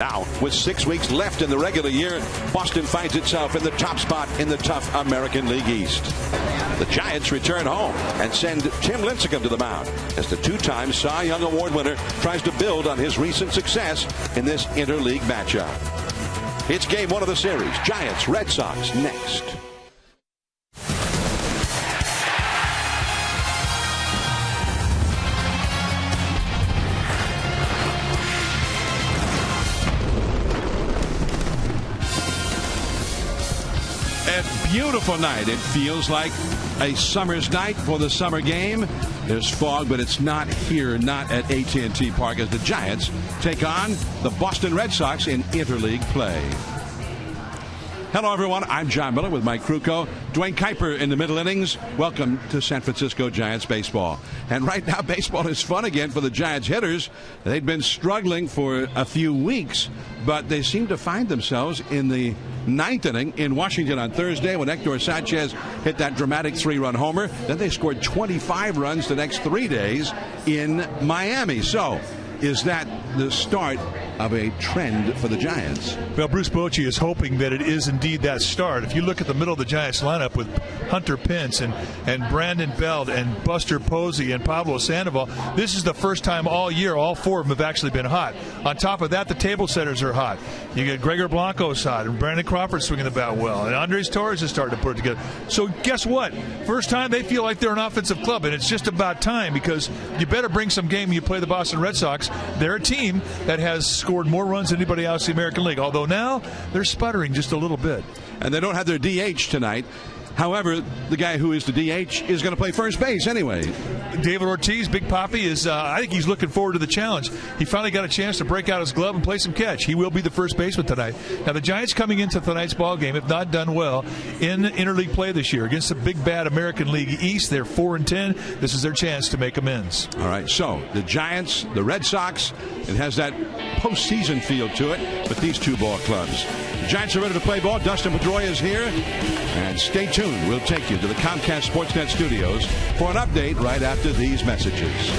Now, with 6 weeks left in the regular year, Boston finds itself in the top spot in the tough American League East. The Giants return home and send Tim Lincecum to the mound as the two-time Cy Young Award winner tries to build on his recent success in this interleague matchup. It's game one of the series. Giants, Red Sox next. A beautiful night. It feels like a summer's night for the summer game. There's fog, but it's not here, not at AT&T Park, as the Giants take on the Boston Red Sox in interleague play. Hello, everyone. I'm John Miller with Mike Krukow. Dwayne Kuiper in the middle innings. Welcome to San Francisco Giants baseball. And right now, baseball is fun again for the Giants hitters. They've been struggling for a few weeks, but they seem to find themselves in the ninth inning in Washington on Thursday when Hector Sanchez hit that dramatic 3-run homer. Then they scored 25 runs the next 3 days in Miami. So, is that the start of a trend for the Giants? Well, Bruce Bochy is hoping that it is indeed that start. If you look at the middle of the Giants lineup with Hunter Pence and Brandon Belt and Buster Posey and Pablo Sandoval, this is the first time all year all four of them have actually been hot. On top of that, the table setters are hot. You get Gregor Blanco's hot and Brandon Crawford swinging the bat well, and Andres Torres is starting to put it together. So guess what? First time they feel like they're an offensive club, and it's just about time, because you better bring some game when you play the Boston Red Sox. They're a team that has scored more runs than anybody else in the American League, although now they're sputtering just a little bit. And they don't have their DH tonight. However, the guy who is the DH is going to play first base anyway. David Ortiz, Big Papi, is I think he's looking forward to the challenge. He finally got a chance to break out his glove and play some catch. He will be the first baseman tonight. Now, the Giants coming into tonight's ball game have not done well in interleague play this year. Against the big bad American League East, they're 4-10. This is their chance to make amends. All right, so the Giants, the Red Sox, it has that postseason feel to it with these two ball clubs. The Giants are ready to play ball. Dustin Pedroia is here. And stay tuned. We'll take you to the Comcast Sportsnet studios for an update right after these messages.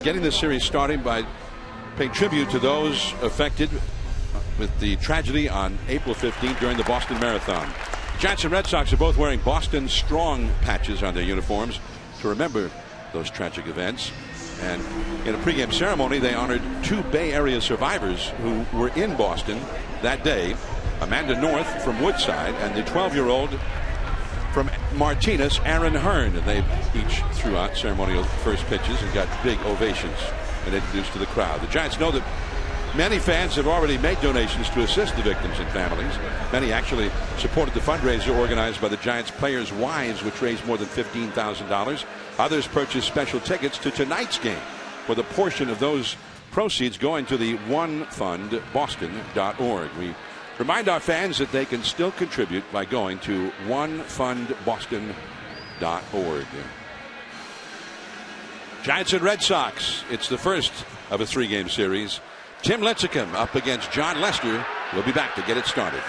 Getting this series started by paying tribute to those affected with the tragedy on April 15th during the Boston Marathon. Giants and Red Sox are both wearing Boston Strong patches on their uniforms to remember those tragic events. And in a pregame ceremony, they honored 2 Bay Area survivors who were in Boston that day. Amanda North from Woodside and the 12-year-old from Martinez, Aaron Hearn. And they each threw out ceremonial first pitches and got big ovations and introduced to the crowd. The Giants know that many fans have already made donations to assist the victims and families. Many actually supported the fundraiser organized by the Giants players' wives, which raised more than $15,000. Others purchased special tickets to tonight's game, with a portion of those proceeds going to the onefundboston.org. We remind our fans that they can still contribute by going to onefundboston.org. Giants and Red Sox. It's the first of a 3-game series. Tim Lincecum up against John Lester. We'll be back to get it started.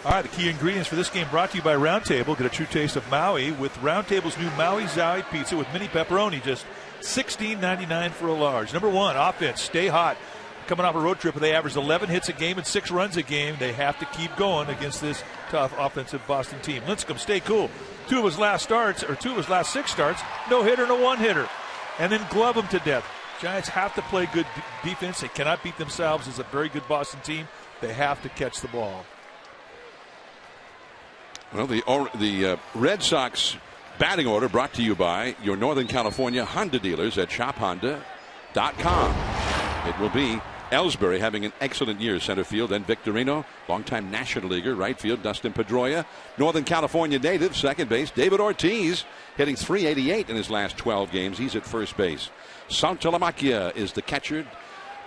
All right, the key ingredients for this game brought to you by Roundtable. Get a true taste of Maui with Roundtable's new Maui Zowie Pizza with mini pepperoni, just $16.99 for a large. Number 1, offense, stay hot. Coming off a road trip, they averaged 11 hits a game and 6 runs a game. They have to keep going against this tough offensive Boston team. Lincecum, stay cool. 2 of his last 6 starts, no hitter, no one-hitter. And then glove them to death. Giants have to play good defense. They cannot beat themselves as a very good Boston team. They have to catch the ball. Well, the Red Sox batting order brought to you by your Northern California Honda dealers at shophonda.com. It will be Ellsbury having an excellent year center field, then Victorino, longtime National Leaguer, right field, Dustin Pedroia, Northern California native, second base, David Ortiz, hitting .388 in his last 12 games. He's at first base. Santalamacchia is the catcher.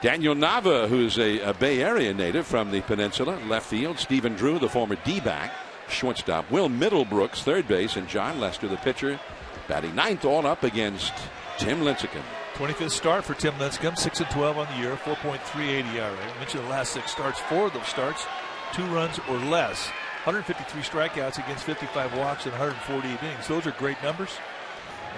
Daniel Nava, who's a Bay Area native from the peninsula, left field. Stephen Drew, the former D-back, shortstop. Will Middlebrooks, third base, and John Lester, the pitcher, batting ninth, all up against Tim Lincecum. 25th start for Tim Lincecum, 6-12 on the year, 4.38 ERA. I mentioned the last 6 starts. 4 of those starts, 2 runs or less. 153 strikeouts against 55 walks in 148 innings. Those are great numbers.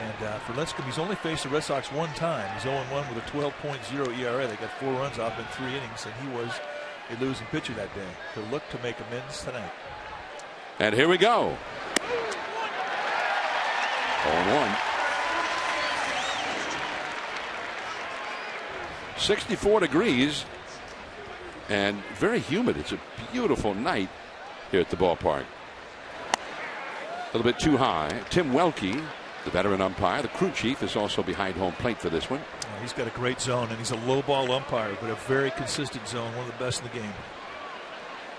And for Lincecum, he's only faced the Red Sox 1 time. He's 0-1 with a 12.0 ERA. They got 4 runs off in 3 innings, and he was a losing pitcher that day. He'll look to make amends tonight. And here we go. 0-1. 64 degrees and very humid. It's a beautiful night here at the ballpark. A little bit too high. Tim Welke, the veteran umpire, the crew chief, is also behind home plate for this one. He's got a great zone, and he's a low ball umpire, but a very consistent zone, one of the best in the game.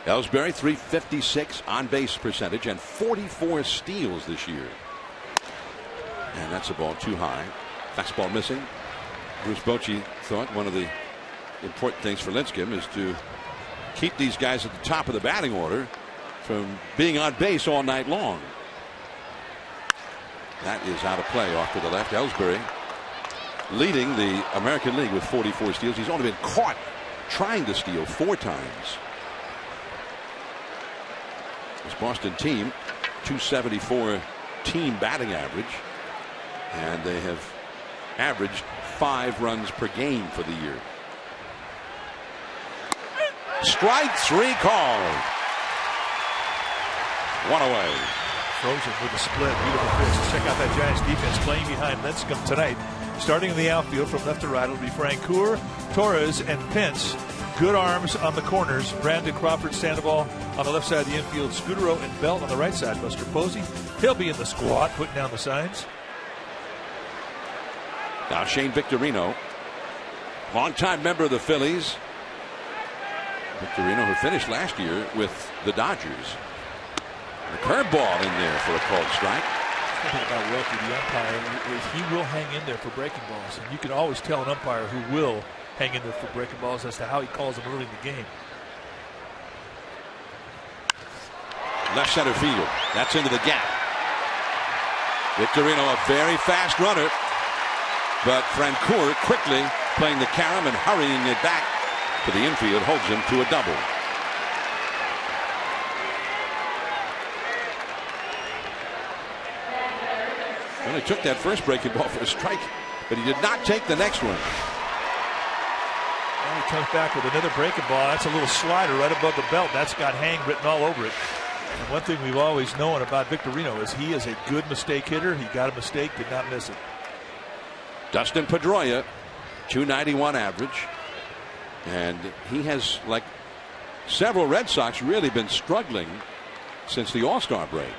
Ellsbury, .356 on base percentage and 44 steals this year. And that's a ball too high. Fastball missing. Bruce Bochy thought one of the important things for Lincecum is to keep these guys at the top of the batting order from being on base all night long. That is out of play off to the left. Ellsbury leading the American League with 44 steals. He's only been caught trying to steal 4 times. This Boston team, .274 team batting average, and they have averaged 5 runs per game for the year. Strike 3 called. 1 away. Frozen with a split. Beautiful pitch. Check out that Giants defense playing behind Lincecum tonight. Starting in the outfield from left to right, it'll be Francoeur, Torres, and Pence. Good arms on the corners. Brandon, Crawford, Sandoval on the left side of the infield. Scudero and Belt on the right side. Buster Posey, he'll be in the squat, putting down the signs. Now Shane Victorino, longtime member of the Phillies. Victorino, who finished last year with the Dodgers. The curveball in there for a called strike. Something about Welke, the umpire, he will hang in there for breaking balls, and you can always tell an umpire who will hang in there for breaking balls as to how he calls them early in the game. Left center field. That's into the gap. Victorino, a very fast runner. But Francoeur quickly playing the carom and hurrying it back to the infield holds him to a double. Well, he took that first breaking ball for a strike, but he did not take the next one. And he comes back with another breaking ball. That's a little slider right above the belt. That's got hang written all over it. And one thing we've always known about Victorino is he is a good mistake hitter. He got a mistake, did not miss it. Dustin Pedroia, .291 average. And he has, like several Red Sox, really been struggling since the All-Star break.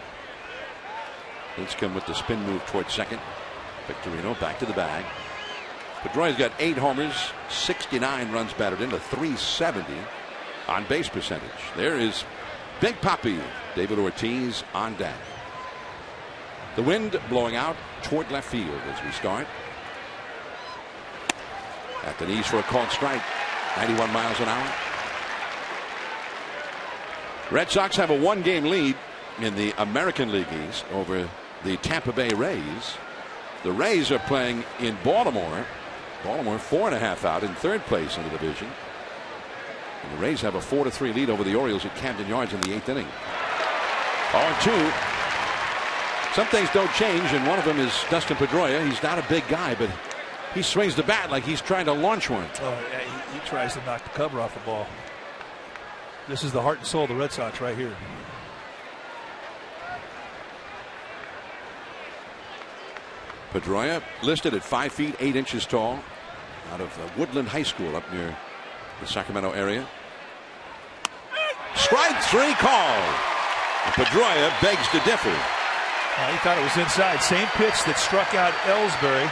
Lincecum with the spin move towards second. Victorino back to the bag. Pedroia's got 8 homers, 69 runs batted into, .370 on base percentage. There is Big Papi, David Ortiz on deck. The wind blowing out toward left field as we start. At the knees for a called strike. 91 miles an hour. Red Sox have a 1-game lead in the American League East over the Tampa Bay Rays. The Rays are playing in Baltimore. Baltimore 4.5 out in 3rd place in the division. And the Rays have a 4-3 lead over the Orioles at Camden Yards in the 8th inning. 0-2. Some things don't change, and one of them is Dustin Pedroia. He's not a big guy, but he swings the bat like he's trying to launch one. Oh, yeah, he tries to knock the cover off the ball. This is the heart and soul of the Red Sox right here. Pedroia listed at 5 feet 8 inches tall, out of Woodland High School up near the Sacramento area. Strike 3 called. Pedroia begs to differ. He thought it was inside. Same pitch that struck out Ellsbury.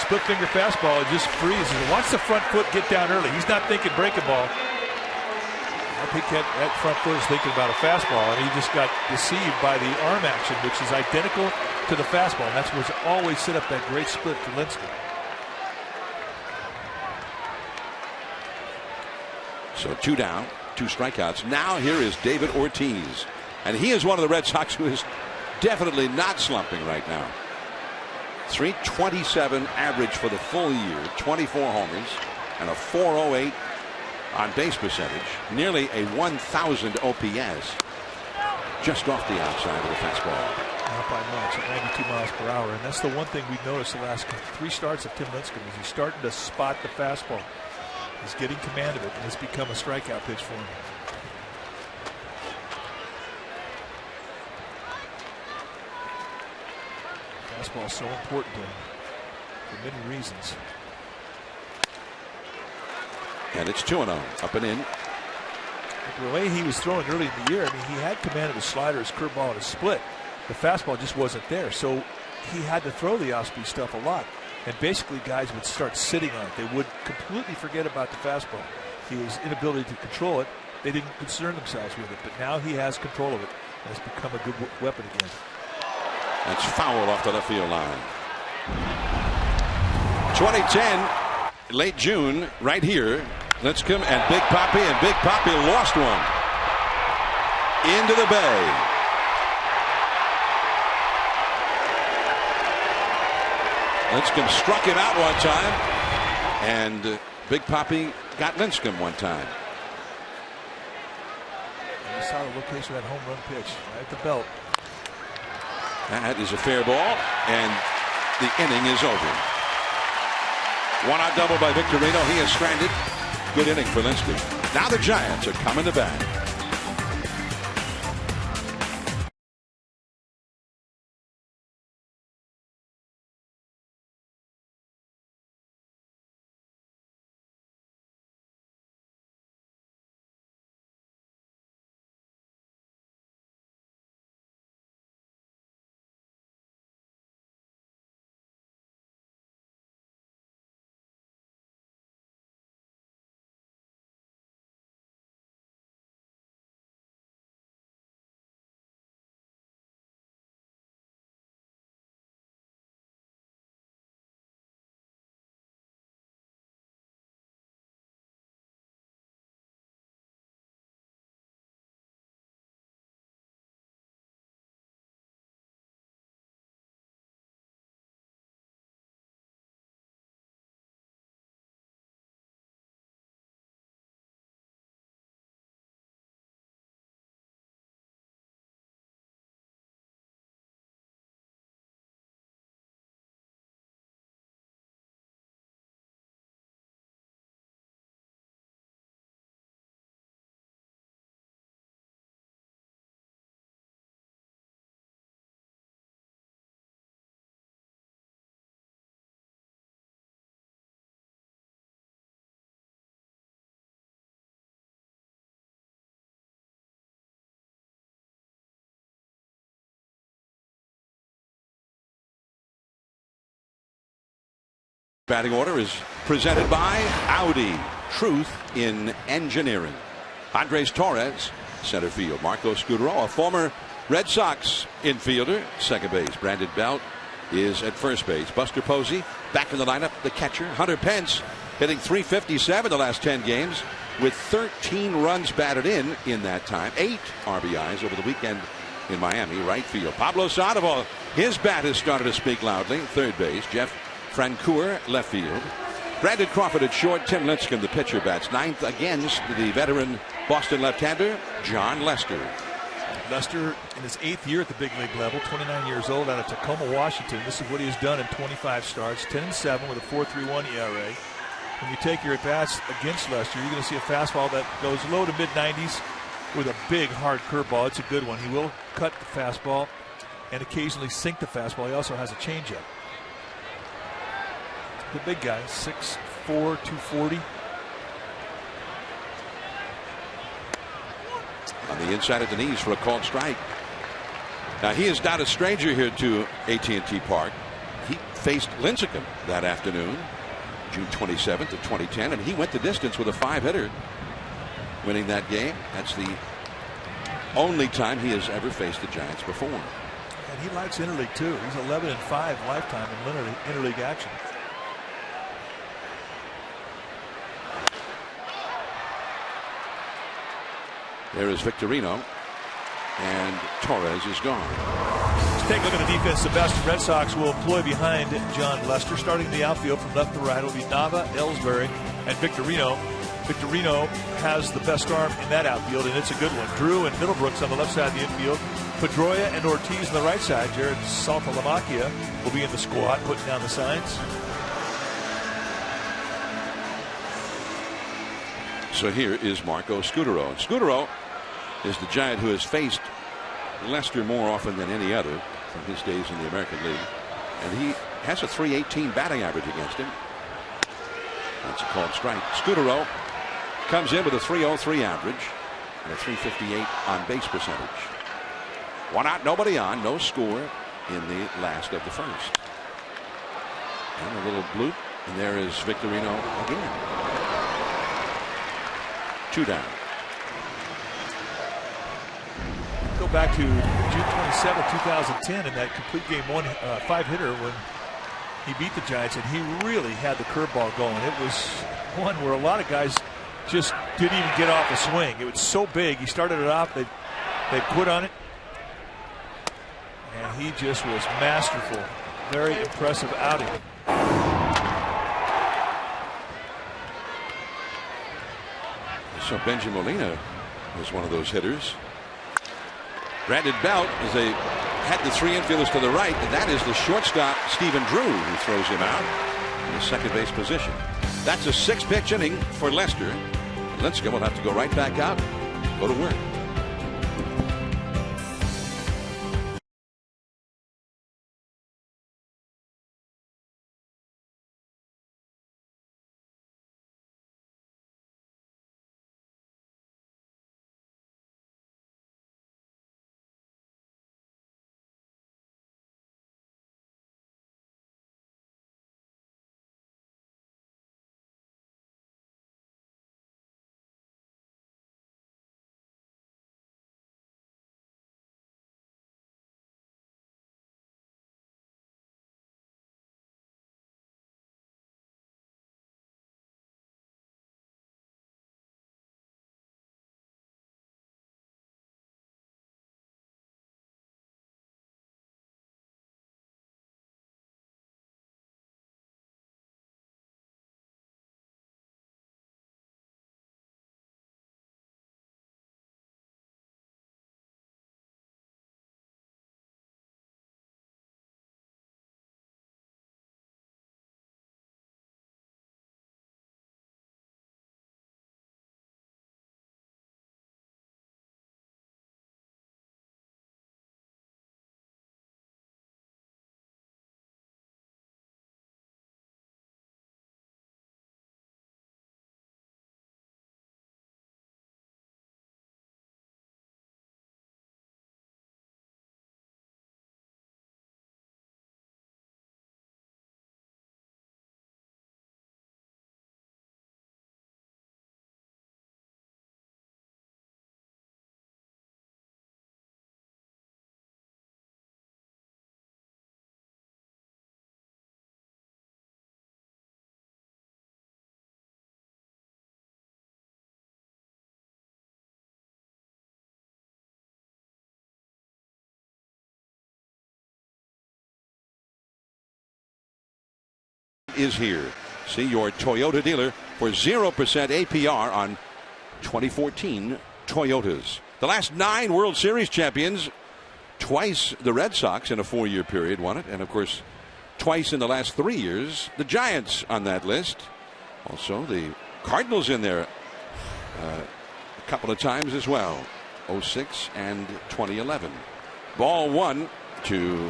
Split finger fastball, it just freezes. Watch the front foot get down early. He's not thinking breaking ball. I think that front foot is thinking about a fastball, and he just got deceived by the arm action, which is identical to the fastball. And that's what's always set up that great split for Lincecum. So 2 down, 2 strikeouts. Now here is David Ortiz, and he is one of the Red Sox who is definitely not slumping right now. .327 average for the full year, 24 homers, and a .408 on base percentage, nearly a 1,000 OPS, just off the outside of the fastball. Not by much, at 92 miles per hour, and that's the one thing we've noticed the last 3 starts of Tim Lincecum is he's starting to spot the fastball. He's getting command of it, and it's become a strikeout pitch for him. Fastball is so important to him for many reasons. And it's 2-0, up and in. The way he was throwing early in the year, I mean, he had command of his slider, his curveball, and his split. The fastball just wasn't there, so he had to throw the off-speed stuff a lot. And basically, guys would start sitting on it. They would completely forget about the fastball. His inability to control it, they didn't concern themselves with it. But now he has control of it, and it's become a good weapon again. That's foul off the left field line. 2010, late June, right here. Lincecum and Big Papi lost one into the bay. Lincecum struck him out one time, and Big Papi got Lincecum one time. And you saw the location of that home run pitch right at the belt. That is a fair ball, and the inning is over. 1-out double by Victorino. He is stranded. Good inning for Lincecum. Now the Giants are coming to bat. Batting order is presented by Audi. Truth in engineering. Andres Torres, center field. Marco Scudero, a former Red Sox infielder, second base. Brandon Belt is at first base. Buster Posey back in the lineup, the catcher. Hunter Pence hitting .357 the last 10 games with 13 runs batted in that time. 8 RBIs over the weekend in Miami. Right field. Pablo Sandoval, his bat has started to speak loudly. Third base. Jeff Francoeur, left field. Brandon Crawford at short. Tim Lincecum, the pitcher, bats ninth against the veteran Boston left-hander John Lester. Lester in his 8th year at the big league level, 29 years old, out of Tacoma, Washington. This is what he has done in 25 starts, 10-7 with a 4.31 ERA. When you take your at-bats against Lester, you're going to see a fastball that goes low to mid-90s with a big, hard curveball. It's a good one. He will cut the fastball and occasionally sink the fastball. He also has a changeup. The big guy, 6'4", 240. On the inside of the knees for a called strike. Now he is not a stranger here to AT&T Park. He faced Lincecum that afternoon, June 27th of 2010, and he went the distance with a 5-hitter, winning that game. That's the only time he has ever faced the Giants before. And he likes interleague too. He's 11-5 lifetime in interleague action. There is Victorino, and Torres is gone. Take a look at the defense the Boston Red Sox will employ behind John Lester. Starting in the outfield from left to right will be Nava, Ellsbury, and Victorino. Victorino has the best arm in that outfield, and it's a good one. Drew and Middlebrooks on the left side of the infield. Pedroia and Ortiz on the right side. Jared Saltalamacchia will be in the squad, putting down the signs. So here is Marco Scutaro. And Scutaro is the Giant who has faced Lester more often than any other from his days in the American League. And he has a .318 batting average against him. That's a called strike. Scutaro comes in with a .303 average and a .358 on base percentage. One out, nobody on, no score in the last of the first. And a little bloop, and there is Victorino again. 2 down. Go back to June 27, 2010, in that complete game 5-hitter when he beat the Giants, and he really had the curveball going. It was one where a lot of guys just didn't even get off the swing. It was so big. He started it off. They put on it, and he just was masterful. Very impressive outing. So Benjamin Molina is one of those hitters. Brandon Belt as they had the 3 infielders to the right, and that is the shortstop Stephen Drew who throws him out in the second base position. That's a 6-pitch inning for Lester. Lincecum will have to go right back out, go to work. Is here. See your Toyota dealer for 0% APR on 2014 Toyotas. The last 9 World Series champions, twice the Red Sox in a 4-year period won it, and of course twice in the last 3 years the Giants on that list. Also the Cardinals in there a couple of times as well, 06 and 2011. Ball 1 to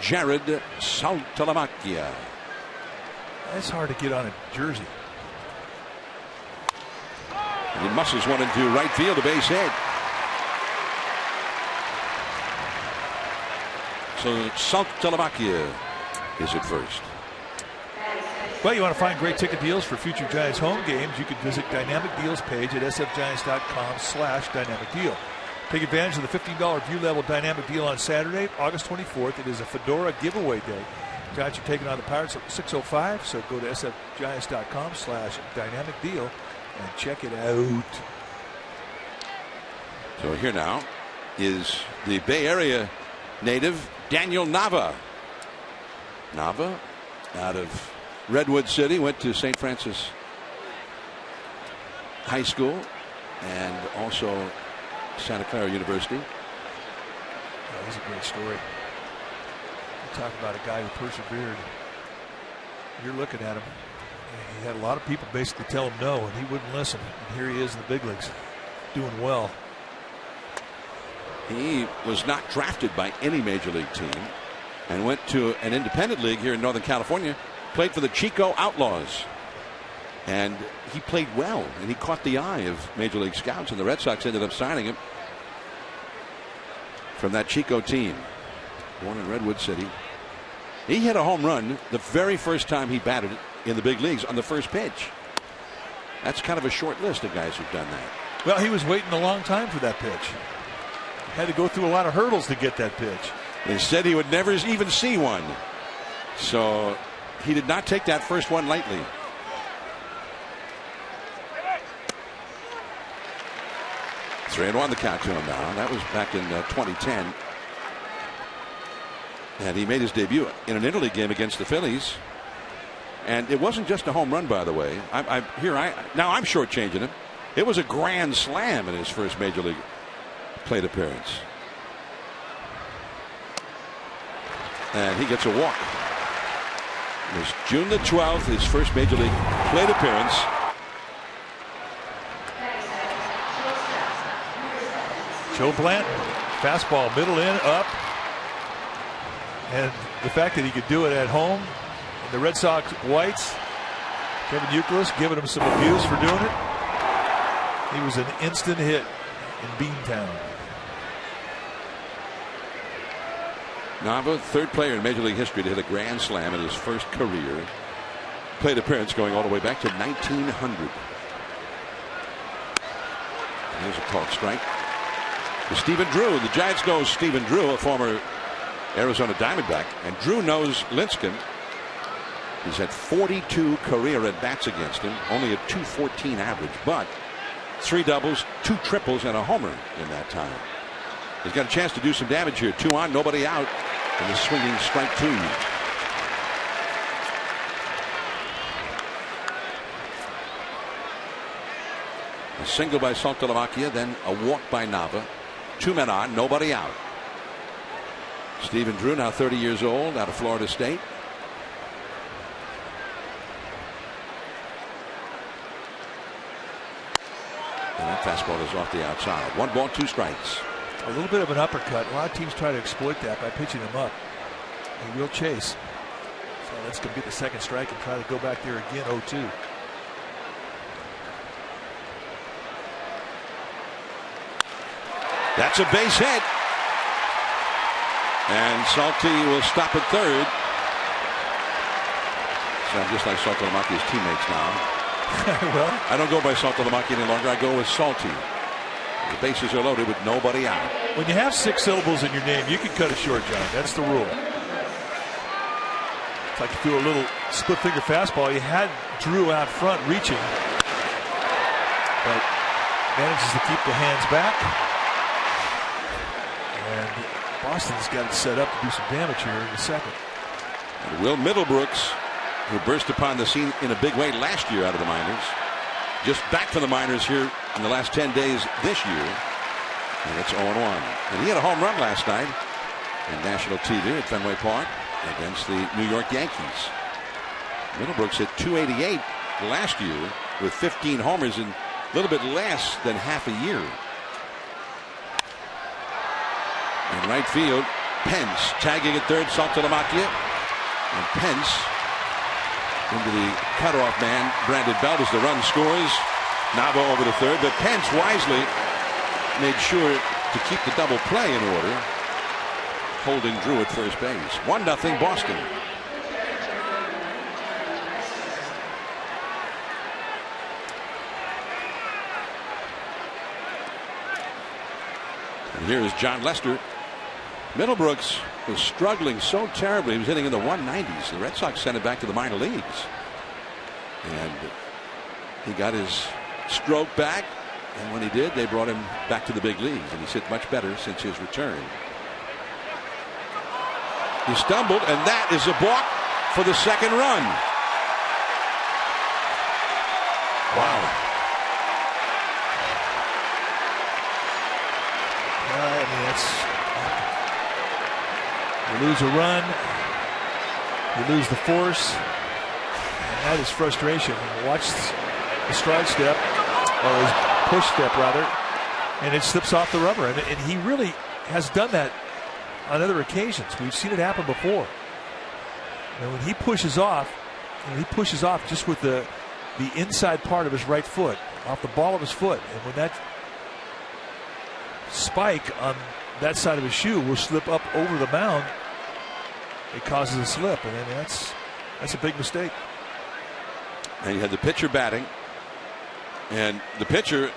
Jared Saltalamacchia. It's hard to get on a jersey. And he muscles one into right field, a base hit. So Saltalamacchia is at first. Well, you want to find great ticket deals for future Giants home games, you can visit Dynamic Deals page at sfgiants.com/dynamic deal. Take advantage of the $15 view level dynamic deal on Saturday, August 24th. It is a Fedora giveaway day. Giants are taking on the Pirates at 6:05, so go to sfgiants.com/dynamic deal and check it out. So here now is the Bay Area native Daniel Nava. Nava out of Redwood City, went to St. Francis High School and also Santa Clara University. That was a great story. You talk about a guy who persevered. You're looking at him. He had a lot of people basically tell him no, and he wouldn't listen. And here he is in the big leagues, doing well. He was not drafted by any major league team and went to an independent league here in Northern California, played for the Chico Outlaws. And he played well, and he caught the eye of major league scouts, and the Red Sox ended up signing him from that Chico team. Born in Redwood City. He hit a home run the very first time he batted in the big leagues on the first pitch. That's kind of a short list of guys who've done that. Well, he was waiting a long time for that pitch. Had to go through a lot of hurdles to get that pitch. They said he would never even see one. So he did not take that first one lightly. Three and one the count to him now. That was back in 2010. And he made his debut in an interleague game against the Phillies. And it wasn't just a home run, by the way. Now I'm shortchanging him. It was a grand slam in his first major league plate appearance. And he gets a walk. It was June the 12th, his first major league plate appearance. Joe Blanton, fastball, middle in, up. And the fact that he could do it at home, the Red Sox whites, Kevin Youkilis giving him some abuse for doing it. He was an instant hit in Beantown. Nava, third player in Major League history to hit a grand slam in his first career plate appearance, going all the way back to 1900. Here's a called strike to Stephen Drew. The Giants know Stephen Drew, a former Arizona Diamondback, and Drew knows Lincecum. He's had 42 career at-bats against him, only a .214 average, but 3 doubles, 2 triples, and a homer in that time. He's got a chance to do some damage here. 2 on, nobody out, and a swinging strike 2. A single by Saltalamacchia, then a walk by Nava. 2 men on, nobody out. Stephen Drew, now 30 years old, out of Florida State. And that fastball is off the outside. 1 ball, 2 strikes. A little bit of an uppercut. A lot of teams try to exploit that by pitching him up. He will chase. So that's going to be the second strike and try to go back there again, 0-2. That's a base hit. And Salty will stop at third. So I'm just like Saltalamacchia's teammates now. Well, I don't go by Saltalamacchia any longer. I go with Salty. The bases are loaded with nobody out. When you have 6 syllables in your name, you can cut it short, John. That's the rule. It's like you threw a little split finger fastball. You had Drew out front reaching, but manages to keep the hands back. And Boston's got it set up to do some damage here in the second. And Will Middlebrooks, who burst upon the scene in a big way last year out of the minors, just back from the minors here in the last 10 days this year. And it's 0-1. And he had a home run last night in national TV at Fenway Park against the New York Yankees. Middlebrooks hit .288 last year with 15 homers in a little bit less than half a year. In right field, Pence tagging at third, Saltalamacchia. And Pence into the cutoff man, Brandon Belt, as the run scores. Nava over to third, but Pence wisely made sure to keep the double play in order, holding Drew at first base. 1-0 Boston. And here is John Lester. Middlebrooks was struggling so terribly. He was hitting in the 190s. The Red Sox sent him back to the minor leagues. And he got his stroke back. And when he did, they brought him back to the big leagues. And he's hit much better since his return. He stumbled, and that is a balk for the second run. Wow. I mean, you lose a run, you lose the force, and that is frustration. Watch the stride step, or his push step rather, and it slips off the rubber. And he really has done that on other occasions. We've seen it happen before. And when he pushes off just with the inside part of his right foot, off the ball of his foot, and when that spike on that side of his shoe will slip up over the mound, it causes a slip, and then that's a big mistake. And you had the pitcher batting, and the pitcher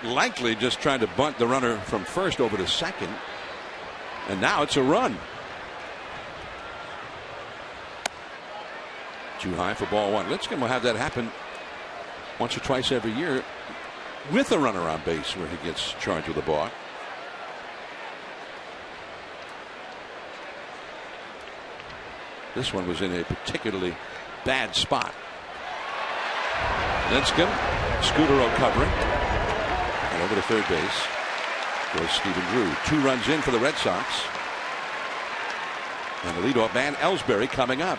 likely just trying to bunt the runner from first over to second, and now it's a run. Too high for ball one. Lincecum will have that happen once or twice every year with a runner on base where he gets charged with a balk. This one was in a particularly bad spot. Lincecum, Scudero covering, and over to third base goes Stephen Drew. 2 runs in for the Red Sox, and the leadoff man Ellsbury coming up.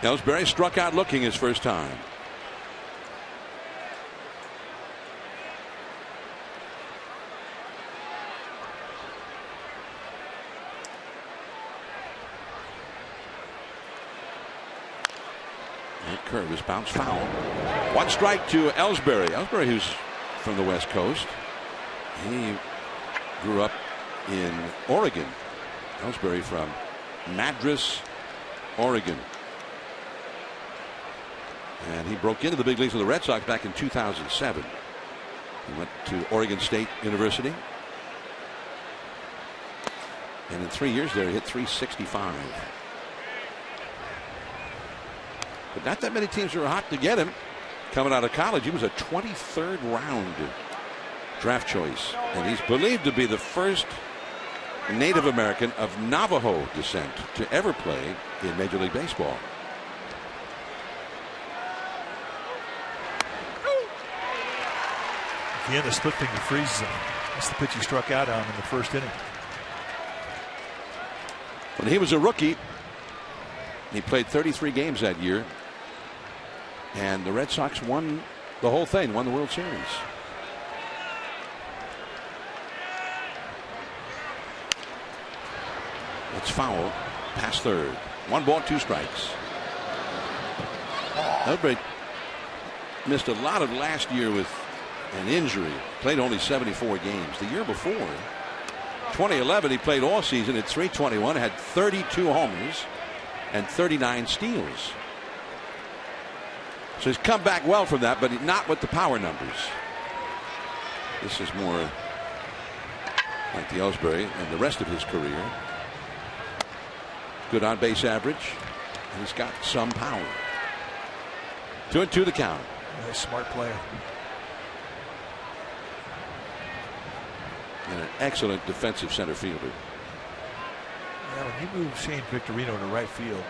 Ellsbury struck out looking his first time. That curve is bounced foul. 1 strike to Ellsbury. Ellsbury, who's from the West Coast. He grew up in Oregon. Ellsbury from Madras, Oregon. And he broke into the big leagues with the Red Sox back in 2007. He went to Oregon State University. And in 3 years there, he hit .365. But not that many teams were hot to get him. Coming out of college, he was a 23rd round draft choice. And he's believed to be the first Native American of Navajo descent to ever play in Major League Baseball. Again, the split finger freezes him. That's the pitch he struck out on in the first inning. When he was a rookie, he played 33 games that year, and the Red Sox won the whole thing, won the World Series. It's foul, past third. 1 ball, 2 strikes. Ellsbury missed a lot of last year with an injury. Played only 74 games. The year before, 2011, he played all season at .321, had 32 homers and 39 steals. So he's come back well from that, but not with the power numbers. This is more like the Ellsbury and the rest of his career. Good on base average, and he's got some power. 2-2 the count. Yeah, smart player. And an excellent defensive center fielder. Yeah, when you move Shane Victorino to right field,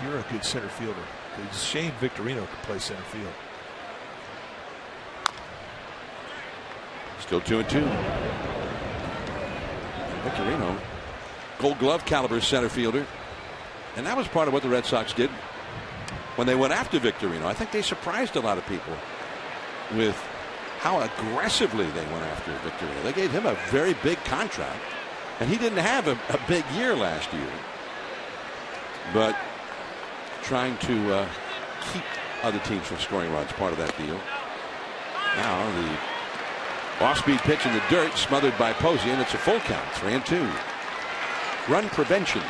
you're a good center fielder. Because Shane Victorino can play center field. Still 2-2. Victorino, Gold Glove caliber center fielder. And that was part of what the Red Sox did when they went after Victorino. I think they surprised a lot of people with how aggressively they went after Victorino. They gave him a very big contract, and he didn't have a big year last year. But trying to keep other teams from scoring runs, part of that deal. Now the off-speed pitch in the dirt, smothered by Posey, and it's a full count, 3-2. Run prevention.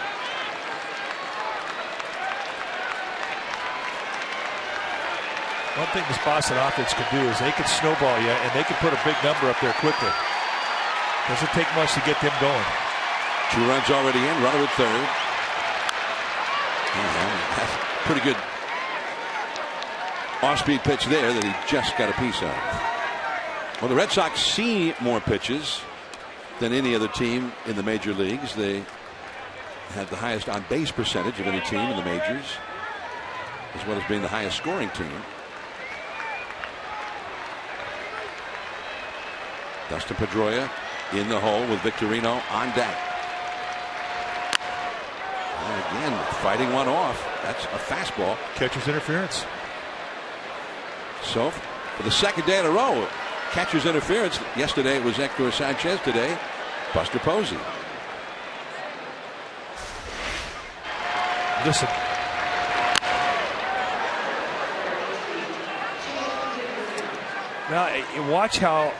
One thing this Boston offense can do is they can snowball you, and they can put a big number up there quickly. Doesn't take much to get them going. 2 runs already in, runner at third. Pretty good off-speed pitch there that he just got a piece of. Well, the Red Sox see more pitches than any other team in the major leagues. They have the highest on-base percentage of any team in the majors, as well as being the highest scoring team. Dustin Pedroia in the hole with Victorino on deck. And again, fighting one off. That's a fastball. Catcher's interference. So, for the second day in a row, catcher's interference. Yesterday it was Hector Sanchez. Today, Buster Posey. Listen. Now, watch how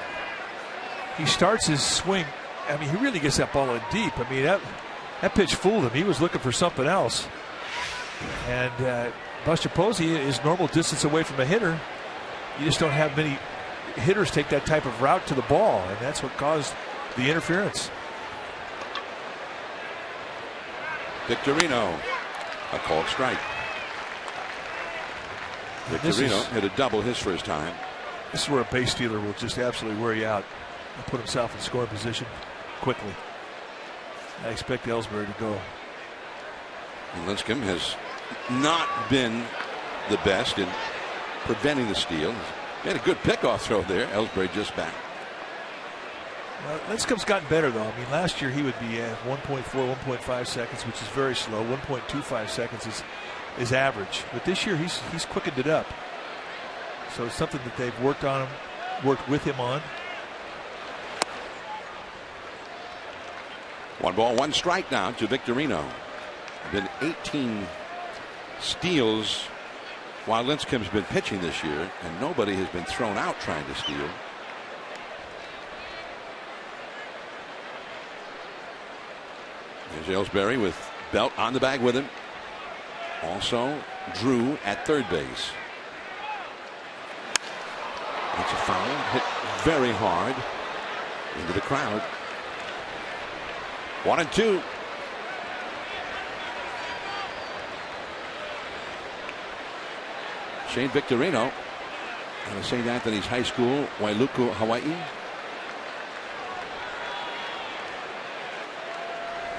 he starts his swing. I mean, he really gets that ball in deep. I mean, that pitch fooled him. He was looking for something else. And Buster Posey is normal distance away from a hitter. You just don't have many hitters take that type of route to the ball, and that's what caused the interference. Victorino, a called strike. Victorino hit a double his first time. This is where a base stealer will just absolutely wear you out and put himself in scoring position quickly. I expect Ellsbury to go. And Lincecum has not been the best in preventing the steal. He had a good pickoff throw there. Ellsbury just back. Well, Lincecum's gotten better, though. I mean, last year he would be at 1.4, 1.5 seconds, which is very slow. 1.25 seconds is average. But this year he's quickened it up. So it's something that they've worked with him on. 1 ball, 1 strike now to Victorino. Been 18 steals while Lincecum's been pitching this year, and nobody has been thrown out trying to steal. There's Ellsbury with Belt on the bag with him. Also Drew at third base. That's a foul, hit very hard into the crowd. 1-2. Shane Victorino out of St. Anthony's High School, Wailuku, Hawaii.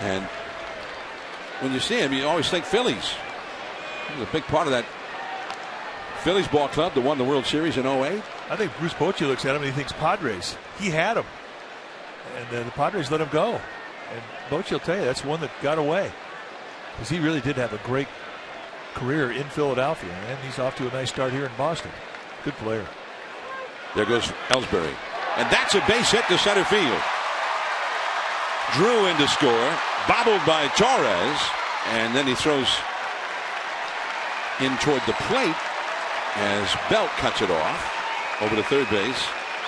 And when you see him, you always think Phillies. He was a big part of that Phillies ball club that won the World Series in 08. I think Bruce Bochy looks at him and he thinks Padres. He had him. And the Padres let him go. And Bochy will tell you that's one that got away. Because he really did have a great career in Philadelphia. And he's off to a nice start here in Boston. Good player. There goes Ellsbury. And that's a base hit to center field. Drew in to score. Bobbled by Torres. And then he throws in toward the plate as Belt cuts it off over to third base.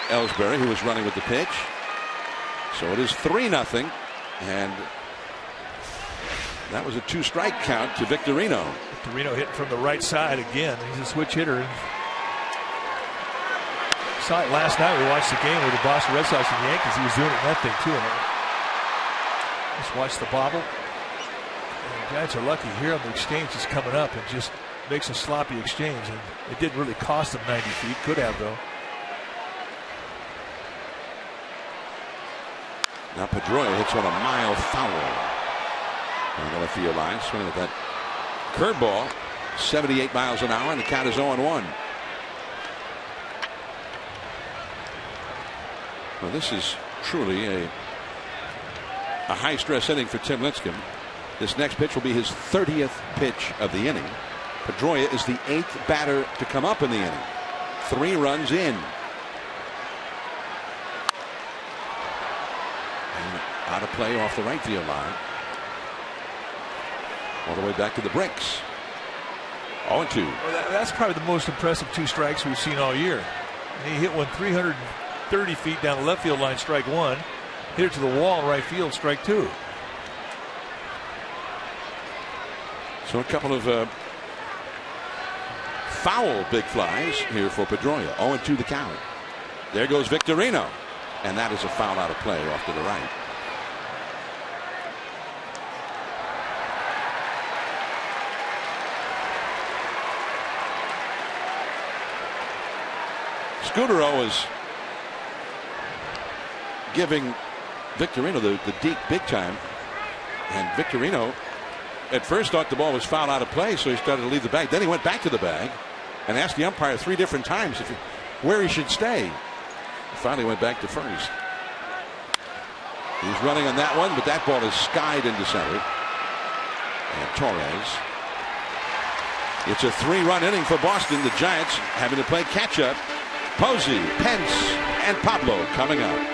Ellsbury, who was running with the pitch. So it is 3-0. And that was a 2-strike count to Victorino. Victorino hitting from the right side again. He's a switch hitter. Saw it last night. We watched the game with the Boston Red Sox and the Yankees. He was doing it in that thing too. Just watch the bobble. And the Giants are lucky here on the exchange. Is coming up and just makes a sloppy exchange. And it didn't really cost them 90 feet. Could have though. Now Pedroia hits on a mile foul on the left field line, swinging at that curveball, 78 miles an hour, and the count is 0-1. Well, this is truly a high-stress inning for Tim Lincecum. This next pitch will be his 30th pitch of the inning. Pedroia is the 8th batter to come up in the inning. 3 runs in. Out of play off the right field line. All the way back to the bricks. 0-2. Well, that's probably the most impressive 2 strikes we've seen all year. And he hit one 330 feet down the left field line, strike 1. Hit it to the wall, right field, strike 2. So a couple of foul big flies here for Pedroia. 0-2 the count. There goes Victorino. And that is a foul out of play off to the right. Scudero was giving Victorino the deke big time. And Victorino at first thought the ball was fouled out of play, so he started to leave the bag. Then he went back to the bag and asked the umpire 3 different times where he should stay. He finally went back to first. He's running on that one, but that ball is skied into center. And Torres. It's a 3-run inning for Boston. The Giants having to play catch up. Posey, Pence, and Pablo coming up.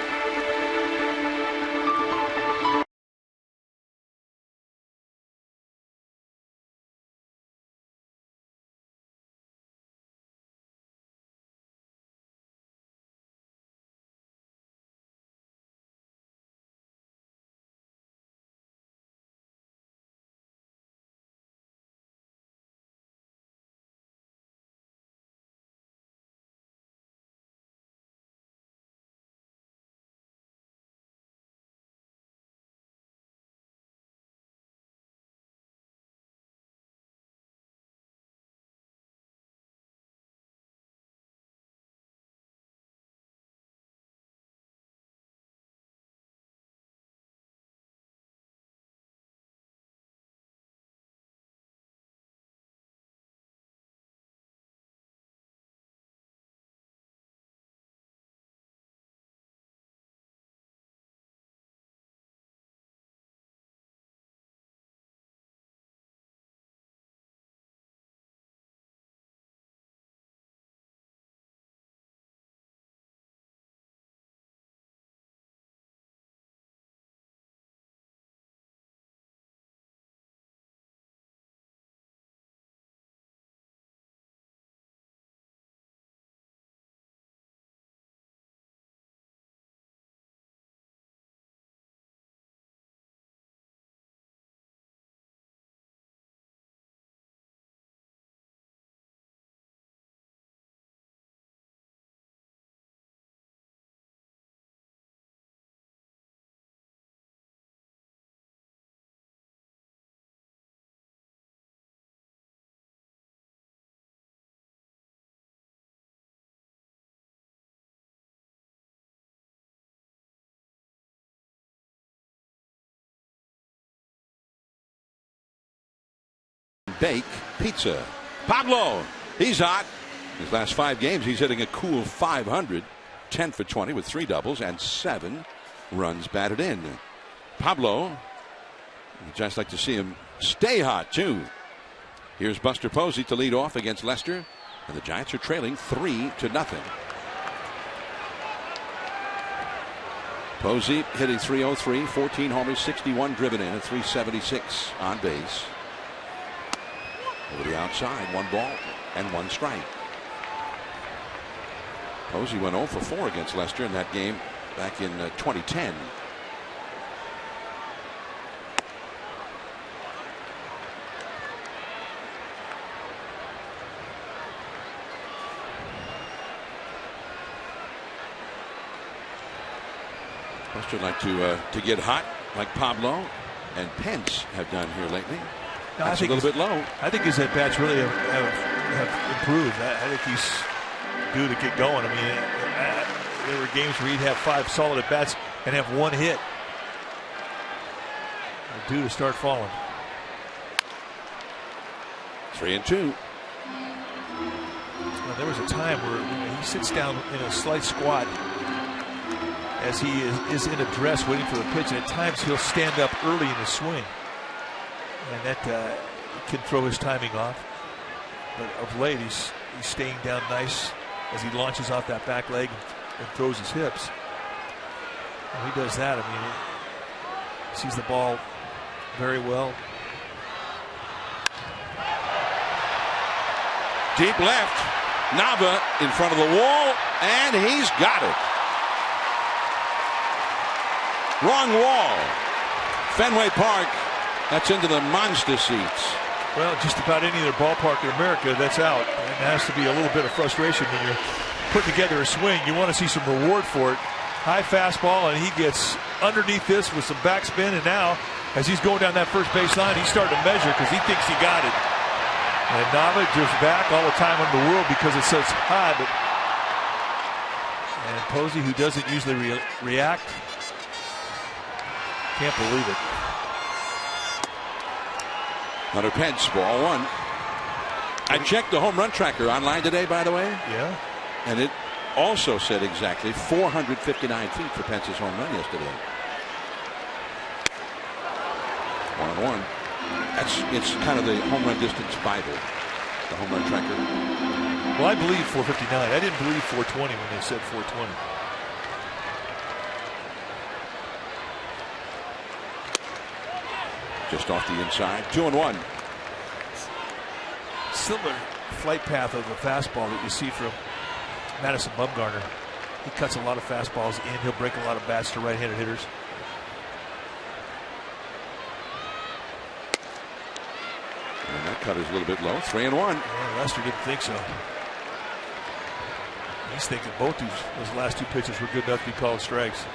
Bake pizza. Pablo, he's hot. His last 5 games, he's hitting a cool .500, 10 for 20 with 3 doubles and 7 runs batted in. Pablo, you'd just like to see him stay hot too. Here's Buster Posey to lead off against Lester, and the Giants are trailing 3-0. Posey hitting .303, 14 homers, 61 driven in, and 376 on base. Over the outside, 1 ball and 1 strike. Posey went 0 for 4 against Lester in that game back in 2010. Lester would like to get hot like Pablo and Pence have done here lately. No, that's a little bit low. I think his at-bats really have improved. I think he's due to get going. I mean, there were games where he'd have 5 solid at-bats and have 1 hit. Due to start falling. 3-2. Well, there was a time where he sits down in a slight squat as he is in a dress waiting for the pitch, and at times he'll stand up early in his swing. And that can throw his timing off. But of late, he's staying down nice as he launches off that back leg and throws his hips. When he does that, I mean, he sees the ball very well. Deep left. Nava in front of the wall, and he's got it. Wrong wall. Fenway Park. That's into the monster seats. Well, just about any other ballpark in America, that's out. And there has to be a little bit of frustration when you're putting together a swing. You want to see some reward for it. High fastball, and he gets underneath this with some backspin. And now, as he's going down that first base line, he's starting to measure because he thinks he got it. And Nava drifts back all the time in the world because it's such high. But And Posey, who doesn't usually react, can't believe it. Hunter Pence, ball one. I checked the home run tracker online today, by the way. Yeah. And it also said exactly 459 feet for Pence's home run yesterday. 1-1. It's kind of the home run distance Bible, the home run tracker. Well, I believe 459. I didn't believe 420 when they said 420. Just off the inside. 2-1. Similar flight path of the fastball that you see from Madison Bumgarner. He cuts a lot of fastballs in. He'll break a lot of bats to right-handed hitters. And that cut is a little bit low. 3-1. Yeah, Lester didn't think so. He's thinking both those last two pitches were good enough to be called strikes.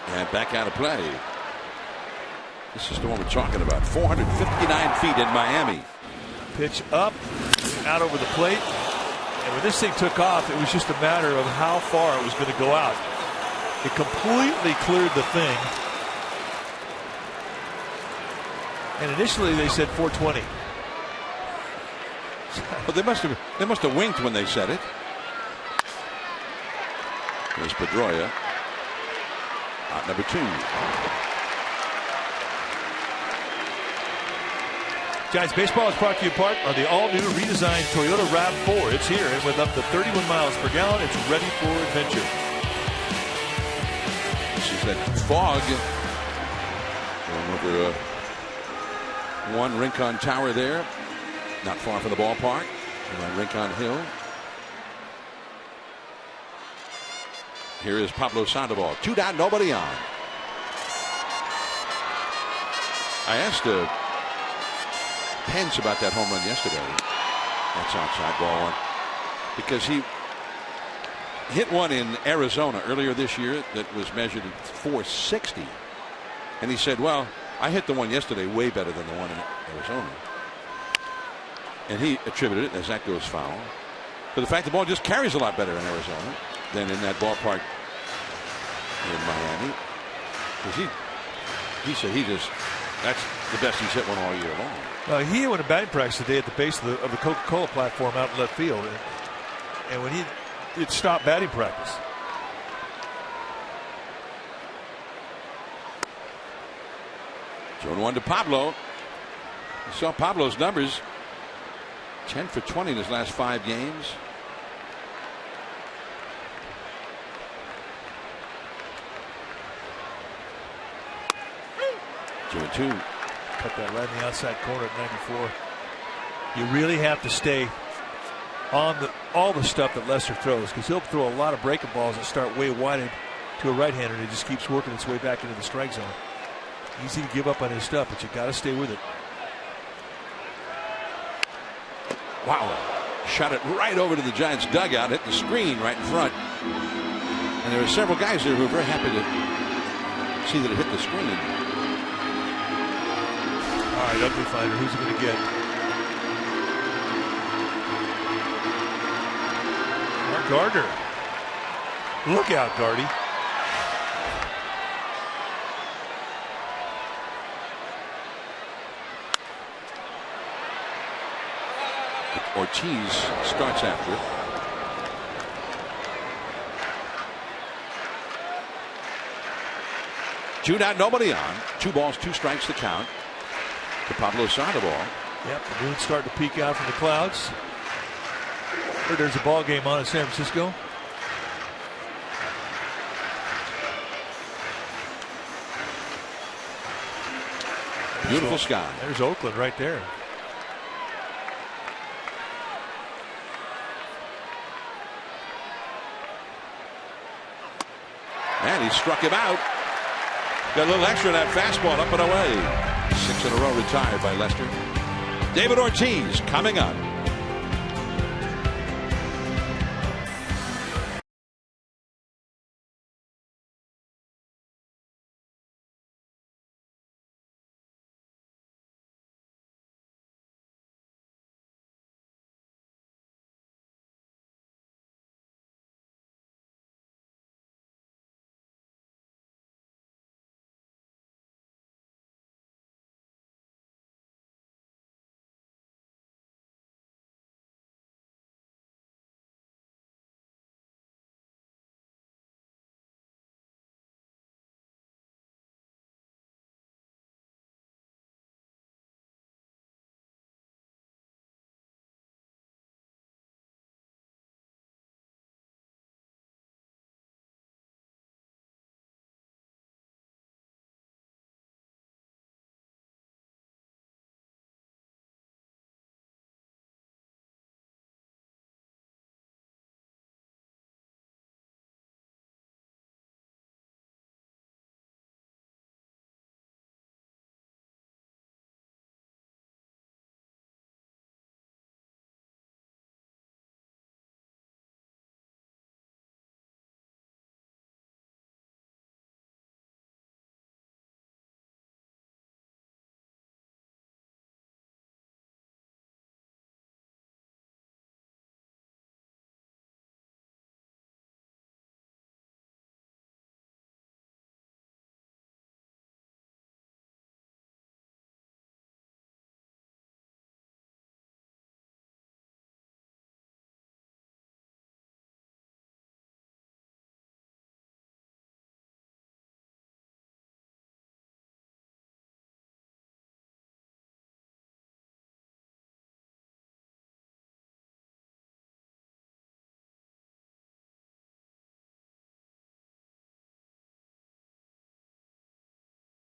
And back out of play. This is the one we're talking about. 459 feet in Miami. Pitch up, out over the plate. And when this thing took off, it was just a matter of how far it was going to go out. It completely cleared the thing. And initially they said 420. But they must have winked when they said it. There's Pedroia. Out number 2. Giants baseball is brought to you apart on the all-new redesigned Toyota RAV4. It's here, and with up to 31 miles per gallon, it's ready for adventure. This is that fog going over one Rincon Tower there, not far from the ballpark, on Rincon Hill. Here is Pablo Sandoval. 2 down, nobody on. I asked Pence about that home run yesterday. That's outside, ball one. Because he hit one in Arizona earlier this year that was measured at 460. And he said, well, I hit the one yesterday way better than the one in Arizona. And he attributed it, as that goes foul, to the fact the ball just carries a lot better in Arizona than in that ballpark in Miami. Because he said that's the best he's hit one all year long. He went to batting practice today at the base of the Coca-Cola platform out in left field. And when it stopped batting practice. Zone 1 to Pablo. You saw Pablo's numbers. 10 for 20 in his last 5 games. Two. Cut that right in the outside corner at 94. You really have to stay on all the stuff that Lester throws, because he'll throw a lot of breaking balls that start way wide to a right-hander, and it just keeps working its way back into the strike zone. Easy to give up on his stuff, but you got to stay with it. Wow. Shot it right over to the Giants dugout, hit the screen right in front. And there were several guys there who were very happy to see that it hit the screen. All right, ugly finder, who's it going to get? Mark Gardner. Look out, Gardy. Ortiz starts after it. Two down, nobody on. 2 balls, 2 strikes to count to Pablo Sandoval. Yep, the moon's starting to peek out from the clouds. Heard there's a ball game on in San Francisco. Beautiful sky. There's Oakland right there. And he struck him out. Got a little extra in that fastball, up and away. 6 in a row retired by Lester. David Ortiz coming up.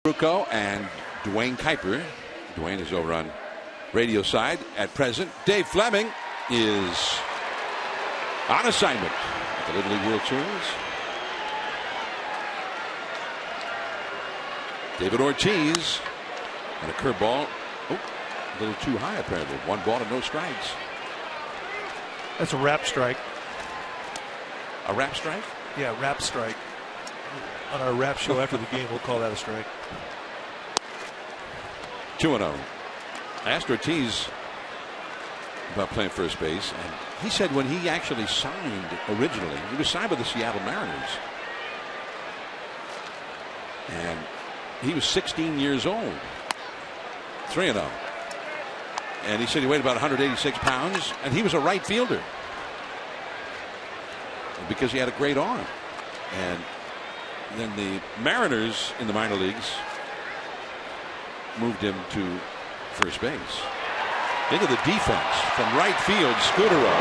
Rucco and Dwayne Kuiper. Dwayne is over on radio side at present. Dave Fleming is on assignment at the Little League World Series. David Ortiz and a curveball. Oh, a little too high apparently. 1 ball and no strikes. That's a wrap strike. A wrap strike? Yeah, wrap strike. On our wrap show after the game, we'll call that a strike. 2-0. I asked Ortiz about playing first base, and he said when he actually signed originally, he was signed with the Seattle Mariners. And he was 16 years old. 3-0. And he said he weighed about 186 pounds, and he was a right fielder because he had a great arm. And then the Mariners in the minor leagues moved him to first base. Into the defense from right field, Scudero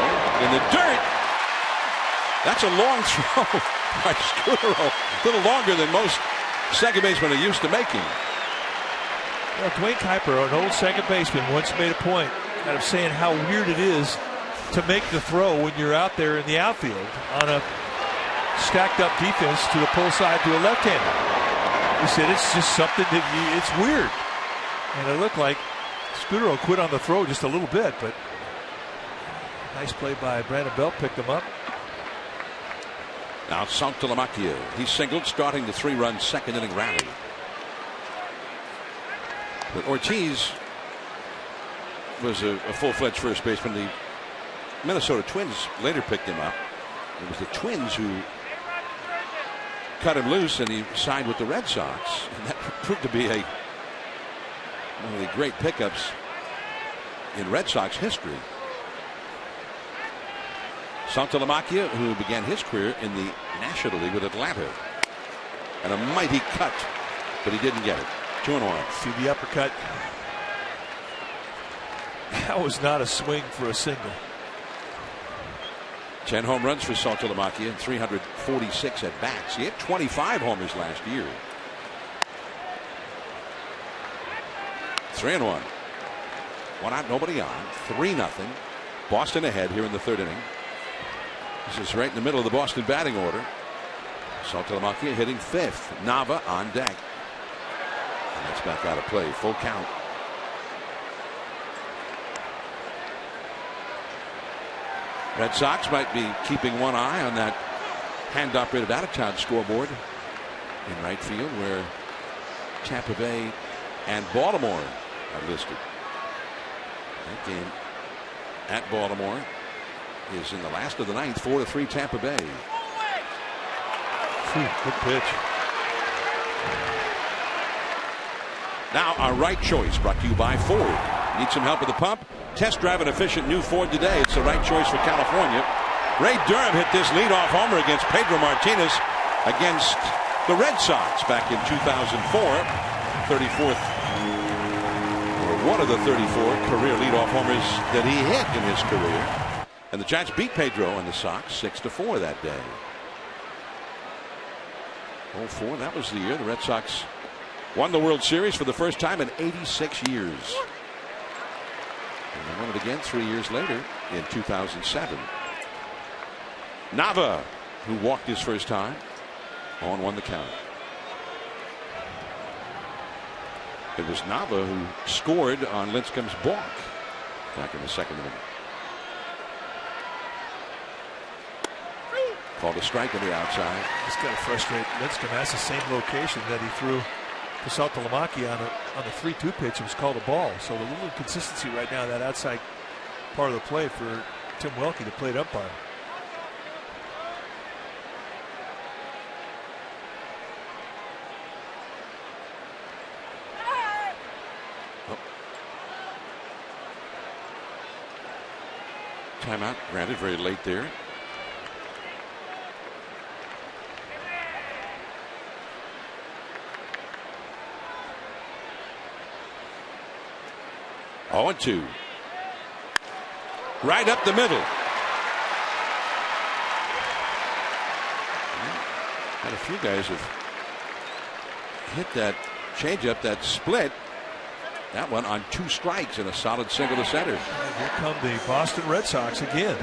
in the dirt. That's a long throw by Scudero. A little longer than most second basemen are used to making. Well, Dwayne Kuiper, an old second baseman, once made a point out of saying how weird it is to make the throw when you're out there in the outfield on a stacked up defense to the pull side to a left-hander. He said it's just something that it's weird. And it looked like Scudero quit on the throw just a little bit, but nice play by Brandon Belt, picked him up. Now Santalamacchia. He singled, starting the 3-run second inning rally. But Ortiz was a full-fledged first baseman. The Minnesota Twins later picked him up. It was the Twins who cut him loose, and he signed with the Red Sox. And that proved to be one of the great pickups in Red Sox history. Santalamacchia, who began his career in the National League with Atlanta. And a mighty cut, but he didn't get it. 2-1. See the uppercut. That was not a swing for a single. 10 home runs for Santalamacchia and 346 at bats. He hit 25 homers last year. 3-1. 1 out, nobody on. 3-0. Boston ahead here in the 3rd inning. This is right in the middle of the Boston batting order. Santalamacchia hitting 5th. Nava on deck. And that's back out of play. Full count. Red Sox might be keeping one eye on that hand-operated out-of-town scoreboard in right field, where Tampa Bay and Baltimore are listed. That game at Baltimore is in the last of the 9th, 4-3 Tampa Bay. Good pitch. Now our right choice, brought to you by Ford. Need some help with the pump? Test drive an efficient new Ford today. It's the right choice for California. Ray Durham hit this leadoff homer against Pedro Martinez against the Red Sox back in 2004. 34th, or one of the 34 career leadoff homers that he hit in his career. And the Giants beat Pedro and the Sox 6-4 that day. 04, that was the year the Red Sox won the World Series for the first time in 86 years. And they won it again 3 years later in 2007. Nava, who walked his first time, 0-1 the count. It was Nava who scored on Lincecum's balk back in the 2nd inning. Called a strike on the outside. It's got to frustrate Lincecum. That's the same location that he threw to Santalamacchia on the 3-2 pitch. It was called a ball. So a little inconsistency right now, that outside part of the play for Tim Welke, the plate umpire. Oh. Timeout granted very late there. Oh, 2. Right up the middle. And a few guys have hit that changeup that split. That one on 2 strikes and a solid single to center. And here come the Boston Red Sox again.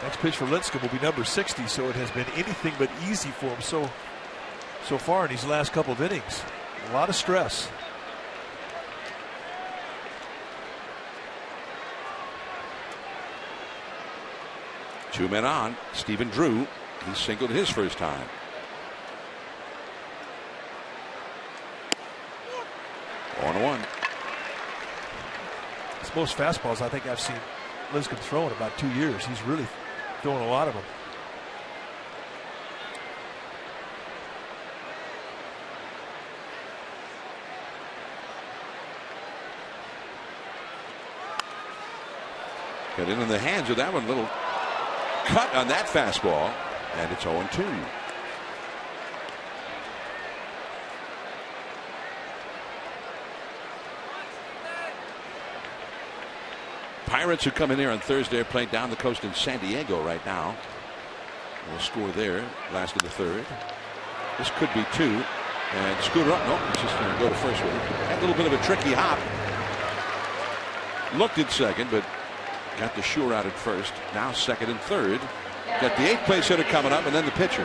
Next pitch for Lincecum will be number 60, so it has been anything but easy for him so far in these last couple of innings. A lot of stress. Two men on. Stephen Drew. He singled his first time. On 1. It's most fastballs I think I've seen Lincecum throw in about 2 years. He's really throwing a lot of them. Got in the hands of that one. Little cut on that fastball. And it's 0-2. Pirates, who come in here on Thursday, are playing down the coast in San Diego right now. We'll score there. Last of the 3rd. This could be 2. And Scooter up. Nope, he's just going to go to first with it. Had a little bit of a tricky hop. Looked at second, but got the sure out at first. Now second and third. Got the 8th place hitter coming up, and then the pitcher.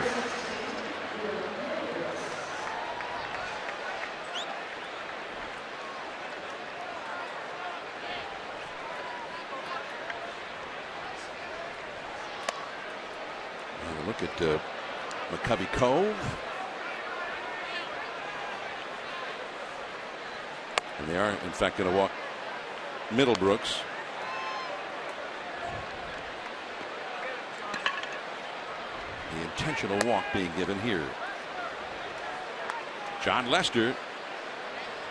Look at McCovey Cove. And they are, in fact, going to walk Middlebrooks. The intentional walk being given here. John Lester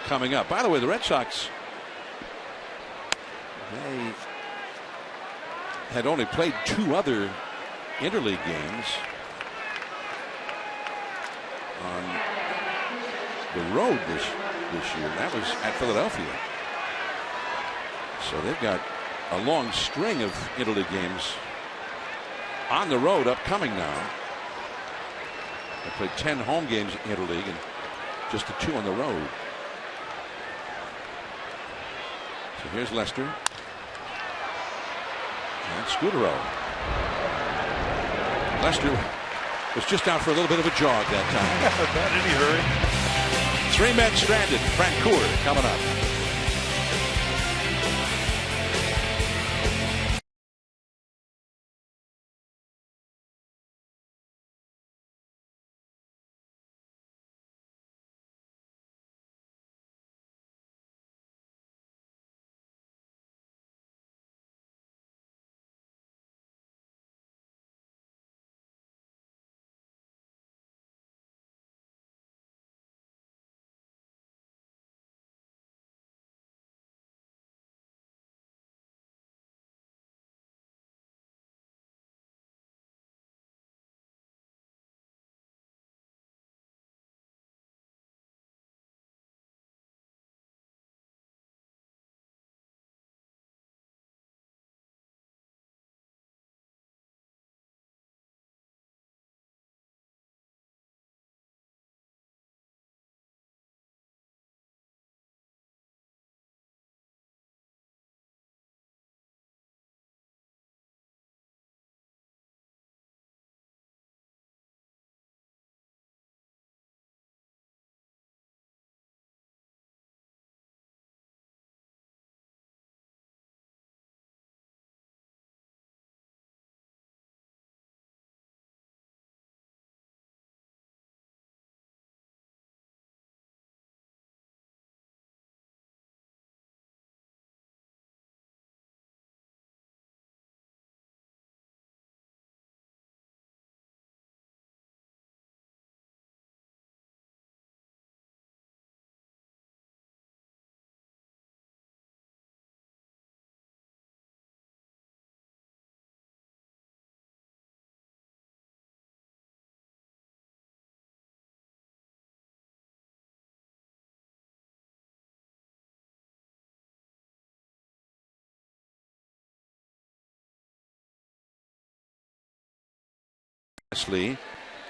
coming up. By the way, the Red Sox, they had only played 2 other interleague games on the road this year. That was at Philadelphia. So they've got a long string of interleague games on the road upcoming now. They played 10 home games in interleague and just the 2 on the road. So here's Lester and Scutero. Lester was just out for a little bit of a jog that time. Not in any hurry. 3 men stranded. Frank Coeur coming up.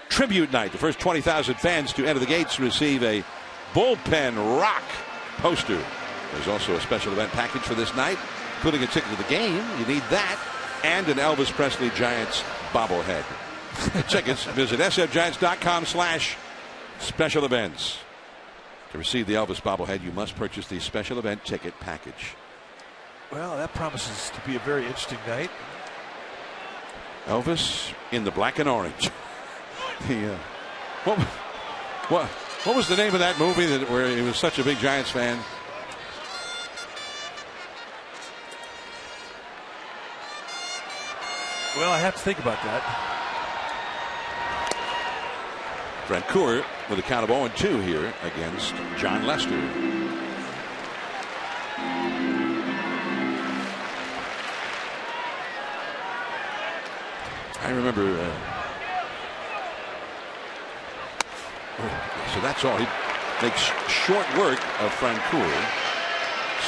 Tribute night. The first 20,000 fans to enter the gates receive a Bullpen Rock poster. There's also a special event package for this night, including a ticket to the game. You need that and an Elvis Presley Giants bobblehead. For tickets, visit sfgiants.com/special events. To receive the Elvis bobblehead, you must purchase the special event ticket package. Well, that promises to be a very interesting night. Elvis in the black and orange. What was the name of that movie where he was such a big Giants fan? Well, I have to think about that. Francoeur with a count of 0-2 here against John Lester. I remember. So that's all. He makes short work of Francoeur.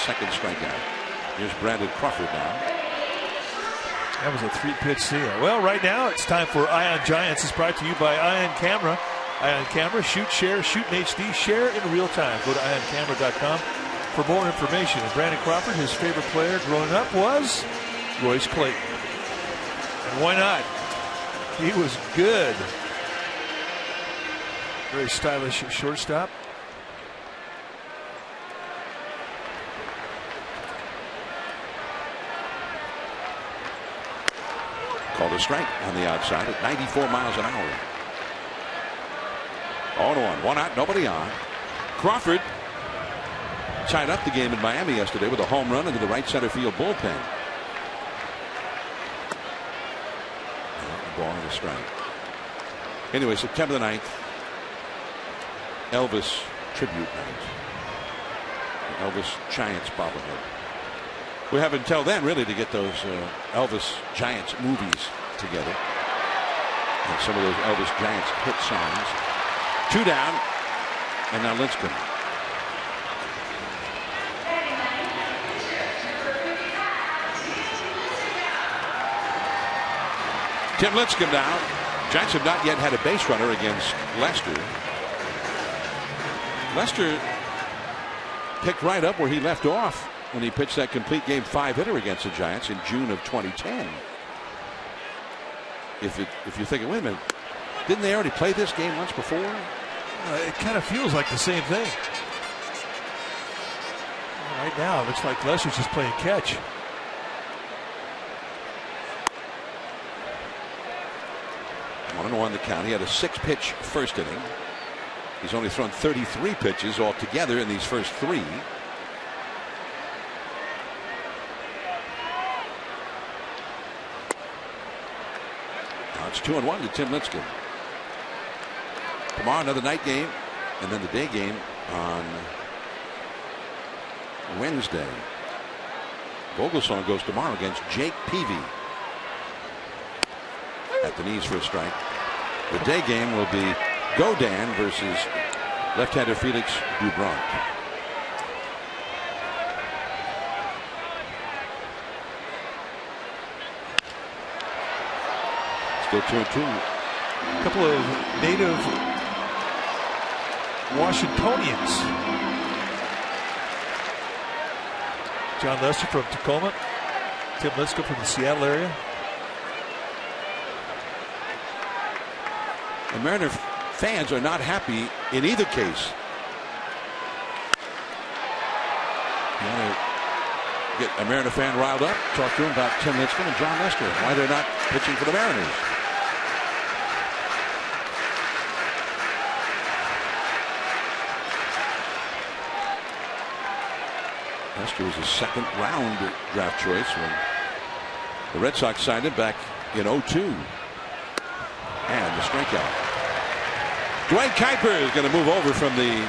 Second strikeout. Here's Brandon Crawford now. That was a 3-pitch seal. Well, right now it's time for Ion Giants. It's brought to you by Ion Camera. Ion Camera, shoot, share, shoot in HD, share in real time. Go to ioncamera.com for more information. And Brandon Crawford, his favorite player growing up was Royce Clayton. And why not? He was good. Very stylish shortstop. Called a strike on the outside at 94 miles an hour. 0-1, 1 out, nobody on. Crawford tied up the game in Miami yesterday with a home run into the right center field bullpen. Ball and a strike. Anyway, September the 9th, Elvis tribute night. The Elvis Giants bobblehead. We have until then, really, to get those Elvis Giants movies together. And some of those Elvis Giants hit songs. 2 down, and now Lincecum. Tim Lincecum down. Giants have not yet had a base runner against Lester. Lester picked right up where he left off when he pitched that complete game 5-hitter against the Giants in June of 2010. If you're thinking, wait a minute, didn't they already play this game once before? It kind of feels like the same thing. Right now, it looks like Lester's just playing catch. One on the count. He had a 6-pitch first inning. He's only thrown 33 pitches altogether in these first 3. Now it's 2-1 to Tim Lincecum. Tomorrow another night game, and then the day game on Wednesday. Vogelsong goes tomorrow against Jake Peavy. At the knees for a strike. The day game will be Godin versus left-hander Felix Dubronc. Still 2-2. A couple of native Washingtonians. John Lester from Tacoma. Tim Lincecum from the Seattle area. The Mariner fans are not happy in either case. You want to get a Mariner fan riled up? Talk to him about Tim Lincecum and John Lester, why they're not pitching for the Mariners. Lester was a second-round draft choice when the Red Sox signed him back in 2002. And the strikeout. Dwayne Kuiper is going to move over from the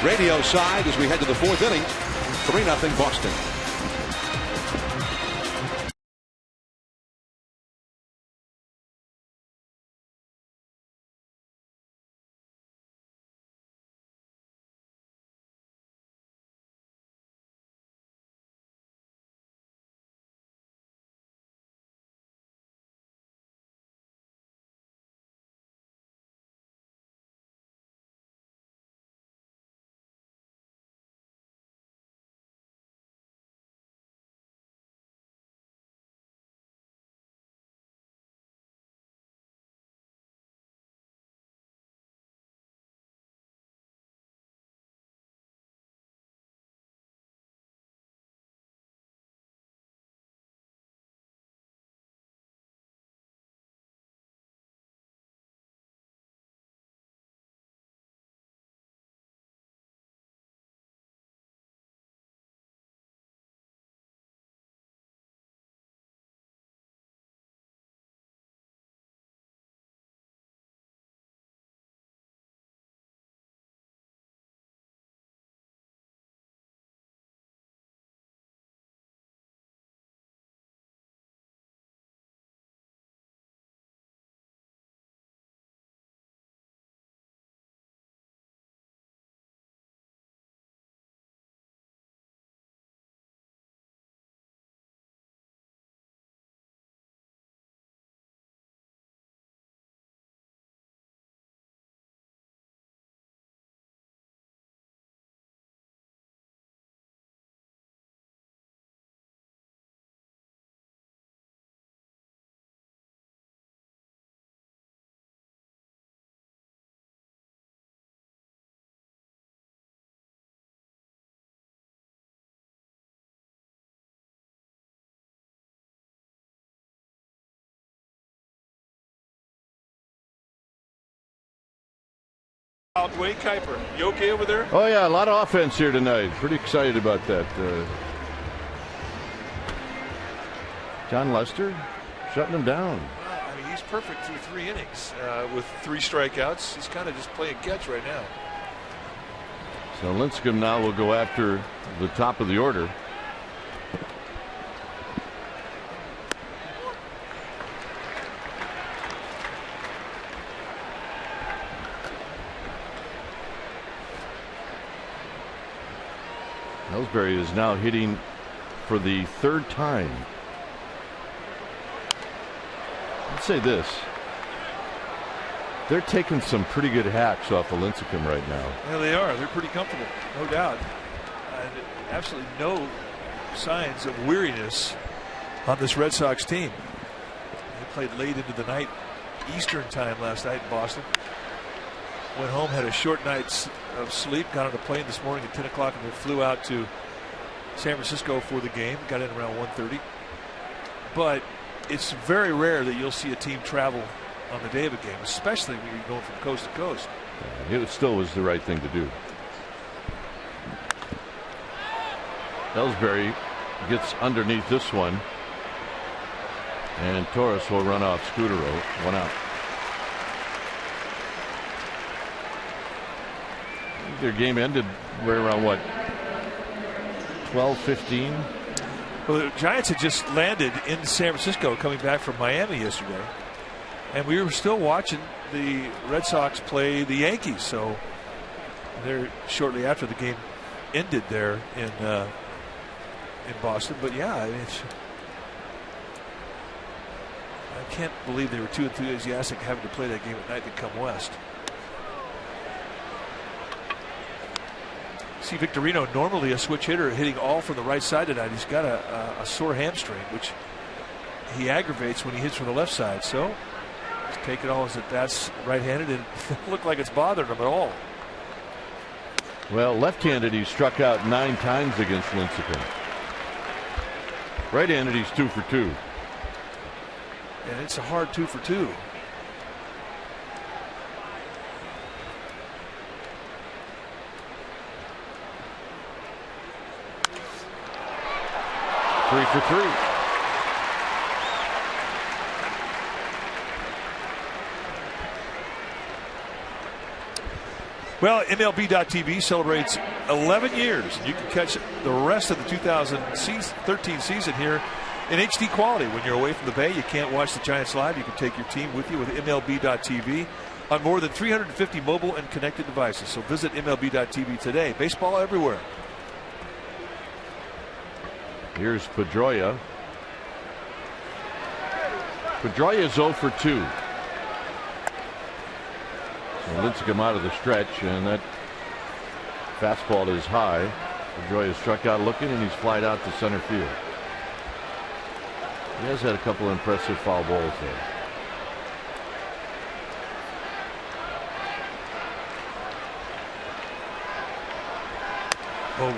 radio side as we head to the 4th inning. 3-0 Boston. Dwayne Kuiper, you okay over there? Oh, yeah, a lot of offense here tonight. Pretty excited about that. John Lester shutting him down. Well, I mean, he's perfect through 3 innings with 3 strikeouts. He's kind of just playing catch right now. So Lincecum now will go after the top of the order. Ellsbury is now hitting for the 3rd time. Let's say this. They're taking some pretty good hacks off of Lincecum right now. Yeah, they are. They're pretty comfortable, no doubt. Absolutely no signs of weariness on this Red Sox team. They played late into the night, Eastern time last night in Boston. Went home, had a short night of sleep, got on a plane this morning at 10 o'clock and then flew out to San Francisco for the game. Got in around 1:30. But it's very rare that you'll see a team travel on the day of a game, especially when you're going from coast to coast. It still was the right thing to do. Ellsbury gets underneath this one, and Torres will run off Scudero. 1 out. Their game ended right around what, 12:15. Well, the Giants had just landed in San Francisco coming back from Miami yesterday, and we were still watching the Red Sox play the Yankees. So they're shortly after the game ended there in Boston. But yeah, I mean, I can't believe they were too enthusiastic having to play that game at night to come west. See Victorino, normally a switch hitter, hitting all from the right side tonight. He's got a sore hamstring, which he aggravates when he hits from the left side. So just take it all as that that's right-handed, and it doesn't look like it's bothering him at all. Well, left-handed, he struck out 9 times against Lincecum. Right-handed, he's 2 for 2. And it's a hard 2 for 2. Three for 3. Well, MLB.TV celebrates 11 years. You can catch the rest of the 2013 season here in HD quality. When you're away from the Bay, you can't watch the Giants live. You can take your team with you with MLB.TV on more than 350 mobile and connected devices. So visit MLB.TV today. Baseball everywhere. Here's Pedroia. Pedroia is 0 for 2. So Lincecum out of the stretch, and that fastball is high. Pedroia struck out looking, and he's flied out to center field. He has had a couple impressive foul balls there. Oh.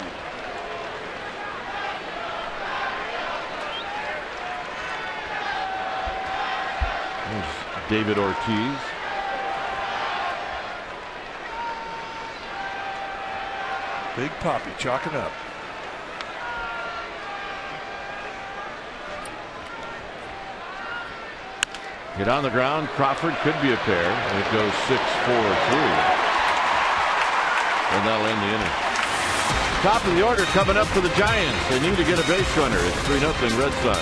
There's David Ortiz. Big Poppy chalking up. Hit on the ground. Crawford could be a pair. And it goes 6-4-3. And that'll end the inning. Top of the order coming up for the Giants. They need to get a base runner. It's 3-0 Red Sox.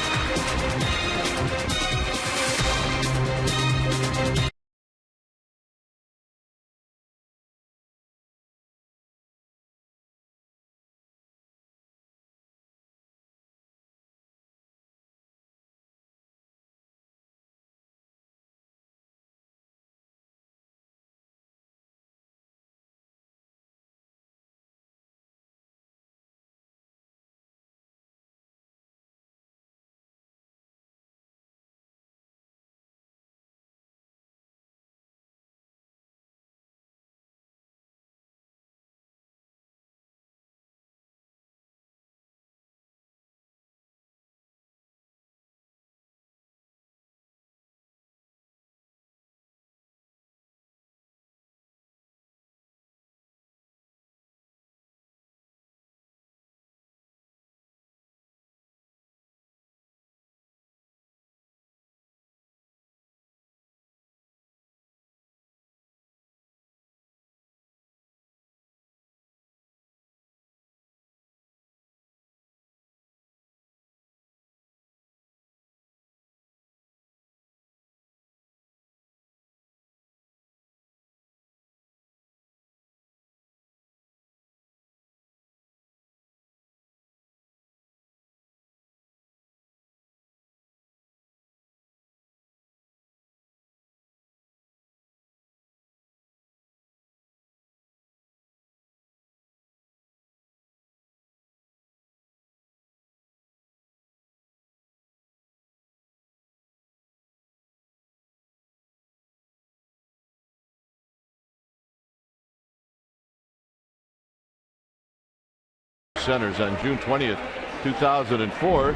centers. On June 20th, 2004,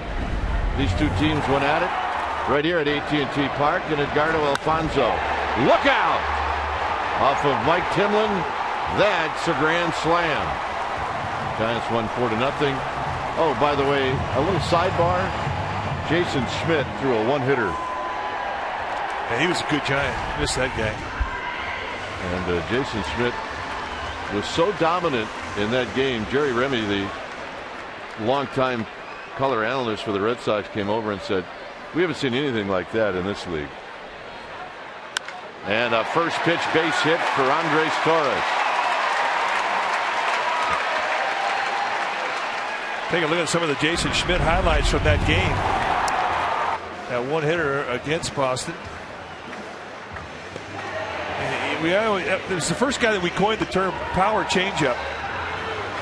these two teams went at it right here at AT&T Park, and Edgardo Alfonso. Look out! Off of Mike Timlin. That's a grand slam. Giants won 4-0. Oh, by the way, a little sidebar. Jason Schmidt threw a one-hitter. Yeah, he was a good Giant. Missed that guy. And Jason Schmidt was so dominant in that game. Jerry Remy, the longtime color analyst for the Red Sox, came over and said, "We haven't seen anything like that in this league." And a first pitch base hit for Andres Torres. Take a look at some of the Jason Schmidt highlights from that game. That one hitter against Boston. It was the first guy that we coined the term power changeup,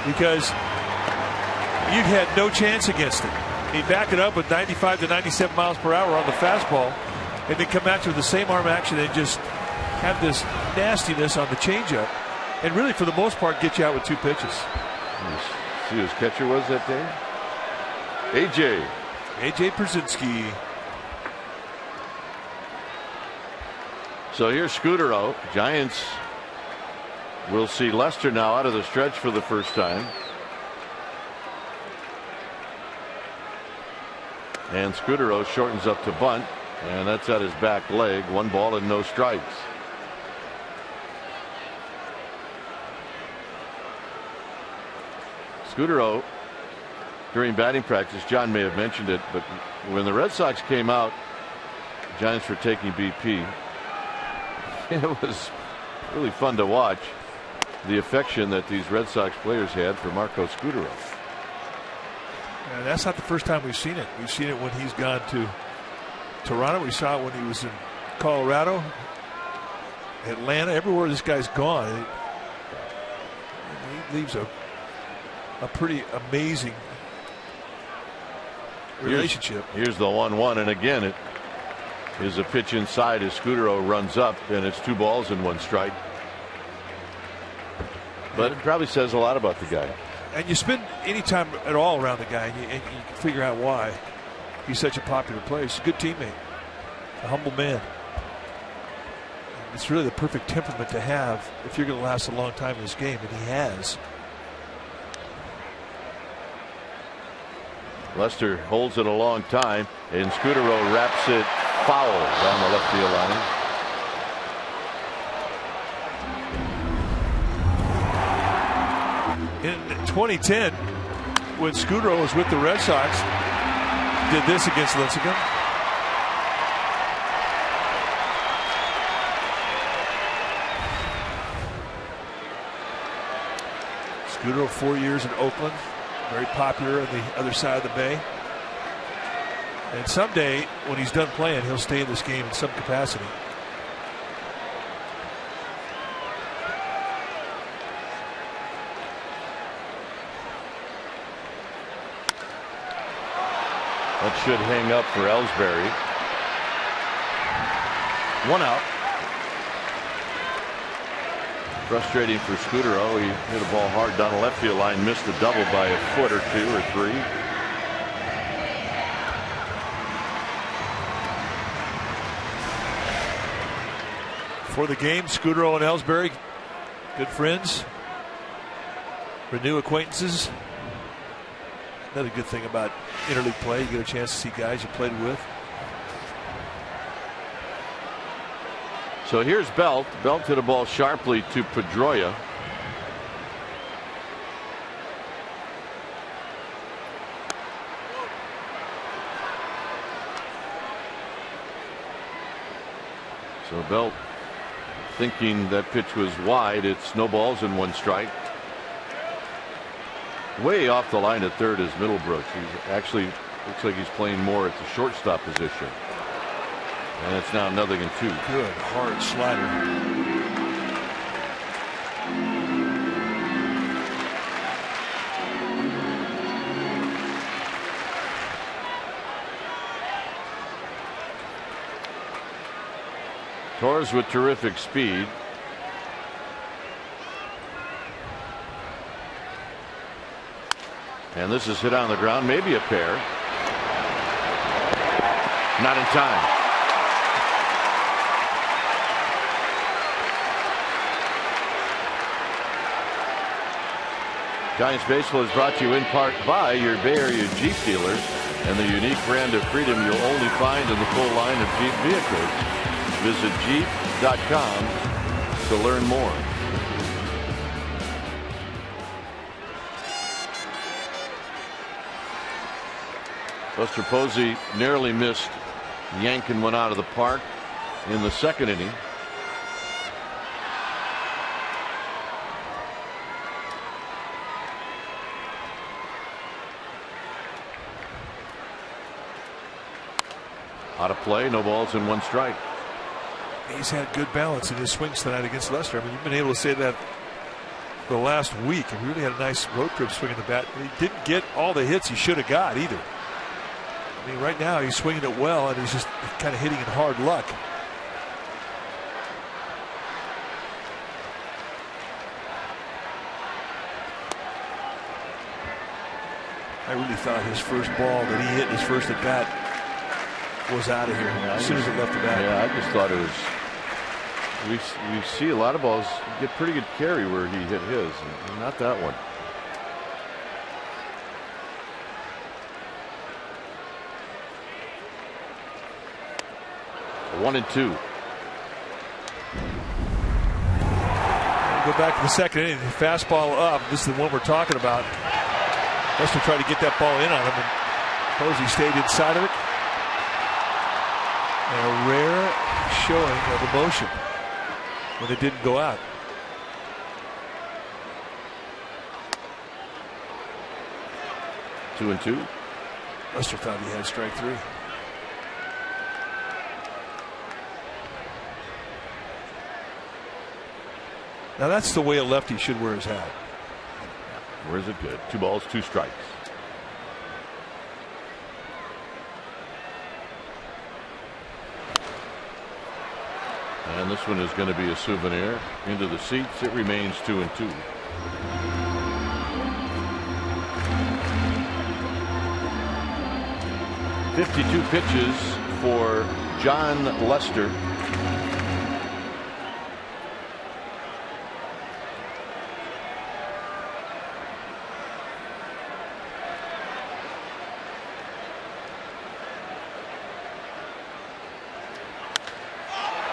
because you had no chance against it. He'd back it up with 95 to 97 miles per hour on the fastball, and then come back to the same arm action and just have this nastiness on the changeup, and really for the most part get you out with two pitches. See who his catcher was that day? AJ Pierzynski. So here's Scudero. Giants will see Lester now out of the stretch for the first time. And Scudero shortens up to bunt, and that's at his back leg. 1 ball and no strikes. Scudero, during batting practice, John may have mentioned it, but when the Red Sox came out, the Giants were taking BP. It was really fun to watch the affection that these Red Sox players had for Marco Scudero. And that's not the first time we've seen it. We've seen it when he's gone to Toronto. We saw it when he was in Colorado, Atlanta, everywhere this guy's gone. He leaves a pretty amazing relationship. Here's the 1-1, and again it is a pitch inside as Scudero runs up, and it's 2 balls and 1 strike. But it probably says a lot about the guy. And you spend any time at all around the guy, and you can figure out why he's such a popular player. He's a good teammate, a humble man. And it's really the perfect temperament to have if you're going to last a long time in this game, and he has. Lester holds it a long time, and Scudero wraps it foul down the left field line. In 2010, when Scudero was with the Red Sox, did this against Lincecum. Scudero 4 years in Oakland, very popular on the other side of the bay. And someday, when he's done playing, he'll stay in this game in some capacity. That should hang up for Ellsbury. 1 out. Frustrating for Scudero. He hit a ball hard down the left field line, missed the double by a foot or 2 or 3. For the game, Scudero and Ellsbury, good friends, renew acquaintances. Another good thing about interleague play, you get a chance to see guys you played with. So here's Belt. Belt hit a ball sharply to Pedroia. So Belt thinking that pitch was wide. It's no balls and 1 strike. Way off the line at third is Middlebrooks. He's actually looks like he's playing more at the shortstop position. And it's now 0-2. Good hard slider. Torres with terrific speed. And this is hit on the ground, maybe a pair. Not in time. Giants Baseball is brought to you in part by your Bay Area Jeep dealers and the unique brand of freedom you'll only find in the full line of Jeep vehicles. Visit Jeep.com to learn more. Buster Posey narrowly missed yanking one out of the park in the second inning. Out of play, no balls and one strike. He's had good balance in his swings tonight against Lester. I mean, you've been able to say that the last week, and really had a nice road trip swinging the bat. He didn't get all the hits he should have got either. I mean, right now he's swinging it well, and he's just kind of hitting in hard luck. I really thought his first ball that he hit in his first at bat was out of here as soon as it left the bat. Yeah, I just thought it was. We see a lot of balls get pretty good carry where he hit his, and not that one. One and two. Go back to the second inning. Fastball up. This is the one we're talking about. Lester tried to get that ball in on him, and Posey stayed inside of it. And a rare showing of emotion when it didn't go out. Two and two. Lester thought he had strike three. Now that's the way a lefty should wear his hat. Where's it good? 2 balls, 2 strikes. And this one is going to be a souvenir into the seats. It remains 2 and 2. .52 pitches for John Lester.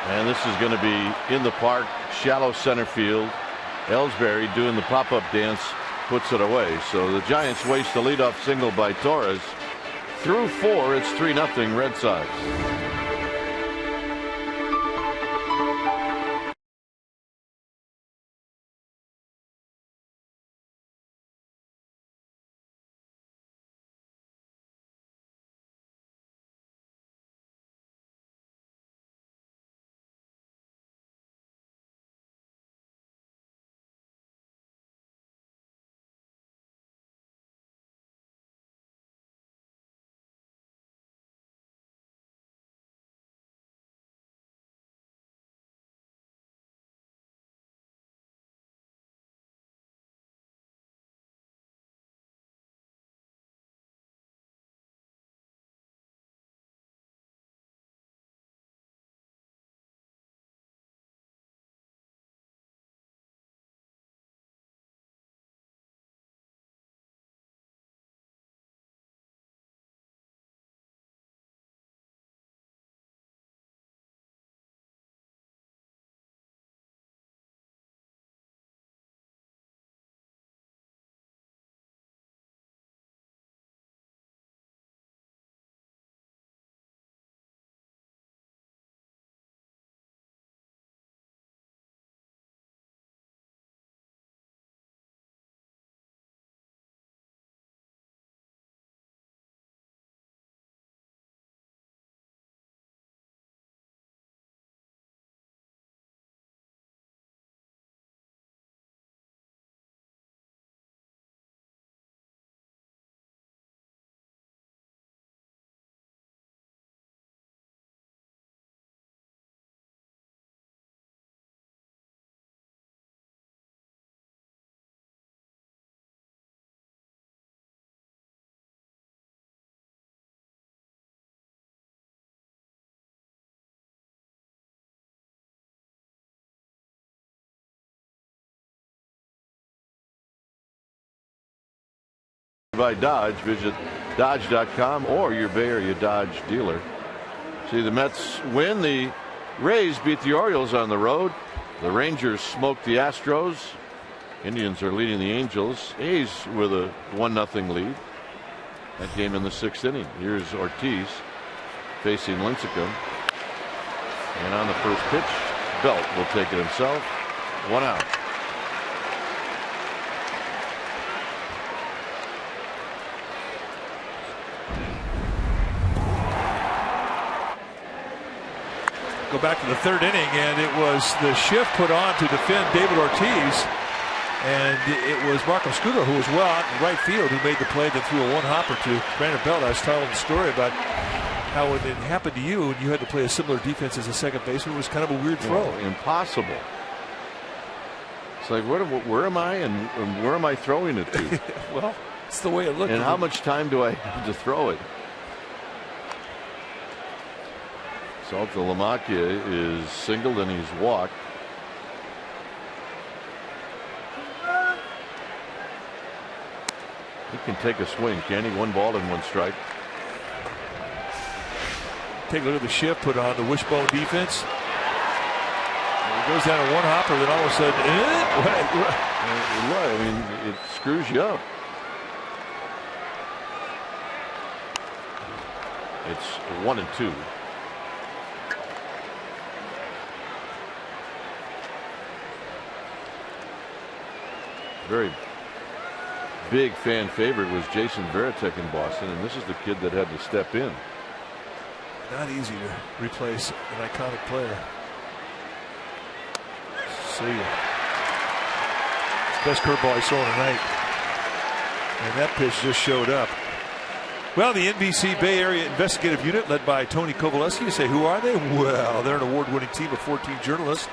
And this is going to be in the park, shallow center field. Ellsbury doing the pop-up dance, puts it away. So the Giants waste a leadoff single by Torres. Through 4, it's 3-0 Red Sox. By Dodge. Visit Dodge.com or your Bay Area Dodge dealer. See the Mets win. The Rays beat the Orioles on the road. The Rangers smoked the Astros. Indians are leading the Angels. A's with a 1-0 lead. That game in the 6th inning. Here's Ortiz facing Lincecum. And on the first pitch, Belt will take it himself. 1 out. Go back to the 3rd inning, and it was the shift put on to defend David Ortiz. And it was Marco Scudero, who was well out in right field, who made the play that threw a one-hopper to Brandon Belt. I was telling the story about how when it happened to you and you had to play a similar defense as a second baseman, it was kind of a weird throw. Impossible. It's like, where am I and where am I throwing it to? Well, it's the way it looked. And how much time do I have to throw it? Salta Lamacchia is singled and he's walked. He can take a swing, can he? 1 ball and 1 strike. Take a look at the shift put on the wishbone defense. And it goes down to 1 hopper, then all of a sudden, I mean, it screws you up. It's 1-2. Very big fan favorite was Jason Varitek in Boston, and this is the kid that had to step in. not easy to replace an iconic player. See ya. Best curveball I saw tonight. And that pitch just showed up. Well, the NBC Bay Area Investigative Unit, led by Tony Kovaleski. You say, who are they? Well, they're an award-winning team of 14 journalists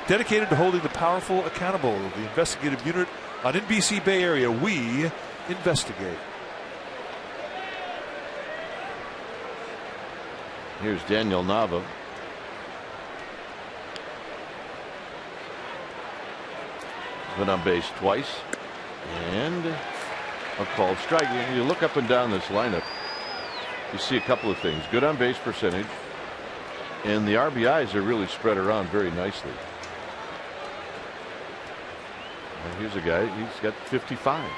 dedicated to holding the powerful accountable. The Investigative Unit on NBC Bay Area. We investigate. Here's Daniel Nava. Been on base twice. And a called strike. You look up and down this lineup, you see a couple of things. Good on base percentage, and the RBIs are really spread around very nicely. And here's a guy, he's got 55.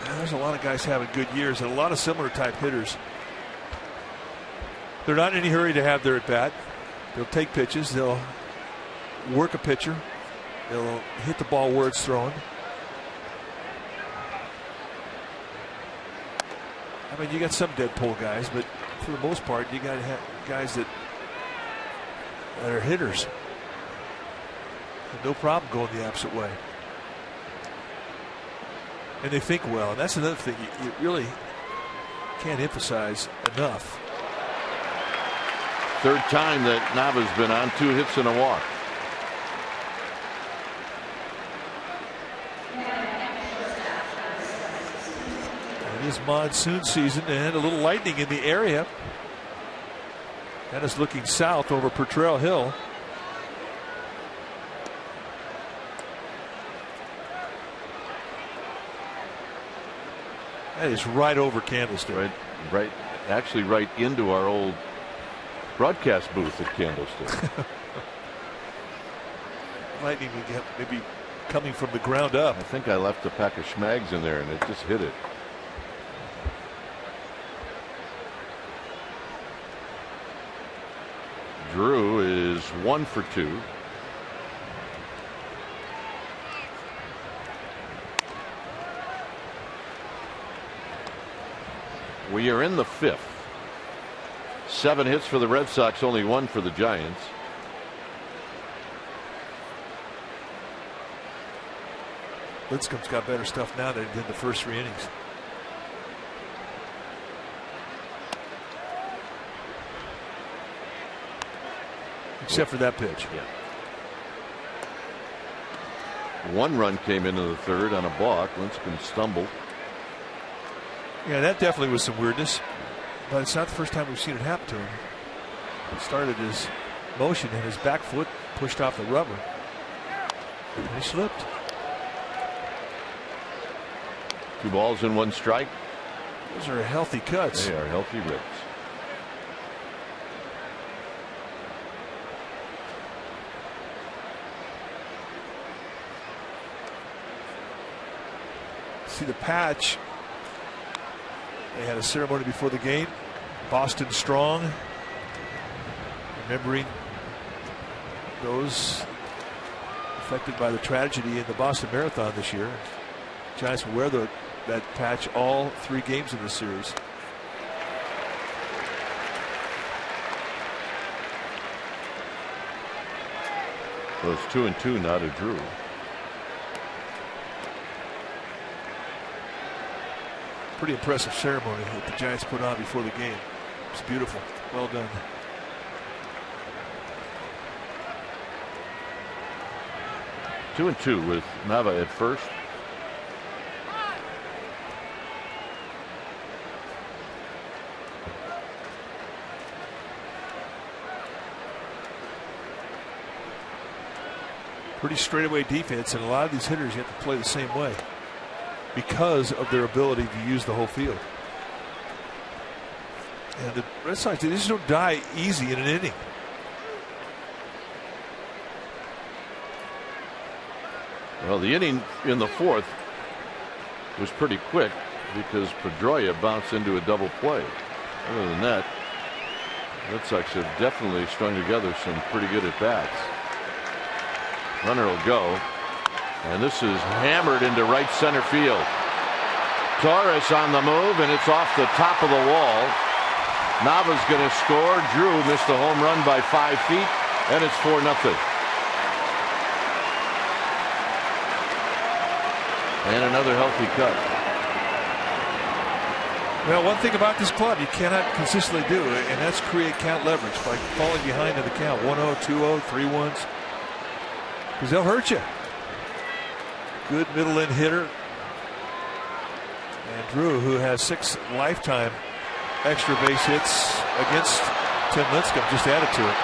There's a lot of guys having good years and a lot of similar type hitters. They're not in any hurry to have their at bat. They'll take pitches, they'll work a pitcher, they'll hit the ball where it's thrown. I mean, you got some dead pull guys, but for the most part, you got to have guys that are hitters. No problem going the opposite way. And they think well, and that's another thing you really can't emphasize enough. Third time that Nava's been on, 2 hits and a walk. It is monsoon season and a little lightning in the area. That is looking south over Potrero Hill. That is right over Candlestick. Right, actually right into our old broadcast booth at Candlestick. Lightning maybe coming from the ground up. I think I left a pack of schmags in there and it just hit it. Drew is 1 for 2. We are in the 5th. 7 hits for the Red Sox, only 1 for the Giants. Lincecum's got better stuff now than in the first 3 innings. Except for that pitch. Yeah. 1 run came into the 3rd on a balk. Lincecum stumbled. Yeah, that definitely was some weirdness. But it's not the first time we've seen it happen to him. He started his motion and his back foot pushed off the rubber. And he slipped. 2 balls and 1 strike. Those are healthy cuts. They are healthy ribs. See the patch. They had a ceremony before the game. Boston strong. Remembering those affected by the tragedy in the Boston Marathon this year. Giants will wear that patch all 3 games in this series. So it's 2-2, not a Drew. Pretty impressive ceremony that the Giants put on before the game. It's beautiful. Well done. Two and two with Nava at first. Pretty straightaway defense, and a lot of these hitters you have to play the same way because of their ability to use the whole field. And the Red Sox, they just don't die easy in an inning. Well, the inning in the 4th was pretty quick because Pedroia bounced into a double play. Other than that, Red Sox have definitely strung together some pretty good at bats. Runner will go, and this is hammered into right center field. Torres on the move, and it's off the top of the wall. Nava's going to score. Drew missed a home run by 5 feet, and it's 4-0. And another healthy cut. Well, one thing about this club you cannot consistently do, and that's create count leverage by falling behind in the count. 1-0, 2-0, 3-1s. Because they'll hurt you. Good middle end hitter. And Drew, who has 6 lifetime extra base hits against Tim Lincecum, just added to it.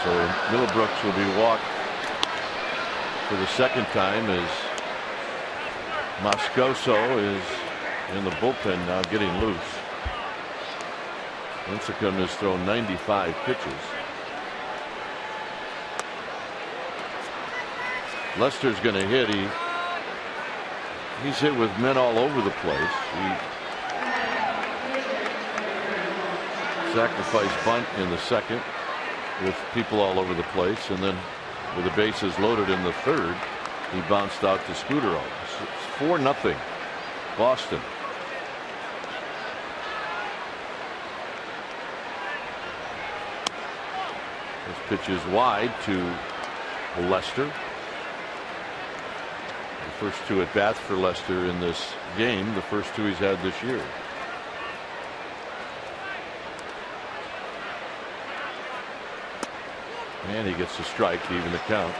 So Middlebrooks will be walked for the second time as Moscoso is in the bullpen now, getting loose. Lincecum has thrown 95 pitches. Lester's going to hit. He's hit with men all over the place. He sacrificed bunt in the 2nd with people all over the place, and then with the bases loaded in the 3rd, he bounced out to Scudero. It's 4-0 Boston. This pitch is wide to Lester. The first 2 at bats for Lester in this game, the first 2 he's had this year. And he gets a strike to even the count.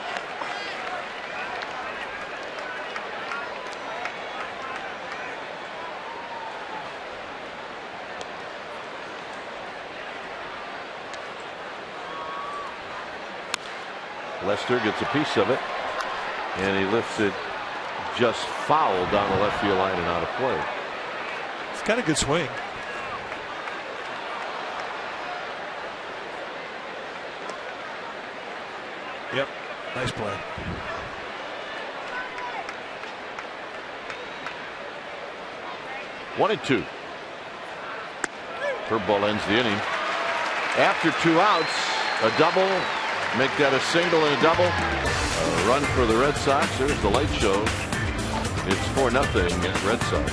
Lester gets a piece of it, and he lifts it just foul down the left field line and out of play. It's got a good swing. Yep, nice play. One and two. Curveball ends the inning. After 2 outs, a double. Make that a single and a double. A run for the Red Sox. There's the light show. It's 4-0 Red Sox.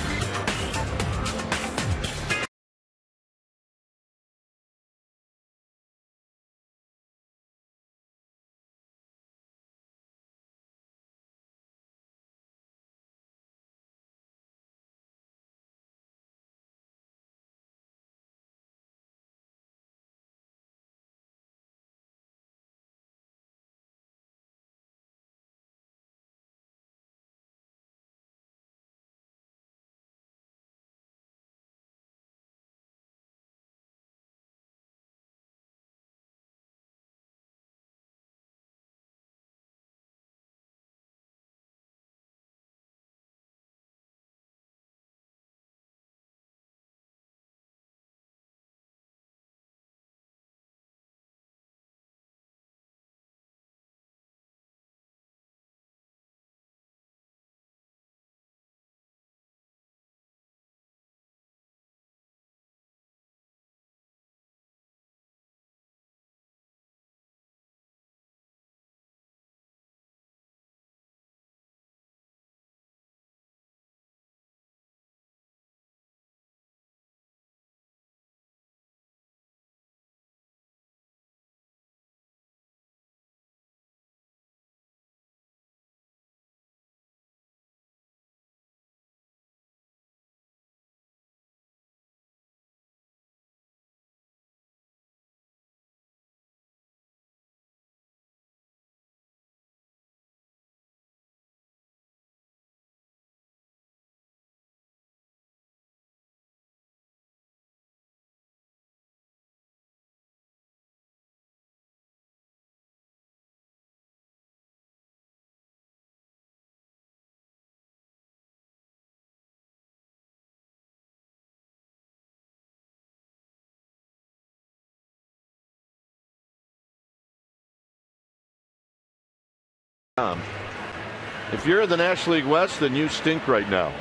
If you're in the National League West, then you stink right now.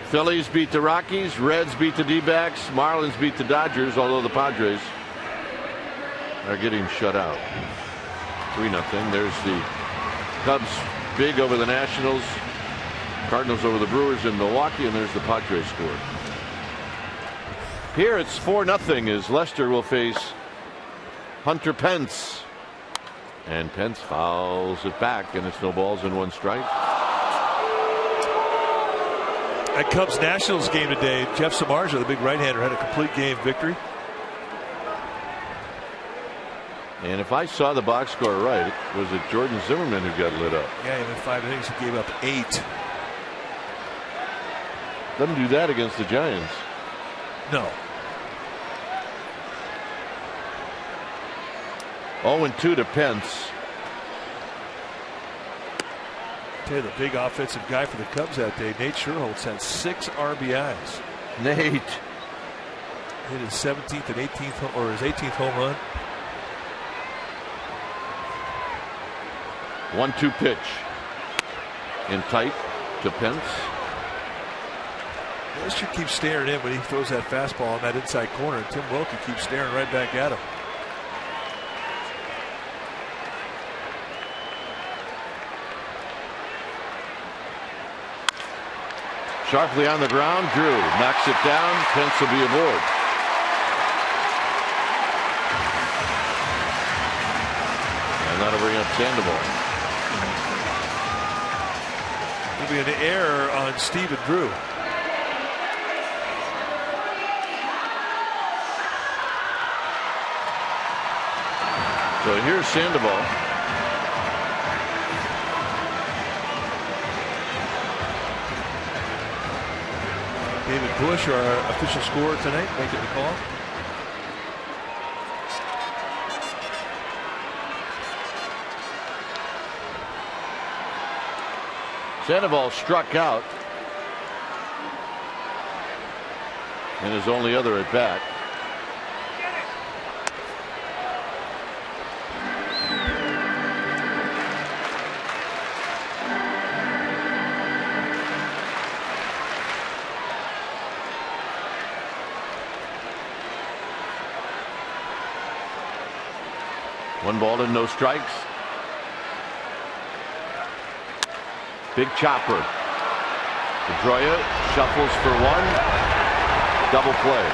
Phillies beat the Rockies, Reds beat the D-backs, Marlins beat the Dodgers, although the Padres are getting shut out. 3-0. There's the Cubs big over the Nationals, Cardinals over the Brewers in Milwaukee, and there's the Padres score. Here it's 4-0 as Lester will face Hunter Pence. And Pence fouls it back, and it's no balls and 1 strike. That Cubs Nationals game today, Jeff Samardzija, the big right-hander, had a complete game victory. And if I saw the box score right, was it Jordan Zimmerman who got lit up? Yeah, in 5 innings, he gave up 8. Doesn't do that against the Giants. No. 0-2 to Pence. Tell you, the big offensive guy for the Cubs that day, Nate Scherholtz, had 6 RBIs. Nate hit his 17th and 18th, or his 18th home run. 1-2 pitch. In tight to Pence. Lester keeps staring in when he throws that fastball on that inside corner, and Tim Wilkie keeps staring right back at him. Sharply on the ground, Drew knocks it down. Pence will be aboard. And that'll bring up Sandoval. There'll be an error on Stephen Drew. So here's Sandoval. David Bush, our official scorer tonight, making the call. Sandoval struck out in his only other at bat. One ball and no strikes. Big chopper. Pedroia shuffles for 1. Double play.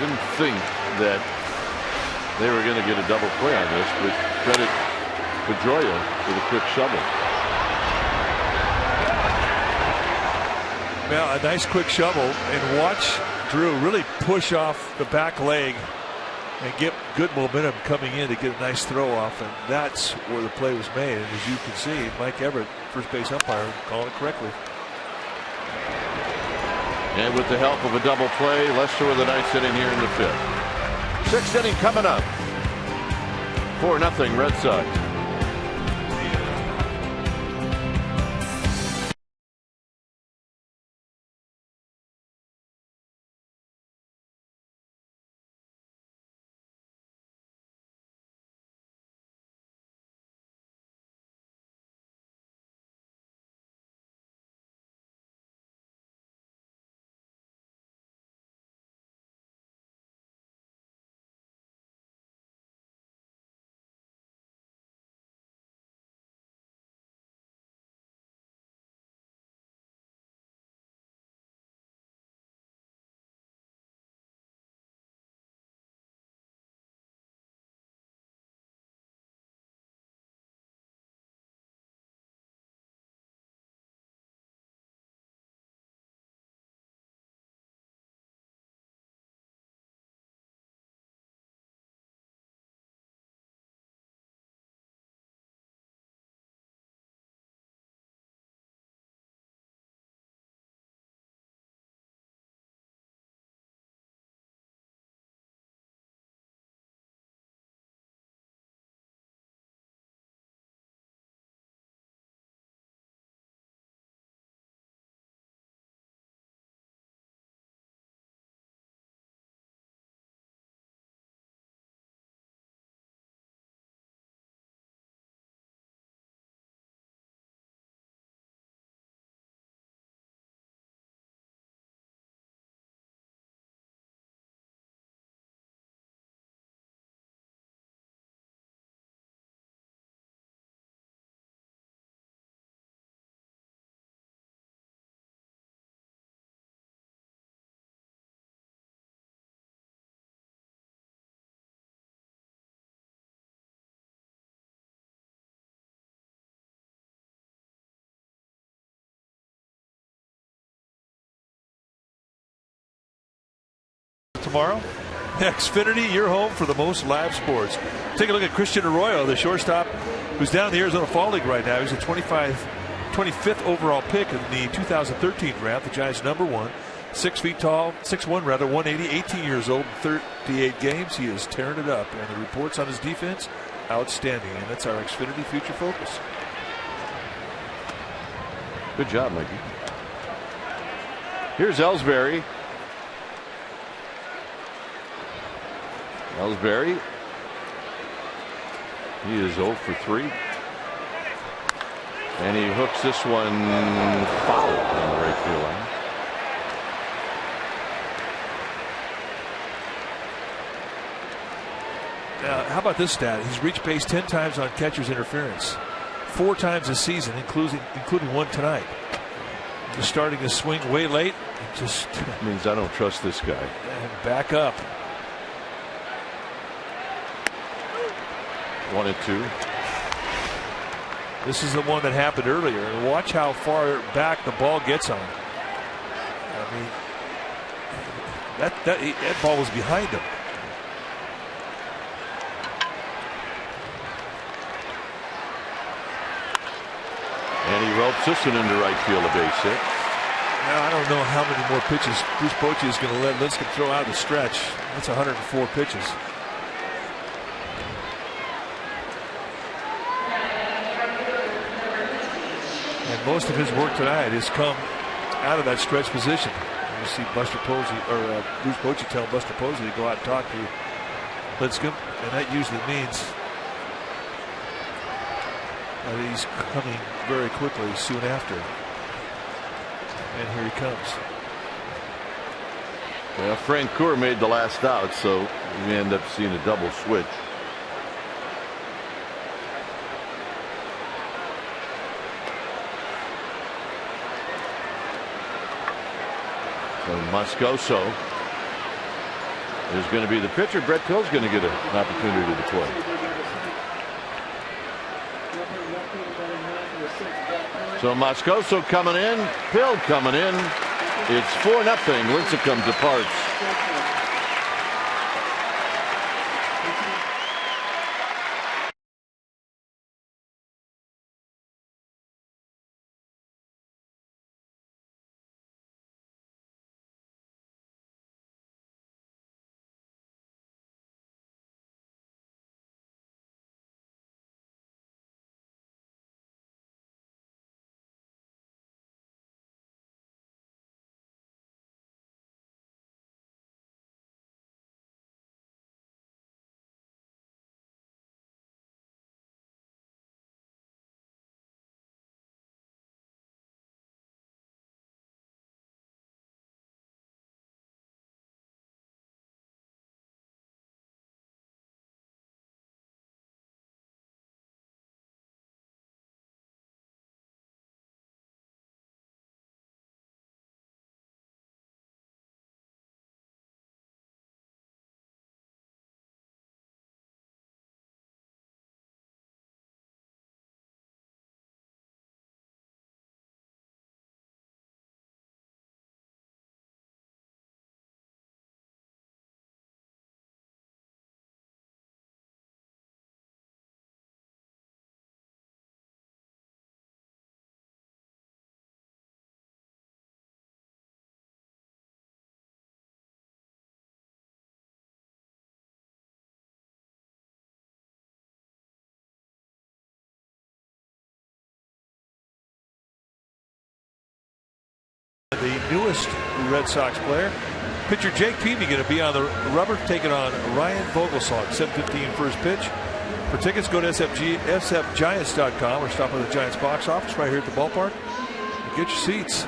Didn't think that they were going to get a double play on this, but credit Pedroia for the quick shovel. Well, a nice quick shovel, and watch Drew really push off the back leg and get good momentum coming in to get a nice throw off, and that's where the play was made. And as you can see, Mike Everett, first base umpire, called it correctly. And with the help of a double play, Lester with a nice inning here in the 5th. 6th inning coming up. 4-0 Red Sox. tomorrow? Xfinity, your home for the most live sports. Take a look at Christian Arroyo, the shortstop who's down in the Arizona Fall League right now. He's a 25th overall pick in the 2013 draft. The Giants' #1. 6 feet tall, 6'1" rather, 180, 18 years old, 38 games. He is tearing it up. And the reports on his defense, outstanding. And that's our Xfinity Future Focus. Good job, Mikey. Here's Ellsbury. Ellsbury. He is 0 for 3. And he hooks this one foul on the right field line. How about this stat? He's reached base 10 times on catcher's interference. 4 times this season, including one tonight. Just starting to swing way late. Just means I don't trust this guy. And back up. 1-2. This is the one that happened earlier. And watch how far back the ball gets on. I mean, that ball was behind him. And he ropes this one into right field, a base hit. Now, I don't know how many more pitches Bruce Bochy is going to let Lincecum throw out of the stretch. That's 104 pitches. And most of his work tonight has come out of that stretch position. You see Buster Posey, or Bruce Bochy tell Buster Posey to go out and talk to Lincecum, and that usually means that he's coming very quickly soon after. And here he comes. Well, Francoeur made the last out, so we end up seeing a double switch. So Moscoso is going to be the pitcher. Brett Till's going to get an opportunity to play. So Moscoso coming in, Pill coming in. It's 4-0. Lincecum departs. The newest Red Sox player, pitcher Jake Peavy, going to be on the rubber, taking on Ryan Vogelsong. 7:15 first pitch. For tickets, go to sfgiants.com or stop by the Giants box office right here at the ballpark and get your seats.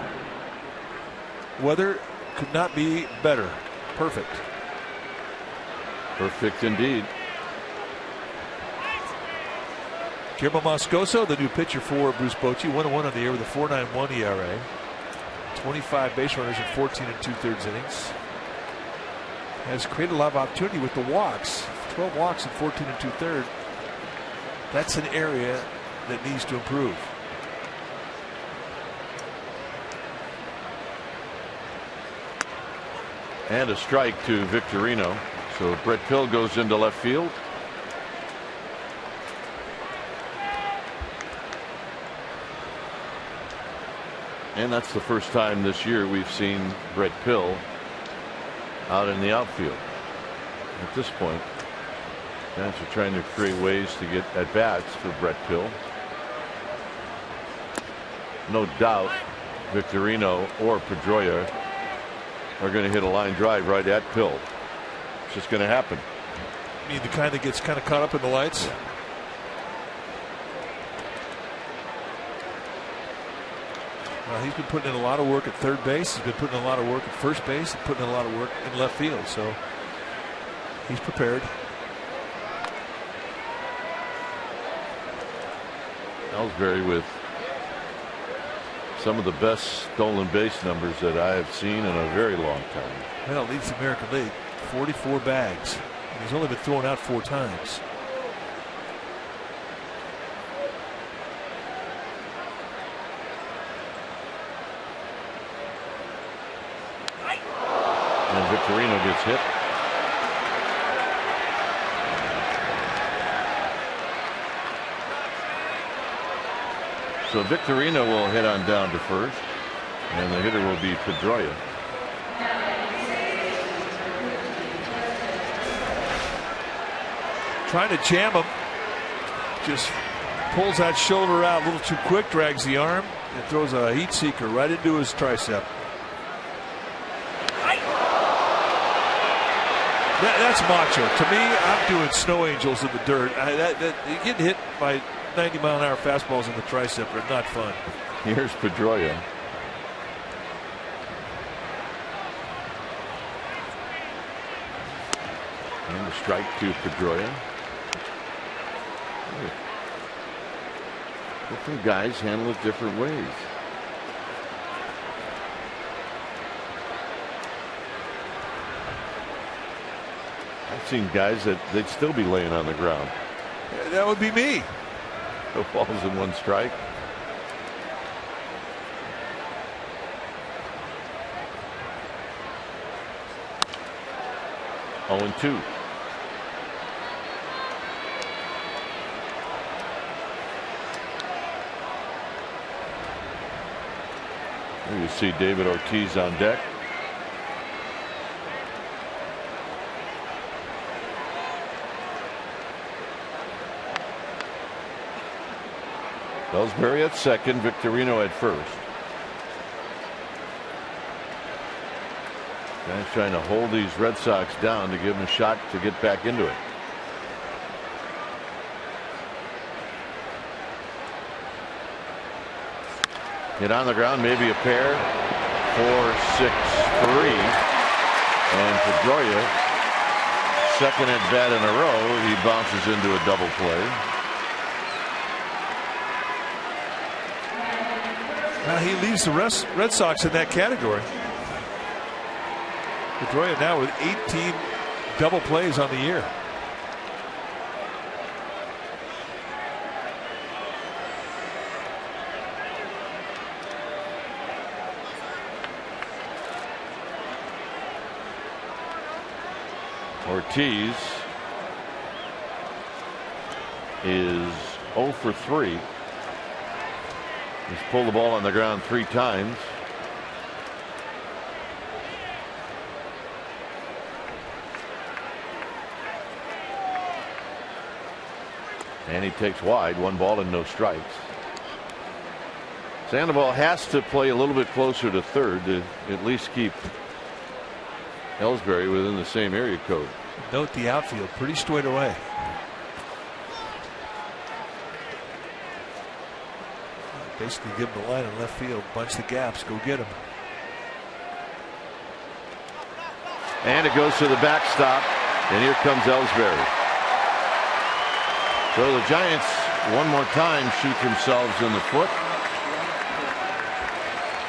Weather could not be better. Perfect. Perfect indeed. Guillermo Moscoso, the new pitcher for Bruce Bochy, 1-1 on the year with a 4.91 ERA. 25 base runners in 14 2/3 innings. Has created a lot of opportunity with the walks. 12 walks in 14 2/3. That's an area that needs to improve. And a strike to Victorino. So Brett Pill goes into left field. And that's the first time this year we've seen Brett Pill out in the outfield. At this point, Giants are trying to create ways to get at bats for Brett Pill. No doubt Victorino or Pedroia are going to hit a line drive right at Pill. It's just going to happen. You mean the kind that gets kind of caught up in the lights? Yeah. Well, he's been putting in a lot of work at third base. He's been putting in a lot of work at first base and putting in a lot of work in left field. So he's prepared. Ellsbury with some of the best stolen base numbers that I have seen in a very long time. Well, leads the American League. 44 bags. And he's only been thrown out 4 times. And Victorino gets hit. So Victorino will hit on down to first, and the hitter will be Pedroia. Trying to jam him. Just pulls that shoulder out a little too quick, drags the arm, and throws a heat seeker right into his tricep. That's macho. To me, I'm doing snow angels in the dirt. You get hit by 90-mile-an-hour fastballs in the tricep are not fun. Here's Pedroia. And a strike to Pedroia. Different guys handle it different ways. I've seen guys that they'd still be laying on the ground. That would be me. No balls in 1 strike. Oh, and 2. There you see David Ortiz on deck. Ellsbury at second, Victorino at first. Guys trying to hold these Red Sox down to give them a shot to get back into it. Hit on the ground, maybe a pair. 4-6-3. And Pedroia, second at bat in a row, he bounces into a double play. Now he leaves the Red Sox in that category. Pedroia now with 18 double plays on the year. Ortiz is 0 for 3. He's pulled the ball on the ground 3 times. And he takes wide, 1 ball and no strikes. Sandoval has to play a little bit closer to third to at least keep Ellsbury within the same area code. Note the outfield pretty straight away. Basically give him the line in left field, bunch the gaps, go get him. And it goes to the backstop, and here comes Ellsbury. So the Giants one more time shoot themselves in the foot,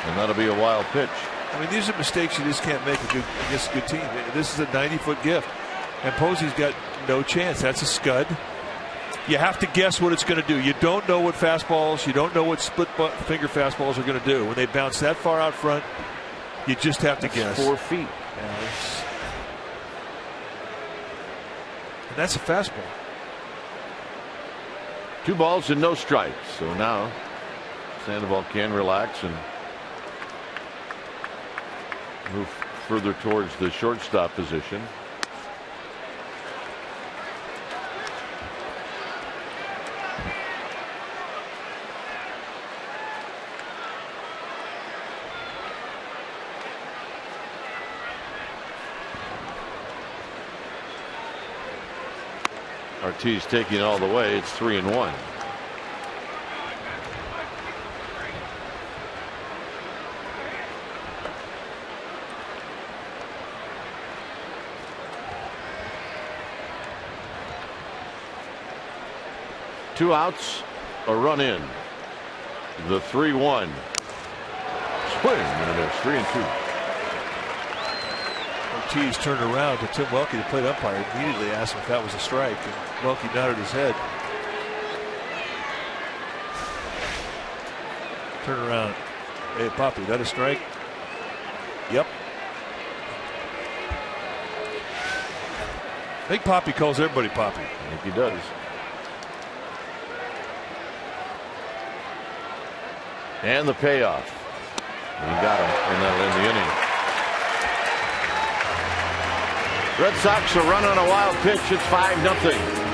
and that'll be a wild pitch. I mean, these are mistakes you just can't make against a good team. This is a 90-foot gift, and Posey's got no chance. That's a scud. You have to guess what it's going to do. You don't know what fastballs, you don't know what split finger fastballs are going to do. When they bounce that far out front, you just have to guess. 4 feet. And that's a fastball. 2 balls and no strikes. So now Sandoval can relax and move further towards the shortstop position. Ortiz taking it all the way. It's 3-1. Two outs, a run in. The 3-1. Swing and a miss. 3-2. Ortiz turned around to Tim Welke, the plate umpire, immediately asked him if that was a strike, and Welke nodded his head. Turn around. Hey, Poppy, that a strike? Yep. I think Poppy calls everybody Poppy. I think he does. And the payoff. He got him, and that'll end the inning. Red Sox are running on a wild pitch. It's 5-0.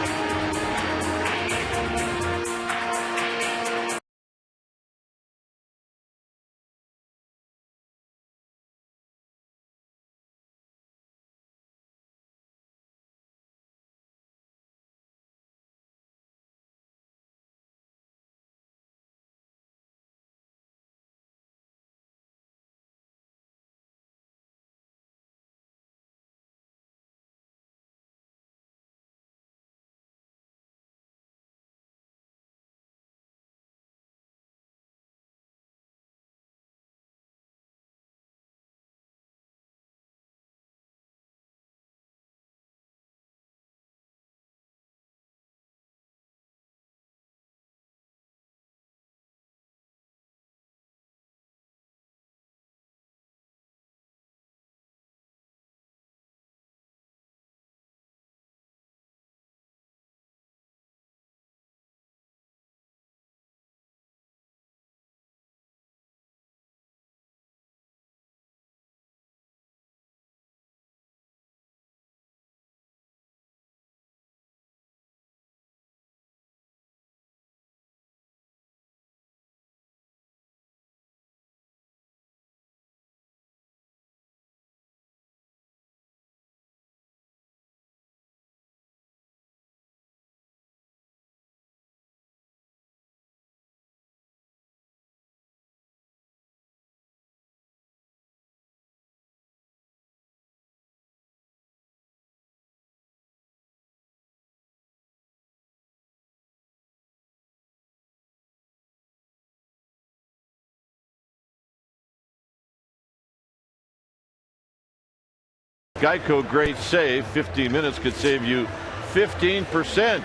Geico great save. 15 minutes could save you 15%.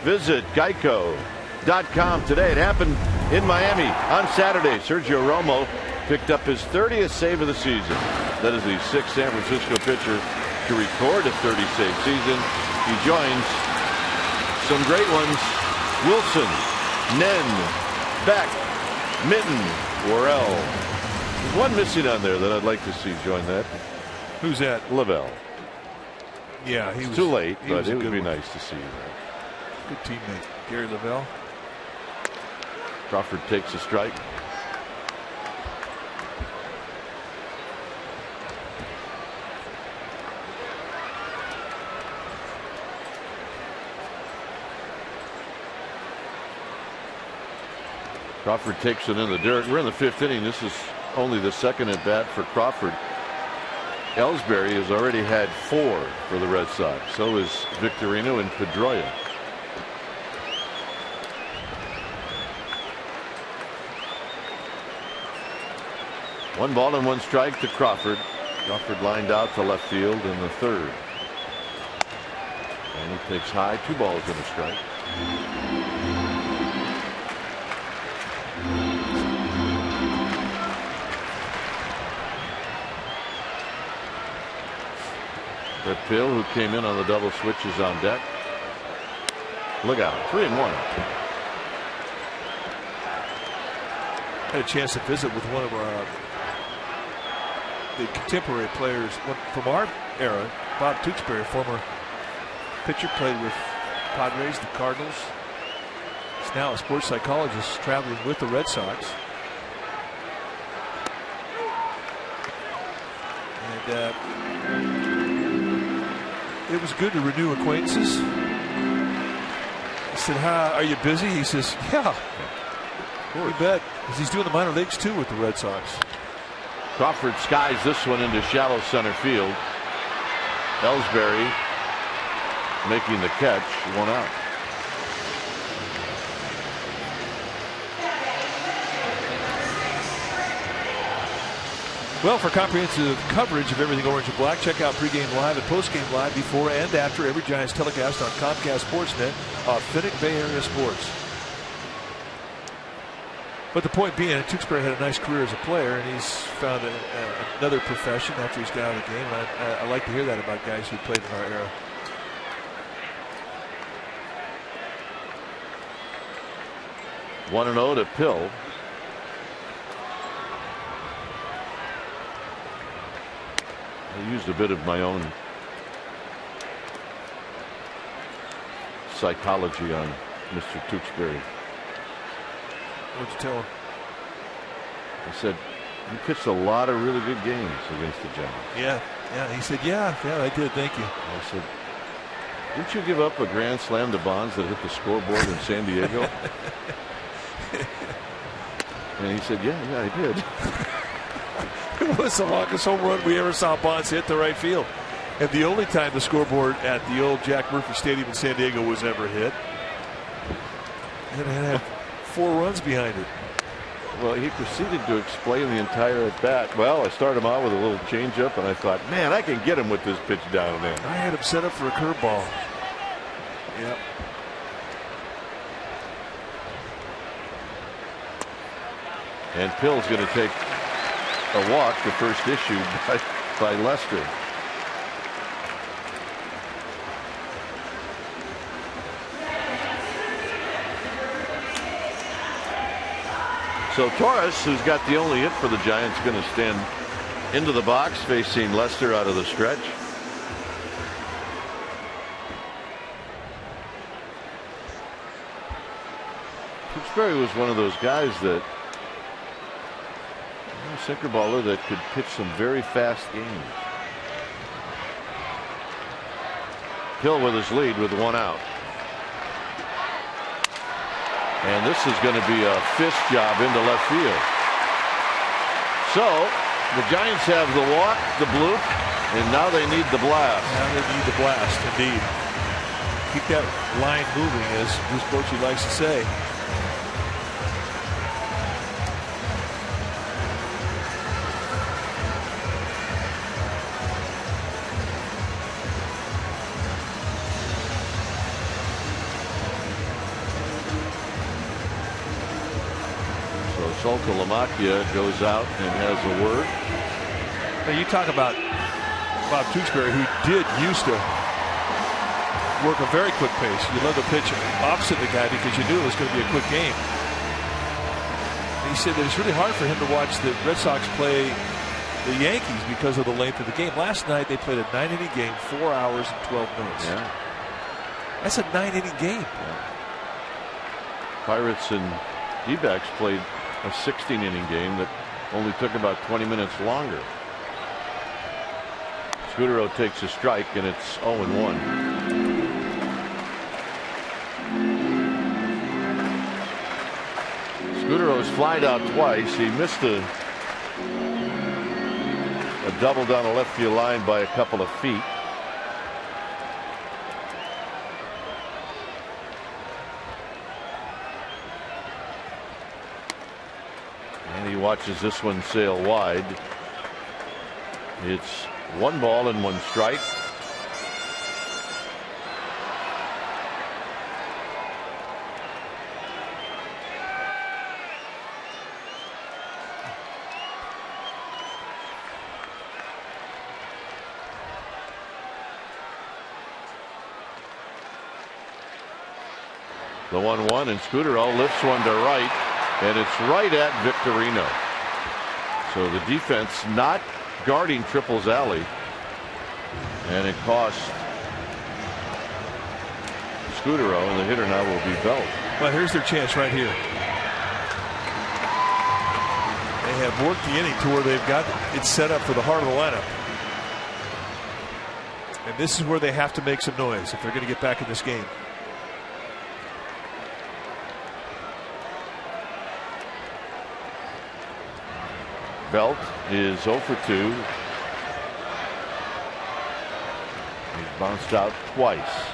Visit geico.com today. It happened in Miami on Saturday. Sergio Romo picked up his 30th save of the season. That is the 6th San Francisco pitcher to record a 30-save season. He joins some great ones: Wilson, Nen, Beck, Mitten, Worrell. There's one missing on there that I'd like to see join that. Who's that? Lavelle. Yeah, he was too late, but it would be one. nice to see that. Good teammate, Gary Lavelle. Crawford takes a strike. Crawford takes it in the dirt. We're in the 5th inning. This is only the 2nd at bat for Crawford. Ellsbury has already had 4 for the Red Sox. So is Victorino and Pedroia. One ball and 1 strike to Crawford. Crawford lined out to left field in the 3rd. And he takes high. 2 balls and a strike. That Pill, who came in on the double switches on deck. Look out, 3-1. Had a chance to visit with one of the contemporary players from our era, Bob Tewksbury, former pitcher, played with Padres, the Cardinals. He's now a sports psychologist traveling with the Red Sox. And it was good to renew acquaintances. I said, are you busy? He says, yeah, you bet. Because he's doing the minor leagues too with the Red Sox. Crawford skies this one into shallow center field. Ellsbury making the catch, 1 out. Well, for comprehensive coverage of everything orange and black, check out Pregame Live and Postgame Live before and after every Giants telecast on Comcast Sportsnet, authentic Bay Area sports. But the point being, Tewksbury had a nice career as a player, and he's found another profession after he's got out of the game. I like to hear that about guys who played in our era. One and 0 to Pill. I used a bit of my own psychology on Mr. Tewksbury. What'd you tell him? I said, you pitched a lot of really good games against the Giants. Yeah. He said, yeah, I did. Thank you. I said, didn't you give up a grand slam to Bonds that hit the scoreboard in San Diego? And he said, yeah, I did. It was the longest home run we ever saw Bonds hit the right field. And the only time the scoreboard at the old Jack Murphy Stadium in San Diego was ever hit. And it had 4 runs behind it. Well, he proceeded to explain the entire at bat. Well, I started him out with a little changeup, and I thought, man, I can get him with this pitch down there. I had him set up for a curveball. Yep. And Pill's going to take a walk, the first issued by Lester. So Torres, who's got the only hit for the Giants, going to stand into the box facing Lester out of the stretch. Tewksbury was one of those guys that, sinker baller that could pitch some very fast games. Hill with his lead with 1 out. And this is going to be a fist job into left field. So the Giants have the walk, the bloop, and now they need the blast. Now they need the blast, indeed. Keep that line moving, as Bruce Bochy likes to say. Saltalamacchia goes out and has a word. Now you talk about Bob Tewksbury, who did used to work a very quick pace. You love to pitch opposite the guy because you knew it was going to be a quick game. And he said that it's really hard for him to watch the Red Sox play the Yankees because of the length of the game. Last night they played a 9-inning game, 4 hours and 12 minutes. Yeah. That's a 9-inning game. Yeah. Pirates and D-backs played a 16-inning game that only took about 20 minutes longer. Scudero takes a strike, and it's 0-1. Scudero's flied out twice. He missed a double down the left field line by a couple of feet. And he watches this one sail wide. It's 1 ball and 1 strike. The 1-1, and Scudero lifts one to right, and it's right at Victorino. So the defense not guarding Triple's alley, and it cost Scudero, and the hitter now will be Belt. Well, here's their chance right here. They have worked the inning to where they've got it set up for the heart of the lineup. And this is where they have to make some noise if they're going to get back in this game. Belt is 0 for 2. He's bounced out twice.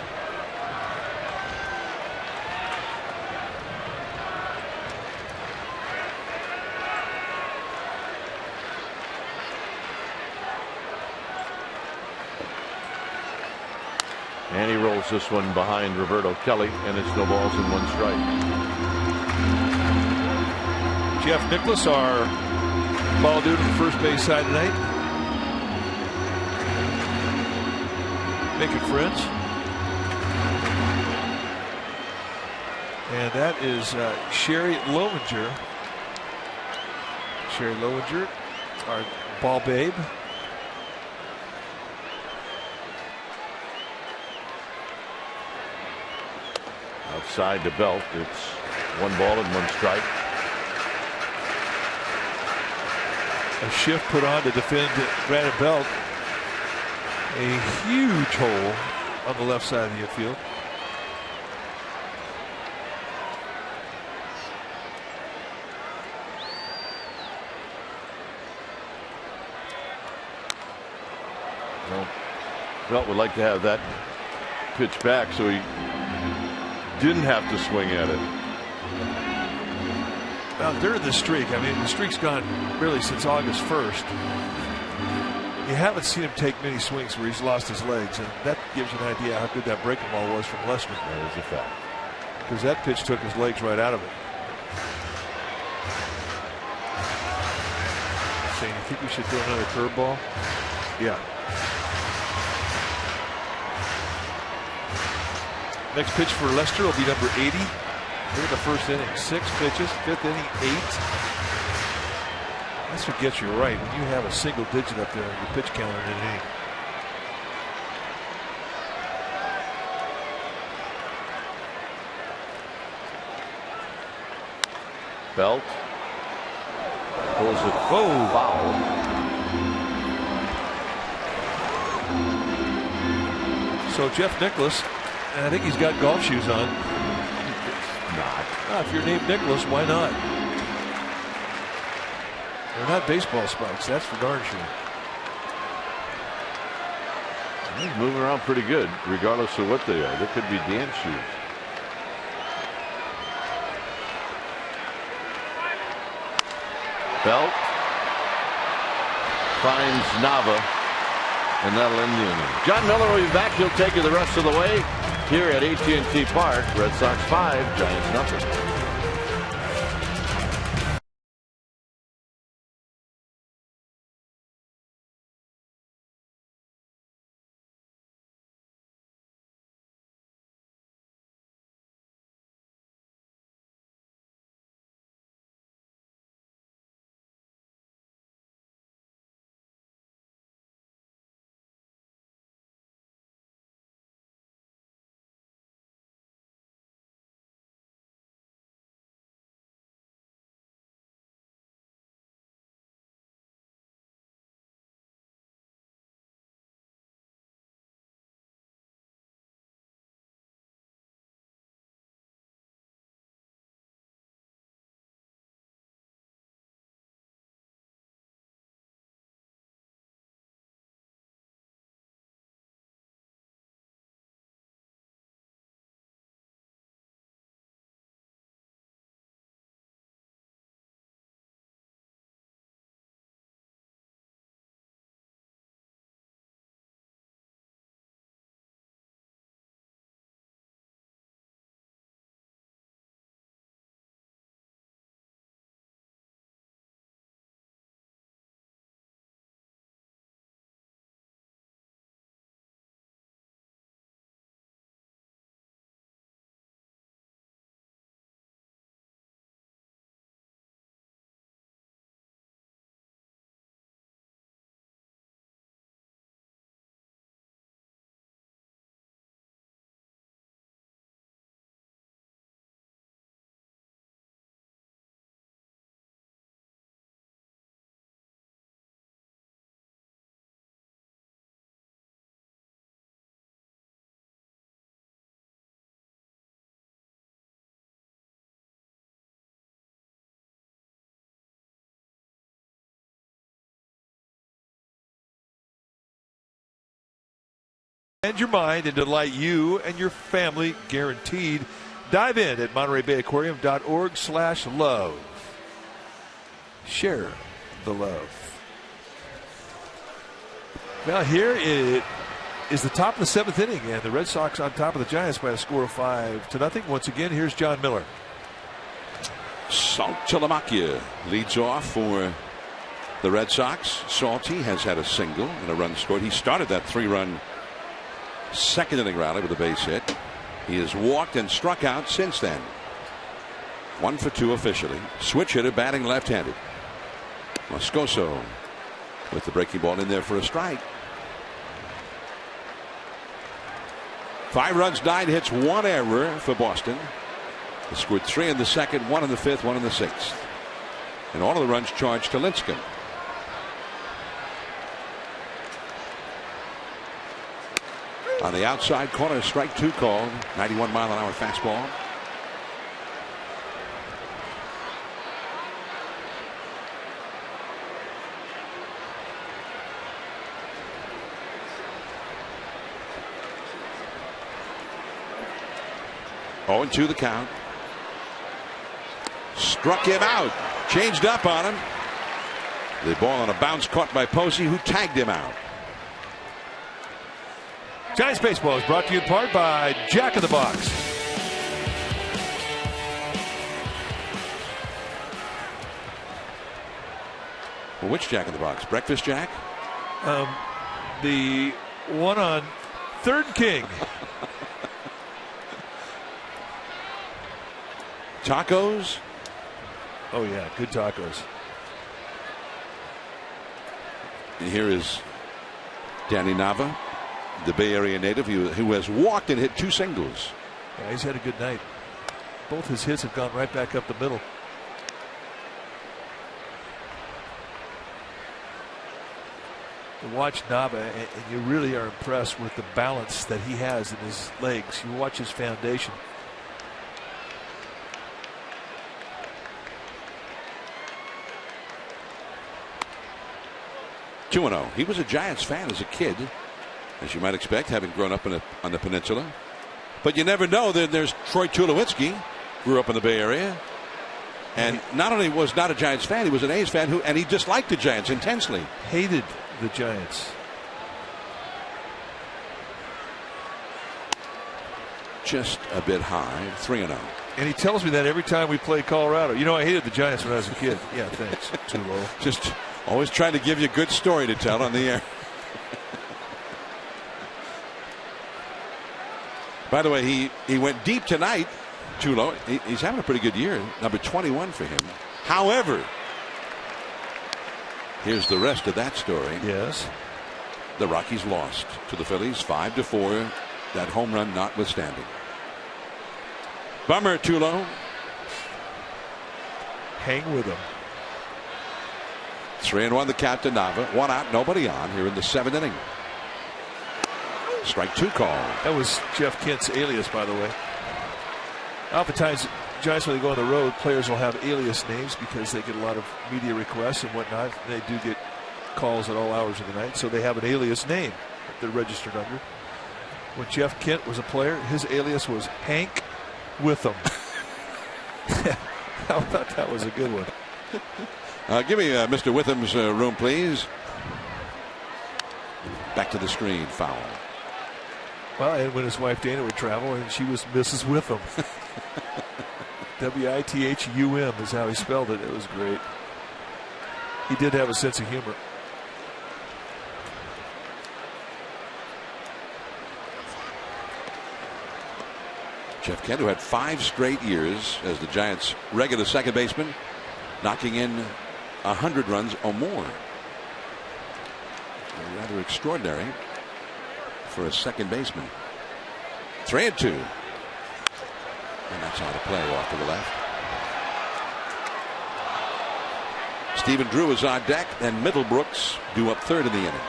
And he rolls this one behind Roberto Kelly, and it's no balls and 1 strike. Jeff Nicholas, our ball dude on the first base side tonight. Making friends. And that is Sherry Lowinger. Sherry Lowinger, our ball babe. Outside to Belt. It's 1 ball and 1 strike. A shift put on to defend Brandon Belt. A huge hole on the left side of the infield. Well, Belt would like to have that pitch back so he didn't have to swing at it. Well, during the streak, I mean, the streak's gone really since August 1st. You haven't seen him take many swings where he's lost his legs, and that gives you an idea how good that breaking ball was from Lester. That is a fact. Because that pitch took his legs right out of it. Saying, you think we should throw another curveball? Yeah. Next pitch for Lester will be number 80. Look at the first inning. 6 pitches. 5th inning, 8. That's what gets you right. When you have a single digit up there on your pitch counter in an inning. Belt pulls it foul. So Jeff Nicholas, and I think he's got golf shoes on. Not. If you're named Nicholas, why not? They're not baseball spikes, that's for darn sure. He's moving around pretty good, regardless of what they are. They could be dance shoes. Belt finds Nava, and that'll end the inning. John Miller will be back. He'll take you the rest of the way here at AT&T Park. Red Sox 5, Giants 0. And your mind and delight you and your family, guaranteed. Dive in at MontereyBayAquarium.org/love. Share the love. Now here it is the top of the 7th inning, and the Red Sox on top of the Giants by a score of 5-0. Once again, here's John Miller. Saltalamacchia leads off for the Red Sox. Salty has had a single and a run scored. He started that 3-run second inning rally with a base hit. He has walked and struck out since then. 1 for 2 officially. Switch hitter batting left-handed. Moscoso with the breaking ball in there for a strike. 5 runs, 9 hits, 1 error for Boston. They scored 3 in the second, 1 in the 5th, 1 in the 6th. And all of the runs charged to Lincecum. On the outside corner, strike 2 called. 91-mile-an-hour fastball. Oh, and 2 the count. Struck him out. Changed up on him. The ball on a bounce caught by Posey, who tagged him out. Giants Baseball is brought to you in part by Jack in the Box. Well, which Jack in the Box? Breakfast Jack? The one on 3rd King. Tacos? Oh, yeah, good tacos. And here is Danny Nava, the Bay Area native who has walked and hit 2 singles. Yeah, he's had a good night. Both his hits have gone right back up the middle. You watch Nava, and you really are impressed with the balance that he has in his legs. You watch his foundation. He was a Giants fan as a kid, as you might expect, having grown up on the peninsula. But you never know. There's Troy Tulowitzki, grew up in the Bay Area, and not only was not a Giants fan, he was an A's fan and he disliked the Giants intensely. Hated the Giants. Just a bit high, 3-0. And he tells me that every time we play Colorado. You know, I hated the Giants when I was a kid. Yeah, thanks. Too low. Just always trying to give you a good story to tell on the air. By the way, he went deep tonight. Tulo. He's having a pretty good year. Number 21 for him. However, here's the rest of that story. Yes. The Rockies lost to the Phillies 5-4. That home run notwithstanding. Bummer, Tulo. Hang with him. 3-1 the count to Nava. 1 out, nobody on here in the 7th inning. Strike 2 call. That was Jeff Kent's alias, by the way. Oftentimes, Giants, when they go on the road, players will have alias names because they get a lot of media requests and whatnot. They do get calls at all hours of the night, so they have an alias name that they're registered under. When Jeff Kent was a player, his alias was Hank Witham. How about that? Was a good one. Give me Mr. Witham's room, please. Back to the screen. Foul. Well, and when his wife Dana would travel, and she was Mrs. Witham. Withum is how he spelled it. It was great. He did have a sense of humor. Jeff Kent, who had 5 straight years as the Giants' regular second baseman, knocking in 100 runs or more. Rather extraordinary for a second baseman. 3-2. And that's how to play off to the left. Stephen Drew is on deck, and Middlebrooks due up 3rd in the inning.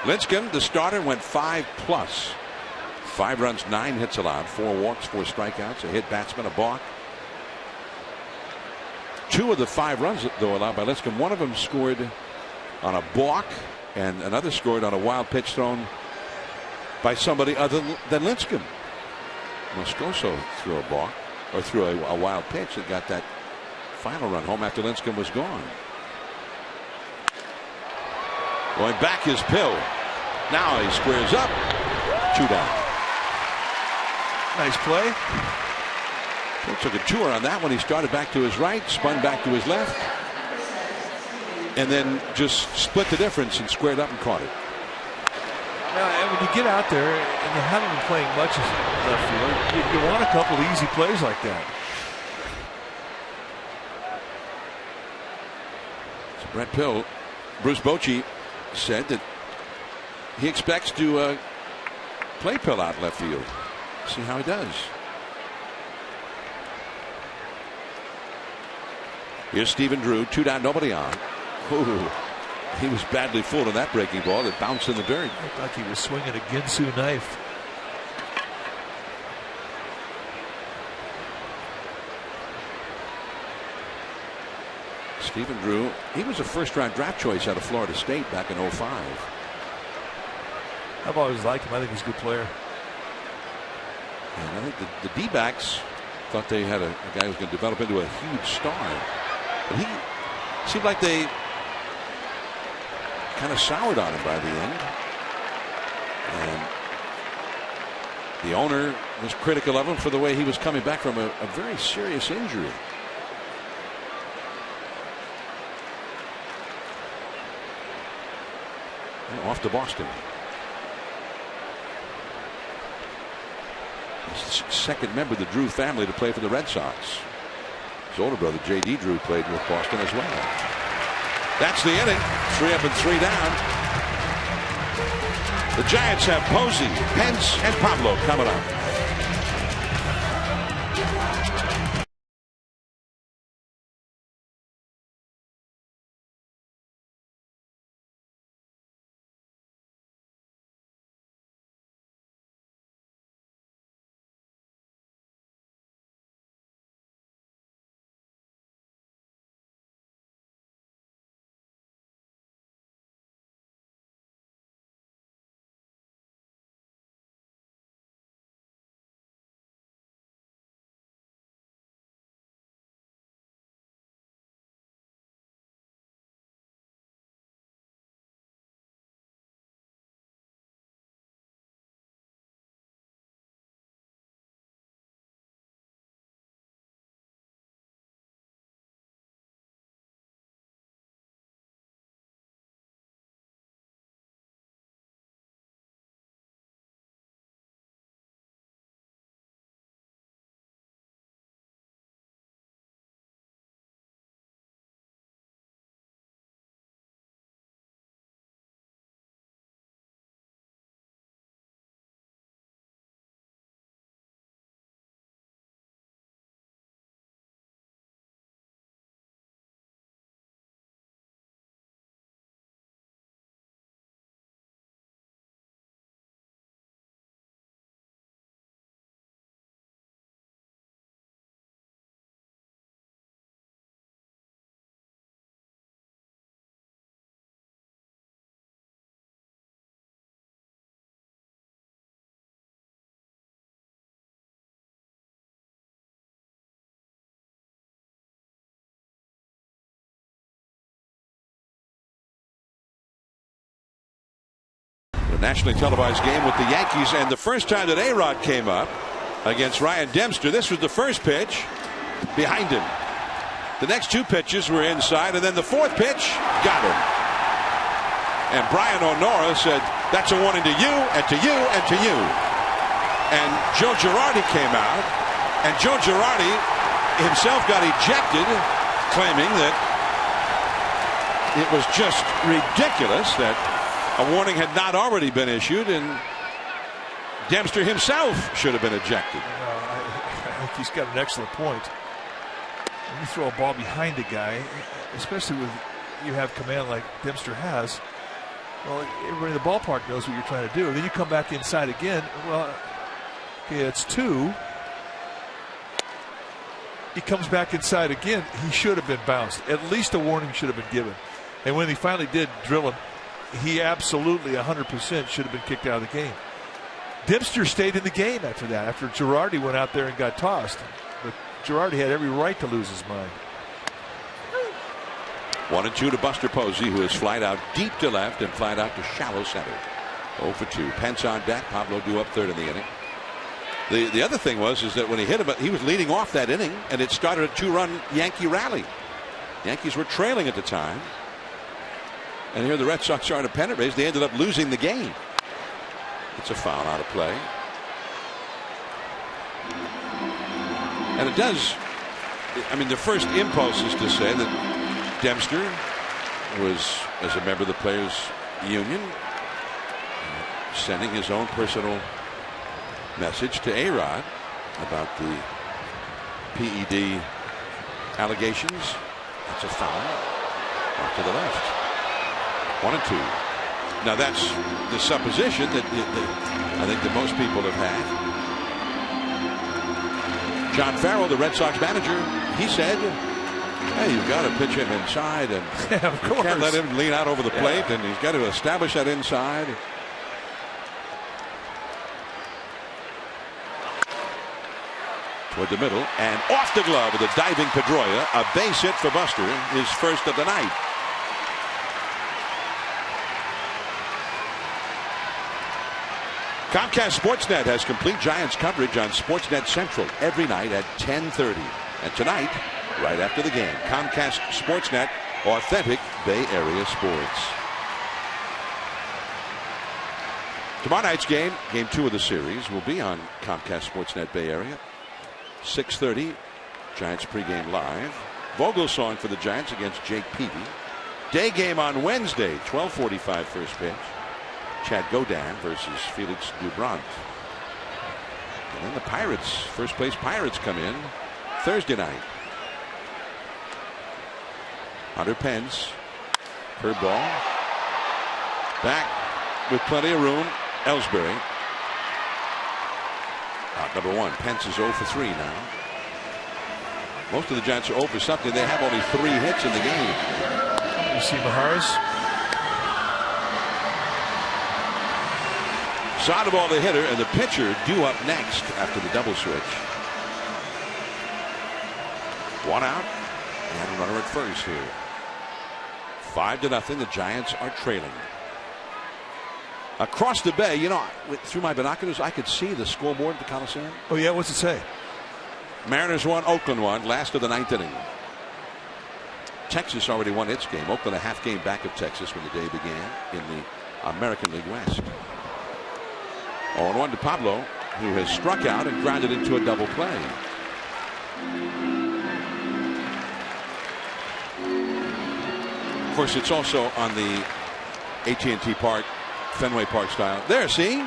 Lincecum, the starter, went 5+. 5 runs, 9 hits allowed, 4 walks, 4 strikeouts, a hit batsman, a balk. 2 of the 5 runs, though, allowed by Lincecum. One of them scored on a balk, and another scored on a wild pitch thrown by somebody other than Lincecum. Moscoso threw a ball, or threw a wild pitch that got that final run home after Lincecum was gone. Going back is Pill. Now he squares up. 2 down. Nice play. Pill took a tour on that one. He started back to his right, spun back to his left, and then just split the difference and squared up and caught it. Now, when you get out there and you haven't been playing much as left field, you want a couple of easy plays like that. So Brett Pill, Bruce Bochy said that he expects to play Pill out left field. See how he does. Here's Stephen Drew, 2 down, nobody on. Ooh, he was badly fooled on that breaking ball that bounced in the dirt. Looked like he was swinging a Ginsu knife. Stephen Drew, he was a first-round draft choice out of Florida State back in 05. I've always liked him. I think he's a good player. And I think the D-backs thought they had a guy who was going to develop into a huge star. But he seemed like they kind of soured on him by the end. And the owner was critical of him for the way he was coming back from a very serious injury. And off to Boston. His second member of the Drew family to play for the Red Sox. His older brother J.D. Drew played with Boston as well. That's the inning. 3 up and 3 down. The Giants have Posey, Pence, and Pablo coming up. Nationally televised game with the Yankees, and the first time that A-Rod came up against Ryan Dempster, this was the first pitch behind him. The next 2 pitches were inside, and then the 4th pitch got him. And Brian O'Nora said, "That's a warning to you, and to you, and to you." And Joe Girardi came out, and Joe Girardi himself got ejected, claiming that it was just ridiculous that a warning had not already been issued, and Dempster himself should have been ejected. I think he's got an excellent point. When you throw a ball behind a guy, especially with you have command like Dempster has, well, everybody in the ballpark knows what you're trying to do. Then you come back inside again. Well, okay, it's 2. He comes back inside again. He should have been bounced. At least a warning should have been given. And when he finally did drill him, he absolutely 100% should have been kicked out of the game. Dempster stayed in the game after that, after Girardi went out there and got tossed. But Girardi had every right to lose his mind. 1-2 to Buster Posey, who is flied out deep to left and flied out to shallow center. 0 for 2. Pence on deck. Pablo due up third in the inning. The other thing was that when he hit him, he was leading off that inning, and it started a 2-run Yankee rally. Yankees were trailing at the time. And here the Red Sox are in a pennant race. They ended up losing the game. It's a foul out of play. And it does. I mean, the first impulse is to say that Dempster was, as a member of the Players Union, sending his own personal message to A-Rod about the PED allegations. That's a foul. Off to the left. 1-2. Now that's the supposition that I think that most people have had. John Farrell, the Red Sox manager, he said, hey, you've got to pitch him inside, and yeah, of course. You can't let him lean out over the plate, and he's got to establish that inside. Toward the middle, and off the glove with a diving Pedroia. A base hit for Buster, his first of the night. Comcast Sportsnet has complete Giants coverage on Sportsnet Central every night at 10:30. And tonight, right after the game, Comcast Sportsnet, authentic Bay Area sports. Tomorrow night's game, game 2 of the series, will be on Comcast Sportsnet Bay Area. 6:30, Giants pregame live. Vogelsong for the Giants against Jake Peavy. Day game on Wednesday, 12:45 first pitch. Chad Godin versus Felix Dubront. And then the Pirates, first place Pirates, come in Thursday night. Hunter Pence, curveball. Back with plenty of room, Ellsbury. Out number 1. Pence is 0 for 3 now. Most of the Giants are 0 for something. They have only 3 hits in the game. You see Maharis? Sandoval the hitter, and the pitcher due up next after the double switch. 1 out and a runner at first here. 5-0. The Giants are trailing. Across the bay, you know, through my binoculars, I could see the scoreboard at the Coliseum. Oh, yeah, what's it say? Mariners won, Oakland won, last of the 9th inning. Texas already won its game. Oakland a half game back of Texas when the day began in the American League West. 0-1 to Pablo, who has struck out and grounded into a double play. Of course, it's also on the AT&T Park, Fenway Park style. There, see?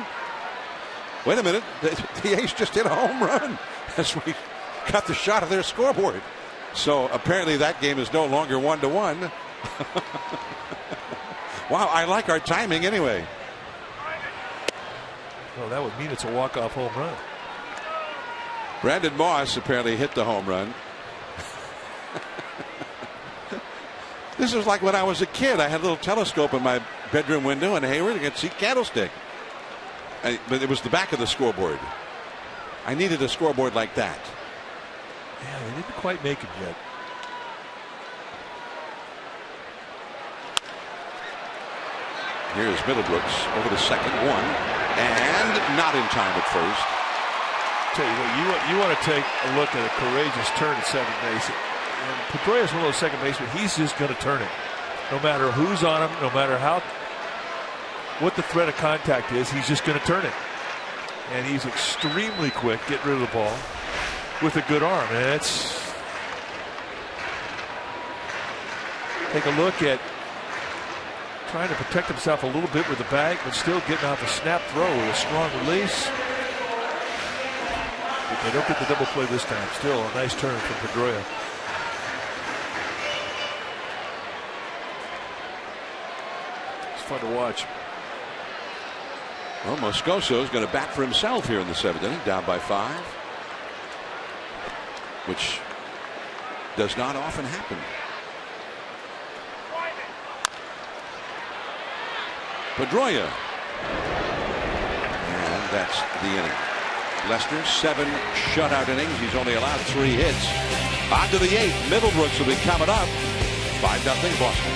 Wait a minute. The A's just hit a home run as we got the shot of their scoreboard. So apparently that game is no longer 1-1. Wow, I like our timing anyway. Well, that would mean it's a walk-off home run. Brandon Moss apparently hit the home run. This is like when I was a kid. I had a little telescope in my bedroom window in Hayward. I could see Candlestick. But it was the back of the scoreboard. I needed a scoreboard like that. Yeah, they didn't quite make it yet. Here's Middlebrooks over the second one, and not in time at first. Tell you what, you want to take a look at a courageous turn at second base. And Pedroia is one of those second basemen. He's just going to turn it, no matter who's on him, no matter what the threat of contact is. He's just going to turn it, and he's extremely quick, getting rid of the ball with a good arm. And it's take a look at trying to protect himself a little bit with the bag, but still getting off a snap throw with a strong release. But they don't get the double play this time. Still a nice turn from Pedroia. It's fun to watch. Well, Moscoso is going to bat for himself here in the 7th inning, down by 5, which does not often happen. Pedroia. And That's the inning. Lester, 7 shutout innings. He's only allowed 3 hits. On to the 8th. Middlebrooks will be coming up. 5-0 Boston.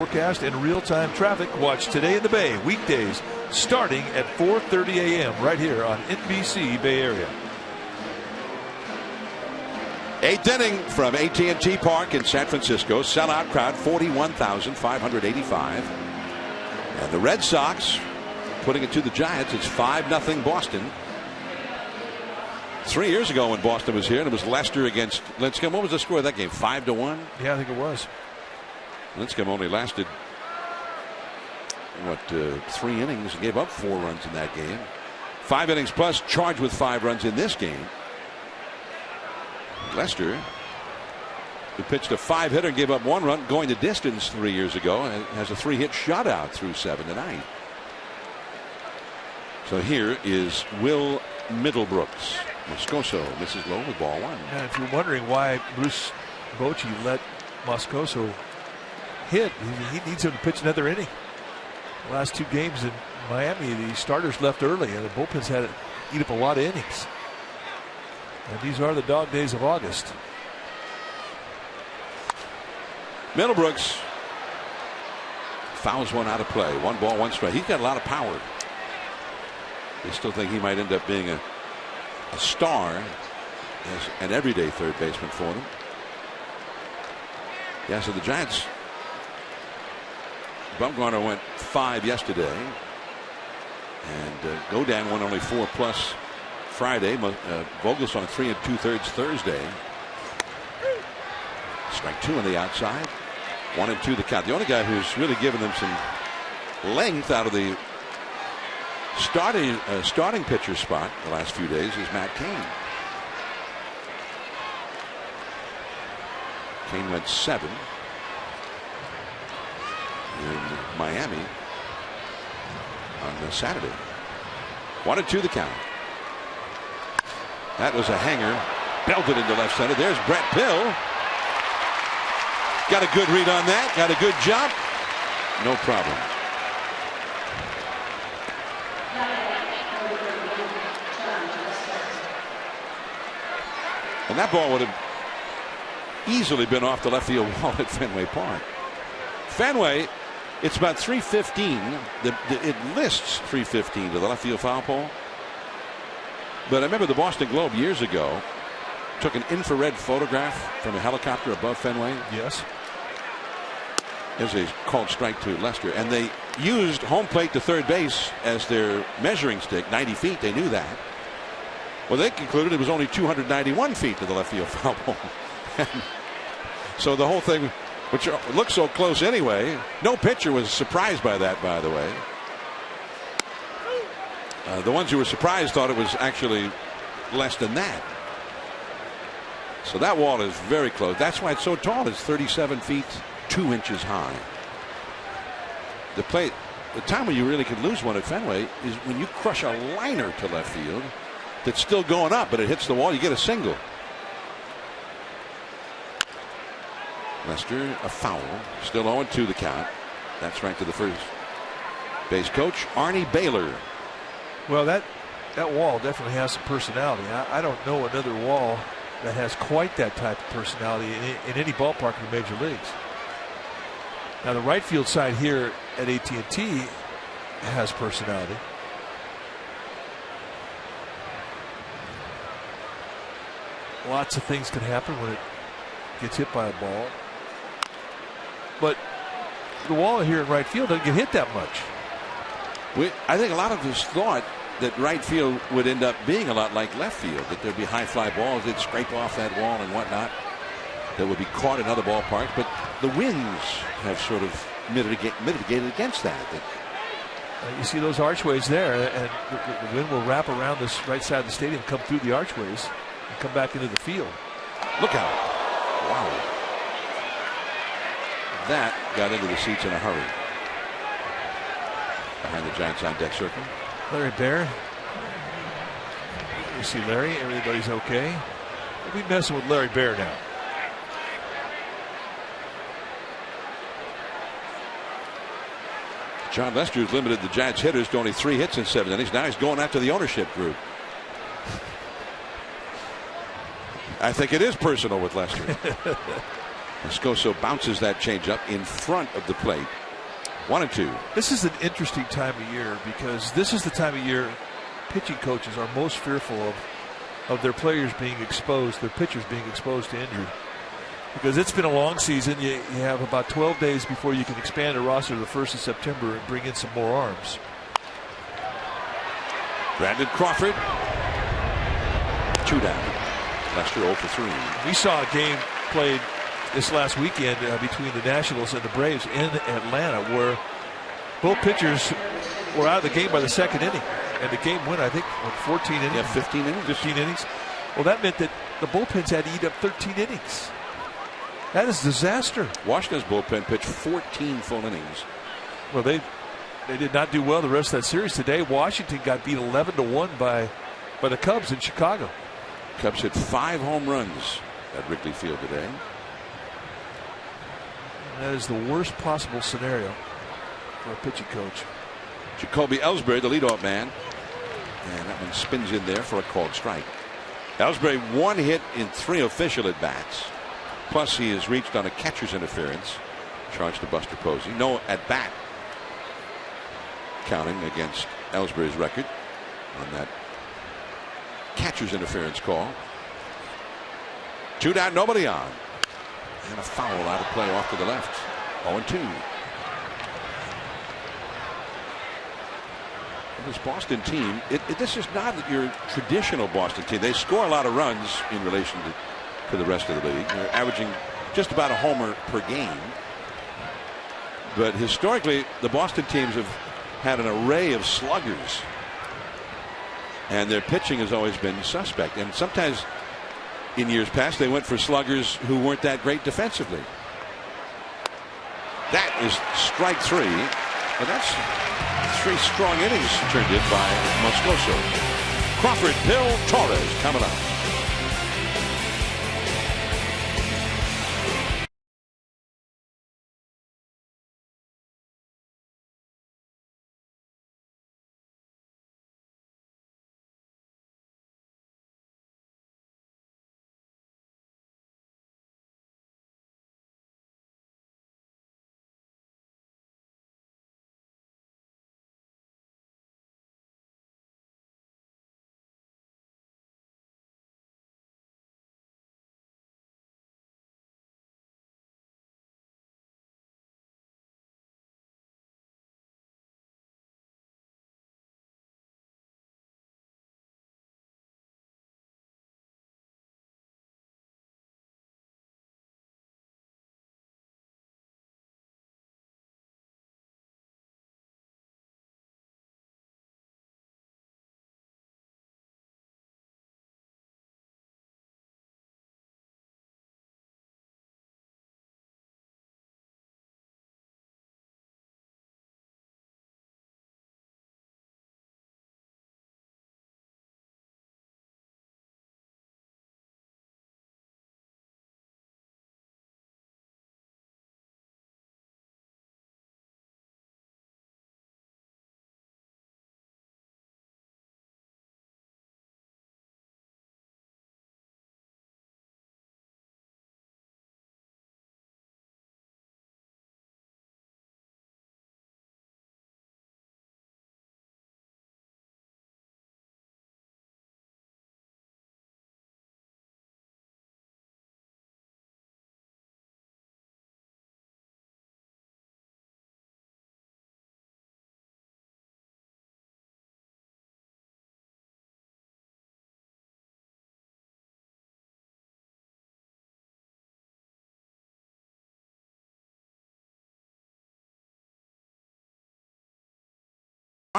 Forecast and real-time traffic. Watch Today in the Bay weekdays starting at 4:30 a.m. right here on NBC Bay Area. 8th inning from AT&T Park in San Francisco. Sellout crowd 41,585. And the Red Sox putting it to the Giants. It's 5-0 Boston. 3 years ago when Boston was here, and it was Lester against Lincecum. What was the score of that game? 5-1? Yeah, I think it was. Lincecum only lasted, 3 innings and gave up 4 runs in that game. 5 innings plus, charged with 5 runs in this game. Lester, who pitched a 5-hitter and gave up 1 run going the distance 3 years ago, and has a 3-hit shutout through 7 tonight. So here is Will Middlebrooks. Moscoso misses low with ball 1. And if you're wondering why Bruce Bochy let Moscoso hit, he needs him to pitch another inning. The last 2 games in Miami, the starters left early, and the bullpens had to eat up a lot of innings. And these are the dog days of August. Middlebrooks fouls one out of play. 1 ball, 1 strike. He's got a lot of power. They still think he might end up being a star as an everyday third baseman for them. Yeah, so the Giants. Bumgarner went 5 yesterday, and Godin won only 4+ Friday. Vogelsong 3 2/3 Thursday. Strike 2 on the outside. 1-2 the count. The only guy who's really given them some length out of the starting pitcher spot the last few days is Matt Cain. Cain went 7 in Miami on Saturday. 1-2 the count. That was a hanger, belted into left center. There's Brett Pill. Got a good read on that. Got a good jump. No problem. And that ball would have easily been off the left field wall at Fenway Park. Fenway, it's about 315. It lists 315 to the left field foul pole. But I remember the Boston Globe years ago took an infrared photograph from a helicopter above Fenway? Yes. There's a called strike to Lester, and they used home plate to third base as their measuring stick, 90 feet. They knew that. Well, they concluded it was only 291 feet to the left field foul ball. So the whole thing, which looked so close anyway, no pitcher was surprised by that, by the way. The ones who were surprised thought it was actually less than that. So that wall is very close. That's why it's so tall. It's 37 feet 2 inches high. The time when you really could lose one at Fenway is when you crush a liner to left field that's still going up, but it hits the wall. You get a single. Lester, a foul. Still 0-2 the count. That's right to the first base coach, Arnie Baylor. Well, that wall definitely has some personality. I don't know another wall that has quite that type of personality in any ballpark in the major leagues. Now the right field side here at AT&T has personality. Lots of things can happen when it gets hit by a ball. But the wall here in right field doesn't get hit that much. I think a lot of us thought that right field would end up being a lot like left field, that there'd be high fly balls that scrape off that wall and whatnot that would be caught in other ballparks, but the winds have sort of mitigated against that. You see those archways there, and the wind will wrap around this right side of the stadium, come through the archways, and come back into the field. Look out. Wow. That got into the seats in a hurry. Behind the Giants on deck circle. Larry Baer. You see Larry, everybody's okay. We'll be messing with Larry Baer now. John Lester has limited the Giants hitters to only 3 hits in 7 innings. Now he's going after the ownership group. I think it is personal with Lester. Moscoso bounces that changeup in front of the plate. 1-2. This is an interesting time of year because this is the time of year pitching coaches are most fearful of their players being exposed, their pitchers being exposed to injury. Because it's been a long season. You have about 12 days before you can expand a roster to the 1st of September and bring in some more arms. Brandon Crawford. 2 down. Lester 0 for 3. We saw a game played this last weekend between the Nationals and the Braves in Atlanta where both pitchers were out of the game by the 2nd inning. And the game went, I think, 14 innings. Yeah, 15 innings. 15 innings. Well, that meant that the bullpens had to eat up 13 innings. That is disaster. Washington's bullpen pitched 14 full innings. Well, they did not do well the rest of that series today. Washington got beat 11-1 by the Cubs in Chicago. Cubs hit 5 home runs at Wrigley Field today. That is the worst possible scenario for a pitching coach. Jacoby Ellsbury, the leadoff man. And that one spins in there for a called strike. Ellsbury 1 hit in 3 official at bats. Plus he has reached on a catcher's interference charged to Buster Posey. No at bat counting against Ellsbury's record on that catcher's interference call. 2 down, nobody on. And a foul out of play off to the left. 0-2. This Boston team, this is not your traditional Boston team. They score a lot of runs in relation to the rest of the league. They're averaging just about a homer per game. But historically, the Boston teams have had an array of sluggers. And their pitching has always been suspect. And sometimes in years past, they went for sluggers who weren't that great defensively. That is strike 3. And that's 3 strong innings turned in by Moscoso. Crawford, Hill, Torres coming up.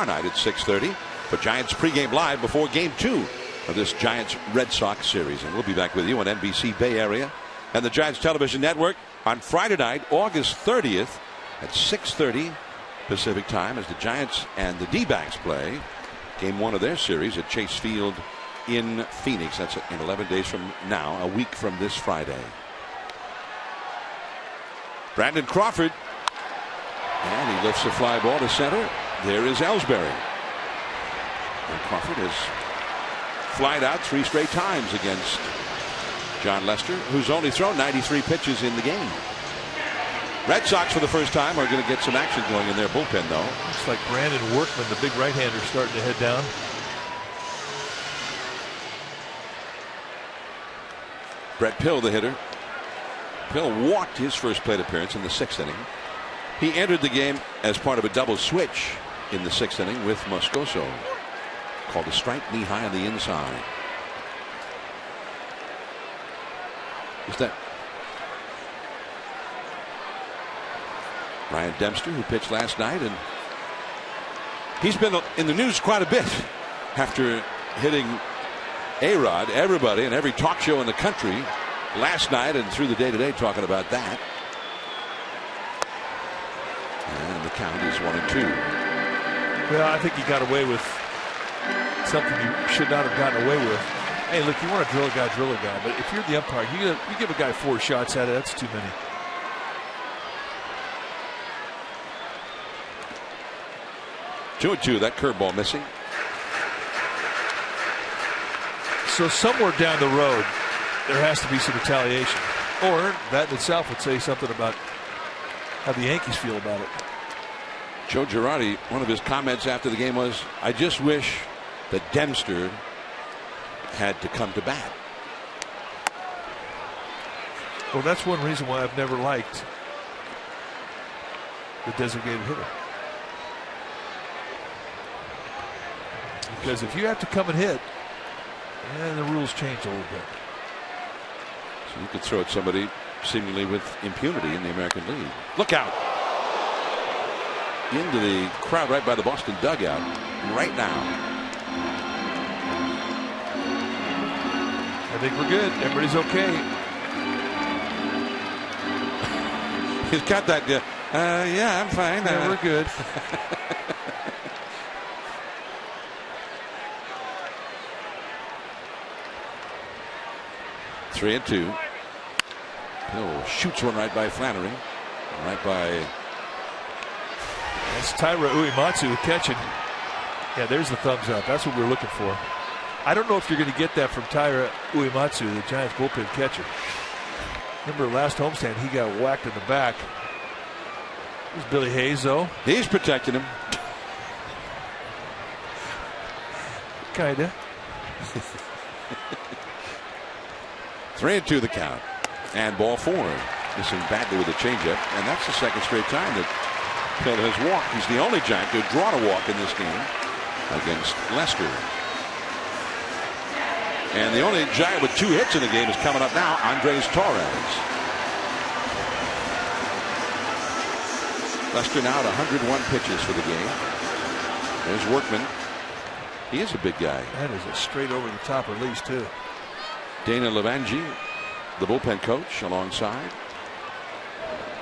Night at 6:30 for Giants pregame live before Game 2 of this Giants Red Sox series. And we'll be back with you on NBC Bay Area and the Giants Television Network on Friday night, August 30th at 6:30 Pacific time as the Giants and the D-backs play Game 1 of their series at Chase Field in Phoenix. That's in 11 days from now, a week from this Friday. Brandon Crawford, and he lifts a fly ball to center. There is Ellsbury. And Crawford has flied out 3 straight times against John Lester, who's only thrown 93 pitches in the game. Red Sox for the first time are going to get some action going in their bullpen, though. Looks like Brandon Workman, the big right-hander, starting to head down. Brett Pill, the hitter. Pill walked his first plate appearance in the 6th inning. He entered the game as part of a double switch in the 6th inning with Moscoso. Called a strike, knee high on the inside. Is that Ryan Dempster, who pitched last night, and he's been in the news quite a bit after hitting A-Rod, everybody and every talk show in the country last night and through the day today talking about that. And the count is 1-2. Well, I think he got away with something he should not have gotten away with. Hey, look, you want to drill a guy. But if you're the umpire, you give a guy 4 shots at it, that's too many. Two and 2, that curveball missing. So somewhere down the road, there has to be some retaliation. Or that in itself would say something about how the Yankees feel about it. Joe Girardi, one of his comments after the game was, I just wish that Dempster had to come to bat. Well, that's one reason why I've never liked the designated hitter. Because if you have to come and hit, then the rules change a little bit. So you could throw at somebody seemingly with impunity in the American League. Look out! Into the crowd right by the Boston dugout right now. I think we're good. Everybody's okay. He's got that. Yeah, I'm fine. Yeah, we're good. 3-2. Hill shoots one right by Flannery. Right by. That's Taira Uematsu catching. Yeah, there's the thumbs up. That's what we're looking for. I don't know if you're going to get that from Taira Uematsu, the Giants bullpen catcher. Remember last homestand, he got whacked in the back. There's Billy Hayes, though. He's protecting him. Kinda. 3-2 the count. And ball 4. Missing badly with a changeup. And that's the second straight time that Pill has walked. He's the only Giant to have drawn a walk in this game against Lester. And the only Giant with 2 hits in the game is coming up now, Andres Torres. Lester now at 101 pitches for the game. There's Workman. He is a big guy. That is a straight over the top release, too. Dana Levangie, the bullpen coach, alongside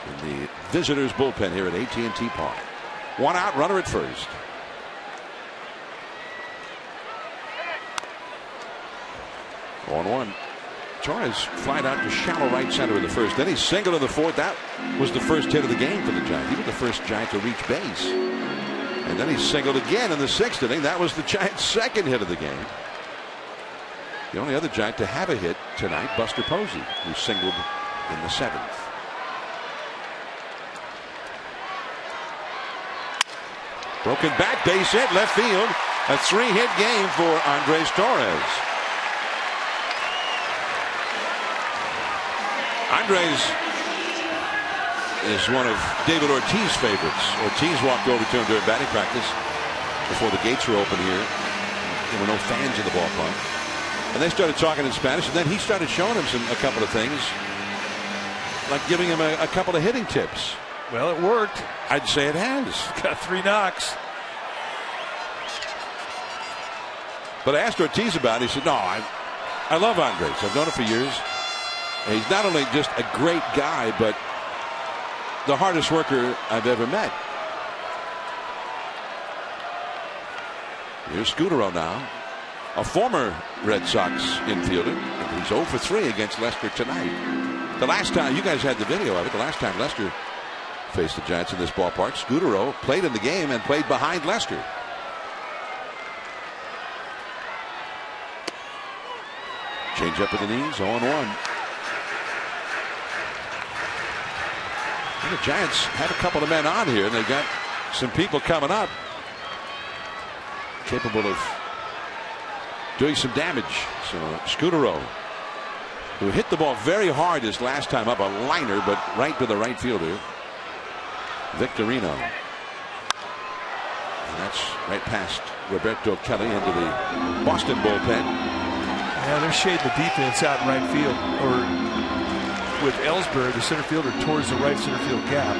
in the visitors' bullpen here at AT&T Park. 1 out, runner at first. On 1. Torres flied out to shallow right center in the first. Then he singled in the 4th. That was the first hit of the game for the Giants. He was the first Giant to reach base. And then he singled again in the 6th inning. That was the Giants' second hit of the game. The only other Giant to have a hit tonight, Buster Posey, who singled in the 7th. Broken bat, base hit, left field. A 3-hit game for Andres Torres. Andres is one of David Ortiz's favorites. Ortiz walked over to him during batting practice before the gates were open here. There were no fans in the ballpark. And they started talking in Spanish, and then he started showing him a couple of things, like giving him a couple of hitting tips. Well, it worked. I'd say it has. Got 3 knocks. But I asked Ortiz about it. He said, no, I love Andres. I've known him for years. And he's not only just a great guy, but the hardest worker I've ever met. Here's Scudero now, a former Red Sox infielder. He's 0 for 3 against Lester tonight. The last time, you guys had the video of it, the last time Lester faced the Giants in this ballpark, Scudero played in the game and played behind Lester. Change up at the knees, 0-1. The Giants had a couple of men on here, and they got some people coming up capable of doing some damage. So Scudero, who hit the ball very hard his last time up, a liner, but right to the right fielder, Victorino. And that's right past Roberto Kelly into the Boston bullpen. Yeah, they're shading the defense out in right field, or with Ellsbury, the center fielder, towards the right center field gap.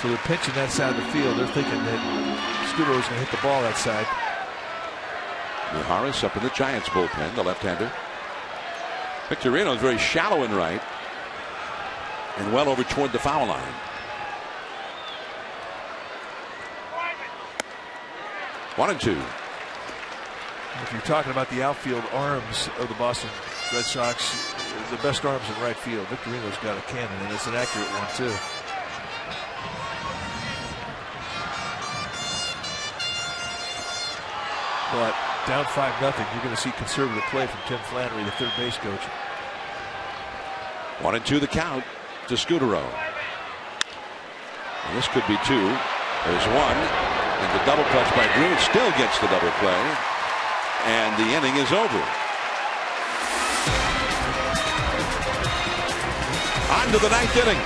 So they're pitching that side of the field. They're thinking that Scudero is going to hit the ball that side. Mijares up in the Giants bullpen, the left-hander. Victorino is very shallow in right and well over toward the foul line. One and two. If you're talking about the outfield arms of the Boston Red Sox, the best arms in right field, Victorino's got a cannon, and it's an accurate one too. But down 5-0, you're going to see conservative play from Tim Flannery, the third base coach. 1-2 the count to Scudero. And this could be two. There's one, and the double clutch by Green still gets the double play, and the inning is over. On to the ninth inning.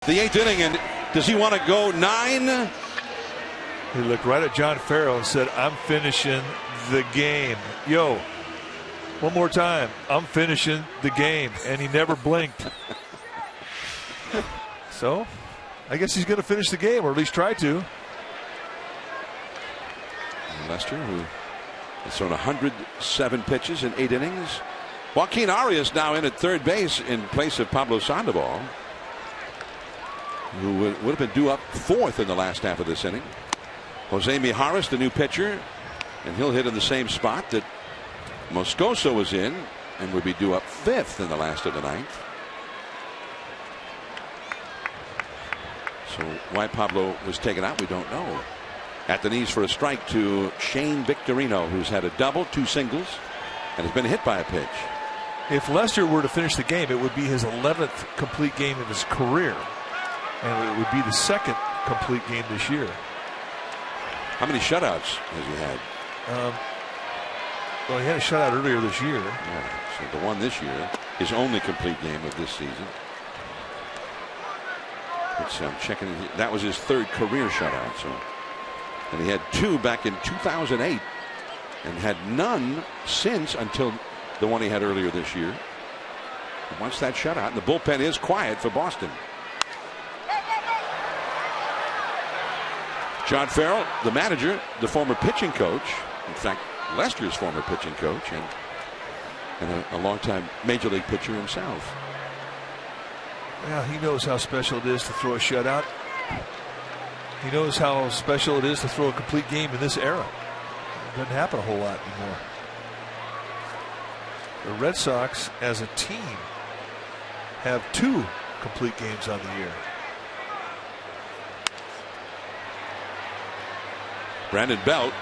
The eighth inning, and does he want to go 9? He looked right at John Farrell and said, I'm finishing the game. Yo, one more time. I'm finishing the game. And he never blinked. So, I guess he's going to finish the game, or at least try to. Lester, who has thrown 107 pitches in 8 innings. Joaquin Arias now in at third base in place of Pablo Sandoval, who would have been due up 4th in the last half of this inning. Jose Mijares, the new pitcher, and he'll hit in the same spot that Moscoso was in and would be due up 5th in the last of the 9th. Why Pablo was taken out, we don't know. At the knees for a strike to Shane Victorino, who's had a double, 2 singles, and has been hit by a pitch. If Lester were to finish the game, it would be his 11th complete game of his career, and it would be the 2nd complete game this year. How many shutouts has he had? Well, he had a shutout earlier this year. Yeah, so the one this year, his only complete game of this season. Let's see, I'm checking. That was his 3rd career shutout. So, and he had 2 back in 2008, and had none since until the one he had earlier this year. He wants that shutout, and the bullpen is quiet for Boston. John Farrell, the manager, the former pitching coach, in fact, Lester's former pitching coach, and a longtime major league pitcher himself. Well, he knows how special it is to throw a shutout. He knows how special it is to throw a complete game in this era. It doesn't happen a whole lot anymore. The Red Sox, as a team, have 2 complete games on the year. Brandon Belt,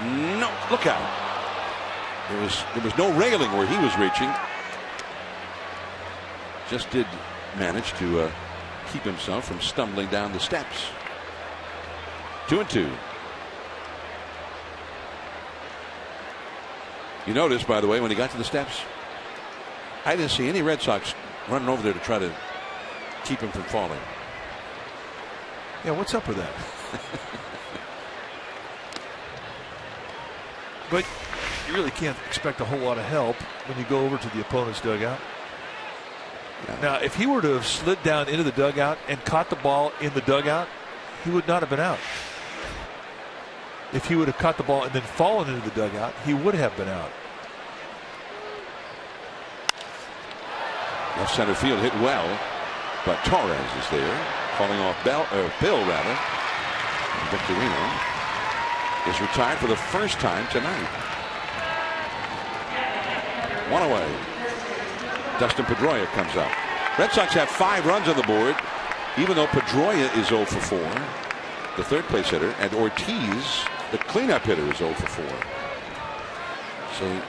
no, look out. There was no railing where he was reaching. Just did manage to keep himself from stumbling down the steps. 2-2. You notice, by the way, when he got to the steps, I didn't see any Red Sox running over there to try to keep him from falling. Yeah, what's up with that? But you really can't expect a whole lot of help when you go over to the opponent's dugout. Yeah. Now, if he were to have slid down into the dugout and caught the ball in the dugout, he would not have been out. If he would have caught the ball and then fallen into the dugout, he would have been out. Left center field hit well, but Torres is there, calling off Bill rather. Victorino is retired for the first time tonight. 1 away. Dustin Pedroia comes up. Red Sox have 5 runs on the board, even though Pedroia is 0 for 4, the 3rd place hitter, and Ortiz, the cleanup hitter, is 0 for 4. So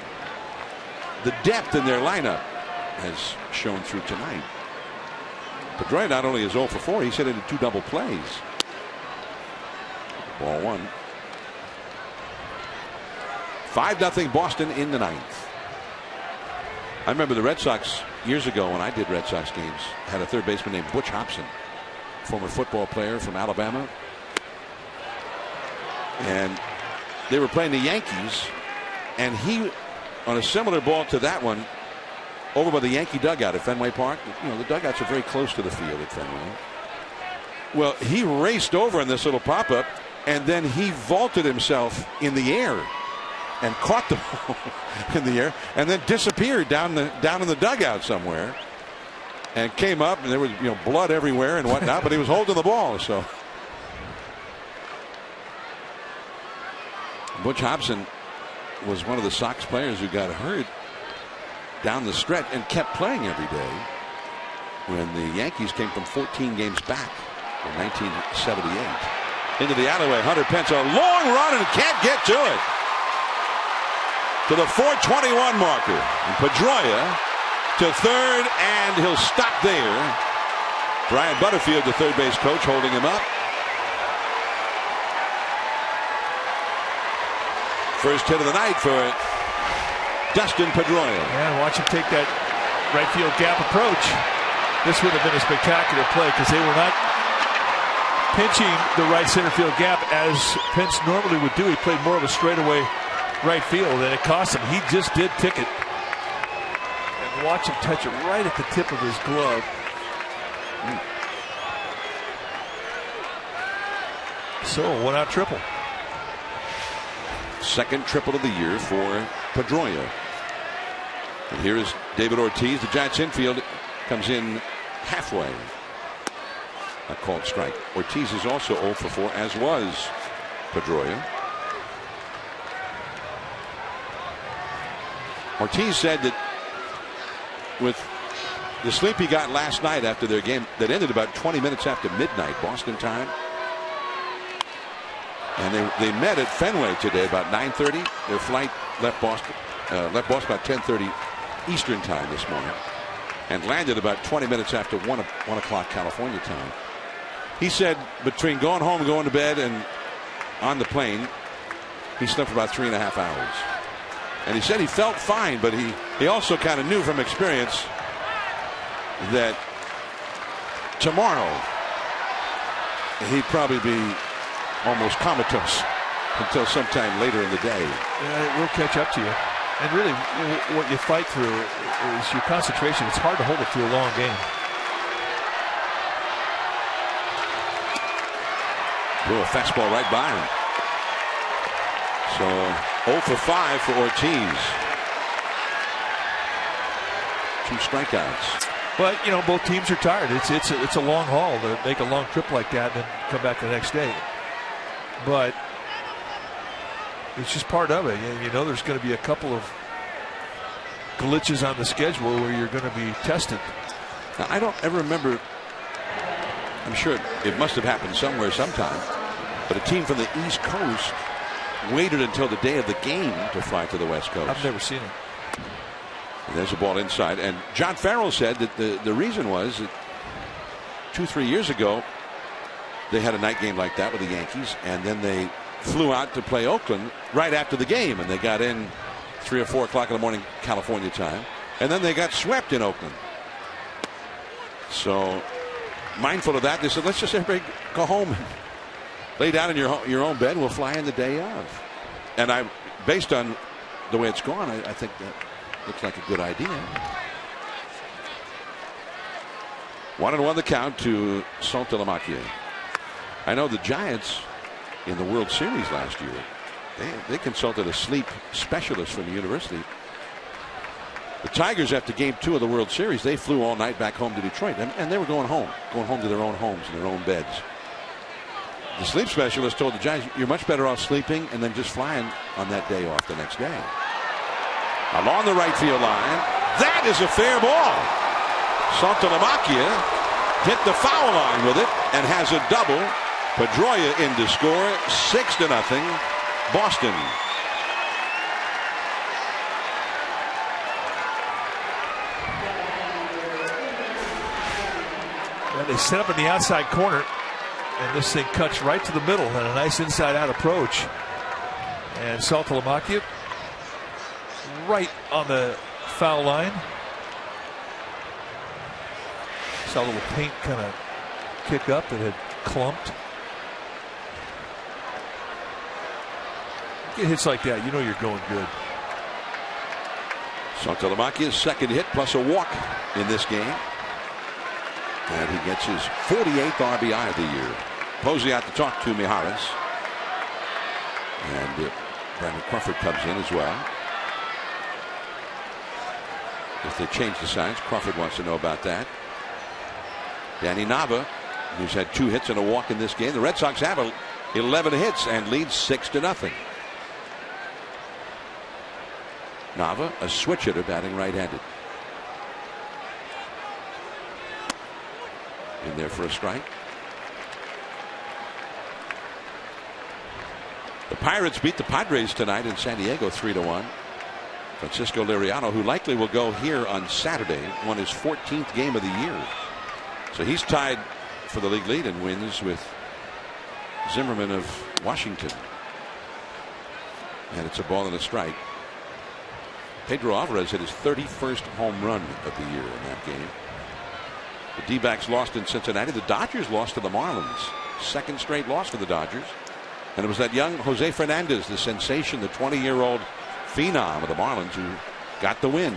the depth in their lineup has shown through tonight. Pedroia not only is 0 for 4, he's hit into 2 double plays. Ball 1. 5-0 Boston in the 9th. I remember the Red Sox years ago when I did Red Sox games had a 3rd baseman named Butch Hobson, former football player from Alabama. And they were playing the Yankees, and he, on a similar ball to that one, over by the Yankee dugout at Fenway Park. You know, the dugouts are very close to the field at Fenway. Well, he raced over in this little pop-up, and then he vaulted himself in the air and caught the ball in the air, and then disappeared down in the dugout somewhere, and came up, and there was blood everywhere and whatnot, but he was holding the ball. So Butch Hobson was one of the Sox players who got hurt down the stretch and kept playing every day when the Yankees came from 14 games back in 1978. Into the alleyway, Hunter Pence, a long run and can't get to it. To the 421 marker. And Pedroia to 3rd, and he'll stop there. Brian Butterfield, the 3rd base coach, holding him up. First hit of the night for Dustin Pedroia. And watch him take that right field gap approach. This would have been a spectacular play because they were not pinching the right center field gap as Pence normally would do. He played more of a straightaway right field, and it cost him. He just did tick it. And watch him touch it right at the tip of his glove. So, 1-out triple. 2nd triple of the year for Pedroia. And here is David Ortiz. The Giants infield comes in halfway. A called strike. Ortiz is also 0 for 4, as was Pedroia. Ortiz said that with The sleep he got last night after their game that ended about 20 minutes after midnight Boston time. And they met at Fenway today about 9:30. Their flight left Boston about 10:30 Eastern time this morning, and landed about 20 minutes after 1 o'clock California time. He said between going home, going to bed, and on the plane, he slept for about 3.5 hours. And he said he felt fine, but he also kind of knew from experience that tomorrow he'd probably be almost comatose until sometime later in the day. Yeah, it will catch up to you. And really, what you fight through is your concentration. It's hard to hold it through a long game. Blew a fastball right by him. So 0 for 5 for Ortiz. 2 strikeouts. But both teams are tired. It's a long haul to make a long trip like that and then come back the next day. But it's just part of it. There's going to be a couple of glitches on the schedule where you're going to be tested. Now, I don't ever remember. I'm sure it must have happened somewhere sometime. But a team from the East Coast waited until the day of the game to fly to the West Coast. I've never seen it. And there's a ball inside. And John Farrell said that the reason was that 2-3 years ago they had a night game like that with the Yankees, and then they flew out to play Oakland right after the game, and they got in 3 or 4 o'clock in the morning California time, and then they got swept in Oakland. So mindful of that, they said, let's just everybody go home and lay down in your own bed. We'll fly in the day of. And based on the way it's gone, I think that looks like a good idea. 1-1 the count to Saltalamacchia. I know the Giants in the World Series last year, they consulted a sleep specialist from the university. The Tigers, after game 2 of the World Series, they flew all night back home to Detroit, and they were going home to their own homes and their own beds. The sleep specialist told the Giants, you're much better off sleeping and then just flying on that day off the next day. Along the right field line, that is a fair ball. Saltalamacchia hit the foul line with it and has a double. Pedroia in to score. 6-0 Boston. Well, they set up in the outside corner, and this thing cuts right to the middle and a nice inside-out approach. And Saltalamacchia right on the foul line. Saw a little paint kind of kick up that had clumped. Get hits like that, you're going good. Saltalamacchia's second hit plus a walk in this game. And he gets his 48th RBI of the year. Posey out to talk to Mijares. And Brandon Crawford comes in as well. If they change the signs, Crawford wants to know about that. Danny Nava, who's had 2 hits and a walk in this game. The Red Sox have 11 hits and lead 6-0. Nava, a switch hitter, batting right-handed. In there for a strike. The Pirates beat the Padres tonight in San Diego 3-1. Francisco Liriano, who likely will go here on Saturday, won his 14th game of the year. So he's tied for the league lead in wins with Zimmerman of Washington. And it's a ball and a strike. Pedro Alvarez hit his 31st home run of the year in that game. The D-backs lost in Cincinnati. The Dodgers lost to the Marlins. Second straight loss for the Dodgers. And it was that young Jose Fernandez, the sensation, the 20-year-old phenom of the Marlins, who got the win.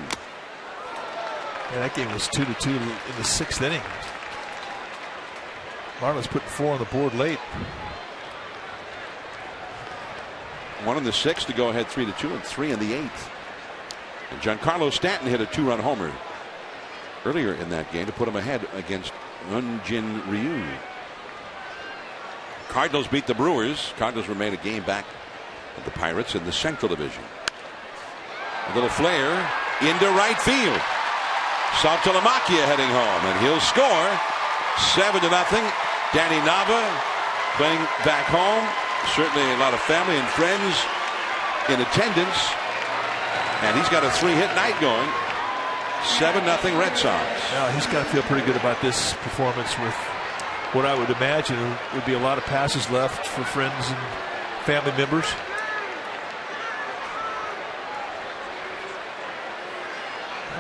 Yeah, that game was 2-2 in the 6th inning. Marlins putting 4 on the board late. 1 in the 6th to go ahead 3-2, and 3 in the 8th. And Giancarlo Stanton hit a 2-run homer earlier in that game to put him ahead against Hyun-Jin Ryu. Cardinals beat the Brewers. Cardinals remain a game back of the Pirates in the Central Division. A little flare into right field. Saltalamacchia heading home, and he'll score 7-0. Danny Nava playing back home. Certainly a lot of family and friends in attendance, and he's got a 3-hit night going. 7-0 Red Sox. Now he's got to feel pretty good about this performance with what I would imagine would be a lot of passes left for friends and family members.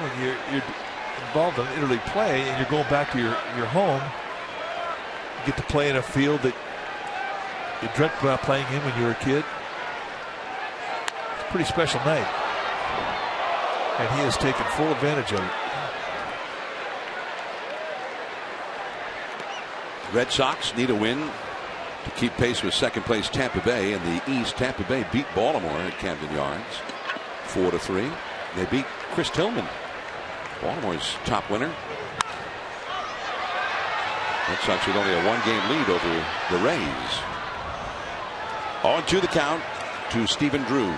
When you're involved in interleague play and you're going back to your home, you get to play in a field that you dreamt about playing in when you were a kid. It's a pretty special night, and he has taken full advantage of it. Red Sox need a win to keep pace with second place Tampa Bay. In the East, Tampa Bay beat Baltimore at Camden Yards 4-3. They beat Chris Tillman, Baltimore's top winner. Red Sox with only a 1-game lead over the Rays. 0-2 the count to Stephen Drew.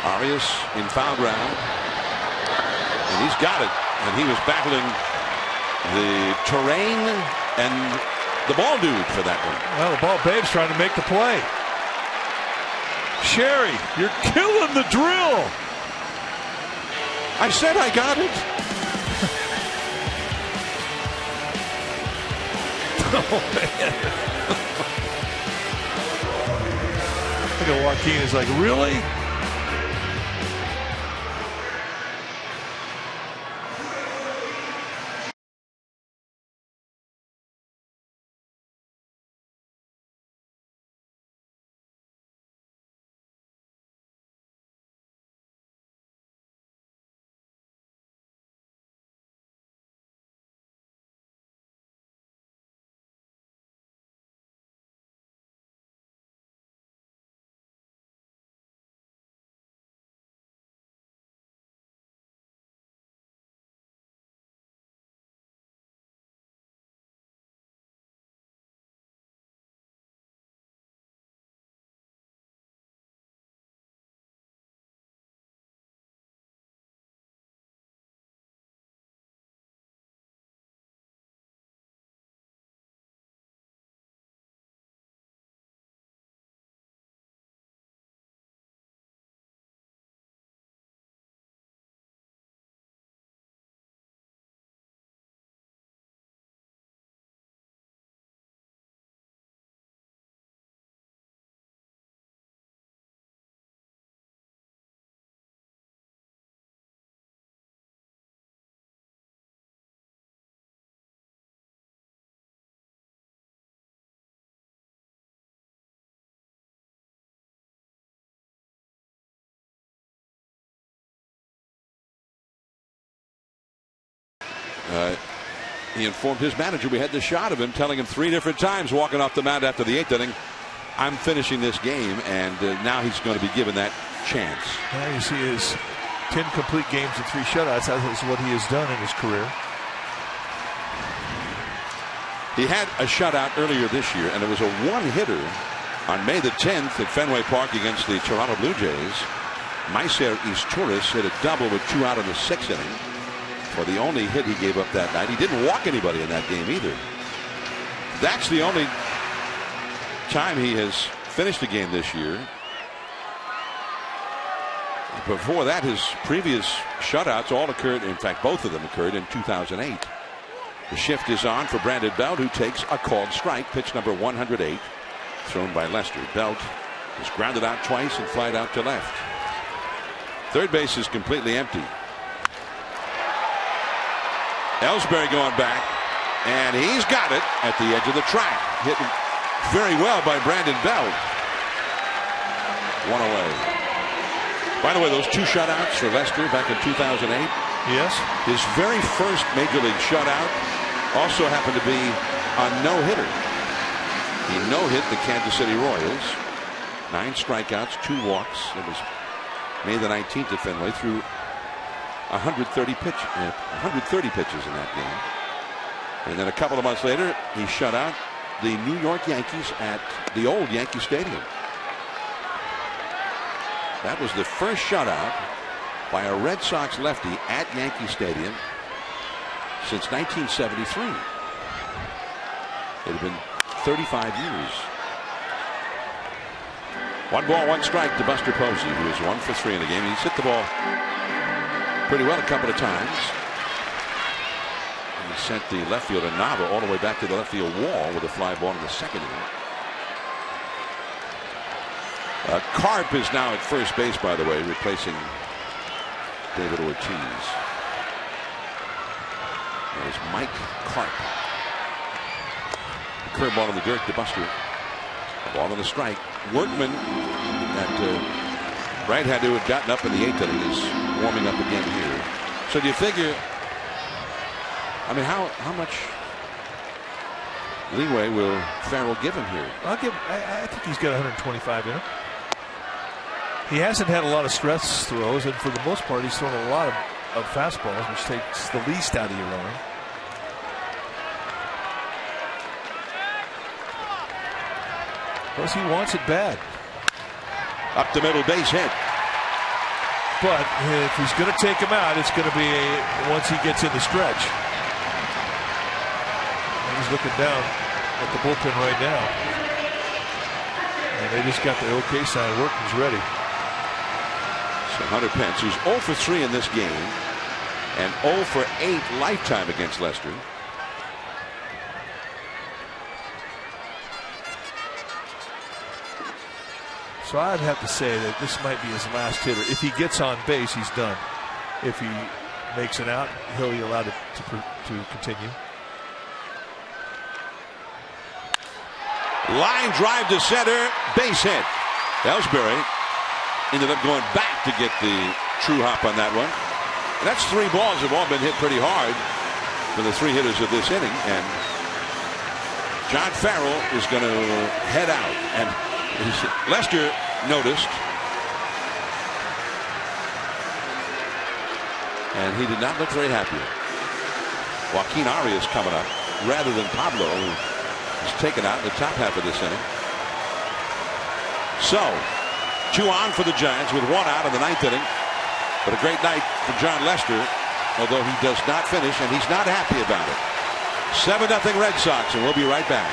Arias in foul ground, and he's got it, and he was battling the terrain and the ball dude for that one. Well, the ball babe's trying to make the play. Sherry, you're killing the drill. I said I got it. Oh, man. Look at Joaquin is like, really? He informed his manager we had the shot of him, telling him 3 different times walking off the mound after the 8th inning, I'm finishing this game, and now he's going to be given that chance. Now you see his 10 complete games and 3 shutouts. That is what he has done in his career. He had a shutout earlier this year, and it was a 1-hitter on May the 10th at Fenway Park against the Toronto Blue Jays. Maicer Izturis hit a double with 2 out in the 6th inning. For the only hit he gave up that night. He didn't walk anybody in that game either. That's the only time he has finished a game this year. Before that, his previous shutouts all occurred, in fact both of them occurred in 2008. The shift is on for Brandon Belt, who takes a called strike. Pitch number 108 thrown by Lester. Belt is grounded out twice and flied out to left. Third base is completely empty. Ellsbury going back, and he's got it at the edge of the track. Hit very well by Brandon Belt. 1 away. By the way, those 2 shutouts for Lester back in 2008. Yes. His very first major league shutout also happened to be a no-hitter. He no-hit the Kansas City Royals. 9 strikeouts, 2 walks. It was May the 19th at Fenway. Threw 130 pitches in that game. And then a couple of months later, he shut out the New York Yankees at the old Yankee Stadium. That was the first shutout by a Red Sox lefty at Yankee Stadium since 1973. It had been 35 years. 1 ball, 1 strike to Buster Posey, who was 1 for 3 in the game. He's hit the ball pretty well a couple of times. And he sent the left fielder Nava all the way back to the left field wall with a fly ball in the 2nd inning. Carp is now at first base, by the way, replacing David Ortiz. There's Mike Carp. Curveball in the dirt to Buster. A ball on the strike. Workman at right-hander who had gotten up in the 8th inning is warming up again here. So do you figure? I mean, how much leeway will Farrell give him here? I think he's got 125 in him. He hasn't had a lot of stress throws, and for the most part, he's thrown a lot of fastballs, which takes the least out of your running. Plus, he wants it bad. Up the middle, base hit. But if he's going to take him out, it's going to be once he gets in the stretch. And he's looking down at the bullpen right now. And they just got the OK sign. Workman's ready. So Hunter Pence, who's 0 for 3 in this game and 0 for 8 lifetime against Lester. So I'd have to say that this might be his last hitter. If he gets on base, he's done. If he makes it out, he'll be allowed to continue. Line drive to center, base hit. Ellsbury ended up going back to get the true hop on that one. And that's 3 balls have all been hit pretty hard for the 3 hitters of this inning. And John Farrell is going to head out. And Lester noticed, and he did not look very happy. Joaquin Arias coming up rather than Pablo, who was taken out in the top half of this inning. So 2 on for the Giants with 1 out in the 9th inning. But a great night for John Lester, although he does not finish, and he's not happy about it. 7-0 Red Sox, and we'll be right back.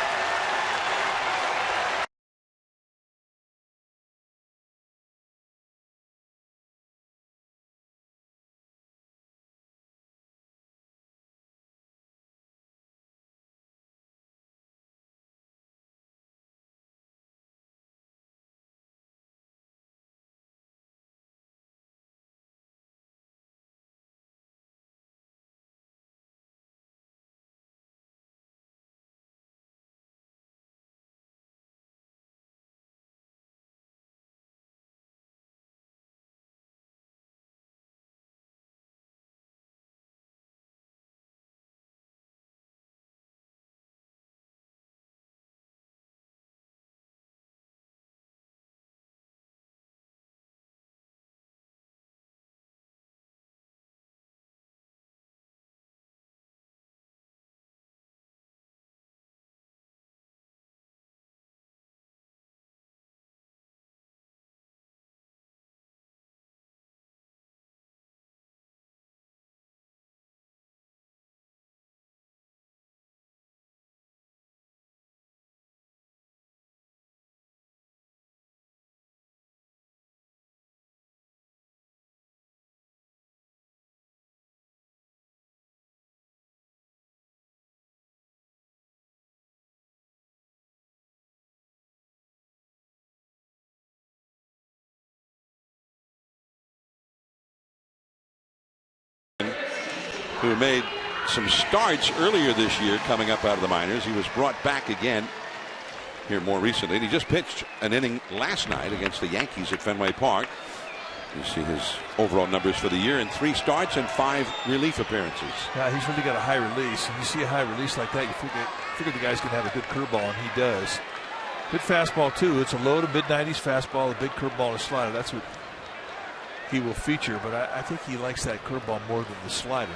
Who made some starts earlier this year coming up out of the minors. He was brought back again here more recently. And he just pitched an inning last night against the Yankees at Fenway Park. You see his overall numbers for the year in 3 starts and 5 relief appearances. Yeah, he's really got a high release. And you see a high release like that, you figure the guy's going to have a good curveball, and he does. Good fastball, too. It's a low to mid-90s fastball, a big curveball, and a slider. That's what he will feature, but I think he likes that curveball more than the slider.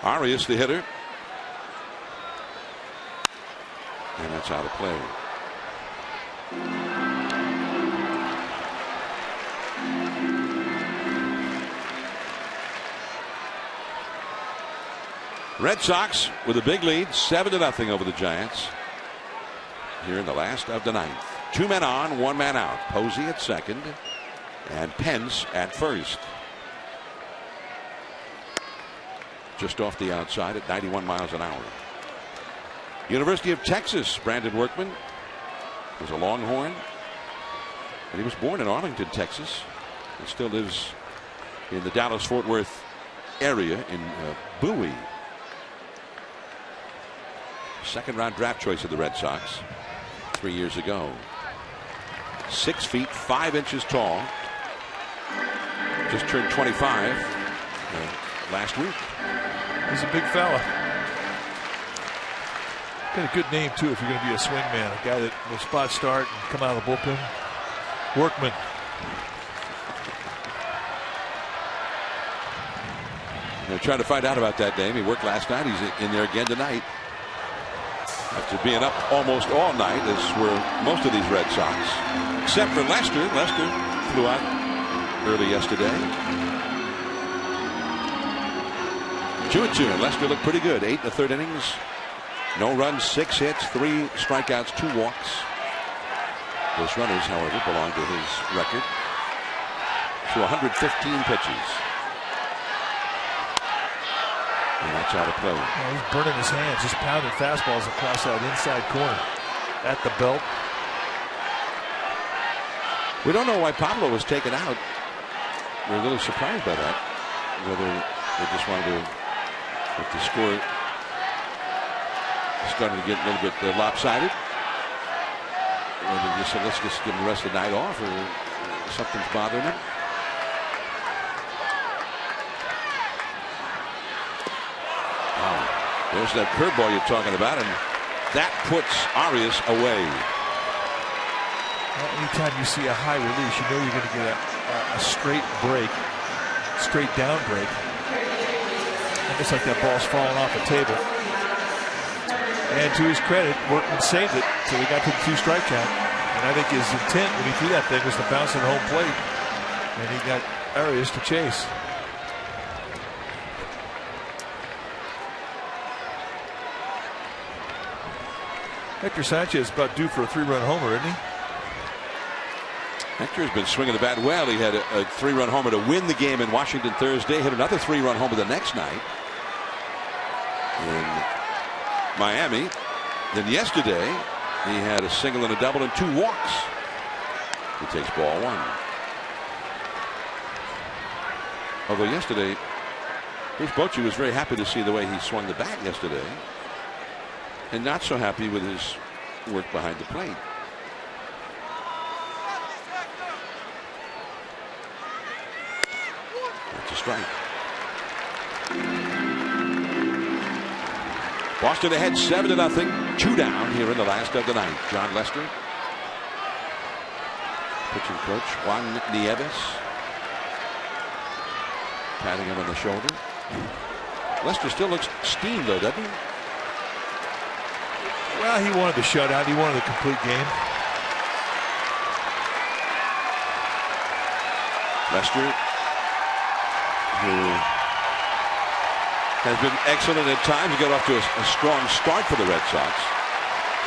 Arias, the hitter. And that's out of play. Red Sox with a big lead, 7-0 over the Giants here in the last of the ninth. 2 men on, 1 man out. Posey at second and Pence at first. Just off the outside at 91 miles an hour. University of Texas, Brandon Workman was a Longhorn, and he was born in Arlington, Texas, and still lives in the Dallas-Fort Worth area in Bowie. Second-round draft choice of the Red Sox 3 years ago. 6 feet 5 inches tall. Just turned 25 last week. He's a big fella. Got a good name, too, if you're going to be a swing man. A guy that will spot start and come out of the bullpen. Workman. They're trying to find out about that name. He worked last night. He's in there again tonight. After being up almost all night, as were most of these Red Sox. Except for Lester. Lester flew out early yesterday. 2-2, and Lester looked pretty good. 8 1/3 innings. No runs, 6 hits, 3 strikeouts, 2 walks. Those runners, however, belong to his record. To 115 pitches. And that's out of play. Yeah, he's burning his hands, just pounding fastballs across that inside corner at the belt. We don't know why Pablo was taken out. We're a little surprised by that. Whether they just wanted to, if the score started to get a little bit lopsided, or they just said, let's just give him the rest of the night off, or something's bothering him. There's that curveball you're talking about, and that puts Arias away. Well, anytime you see a high release, you know you're going to get a straight break, straight down break. Almost like that ball's falling off the table. And to his credit, Workman saved it, so he got to the 2-strike count. And I think his intent when he threw that thing was to bounce at home plate, and he got Arias to chase. Hector Sanchez is about due for a 3-run homer, isn't he? Hector's been swinging the bat well. He had a 3-run homer to win the game in Washington Thursday. Hit another 3-run homer the next night in Miami. Then yesterday, he had a single and a double and 2 walks. He takes ball 1. Although yesterday, Bruce Bochy was very happy to see the way he swung the bat yesterday, and not so happy with his work behind the plate. That's a strike. Boston ahead 7-0, 2 down here in the last of the ninth. John Lester, pitching coach Juan Nieves, patting him on the shoulder. Lester still looks steamed though, doesn't he? Well, he wanted the shutout. He wanted a complete game. Lester, who has been excellent at times, got off to a strong start for the Red Sox.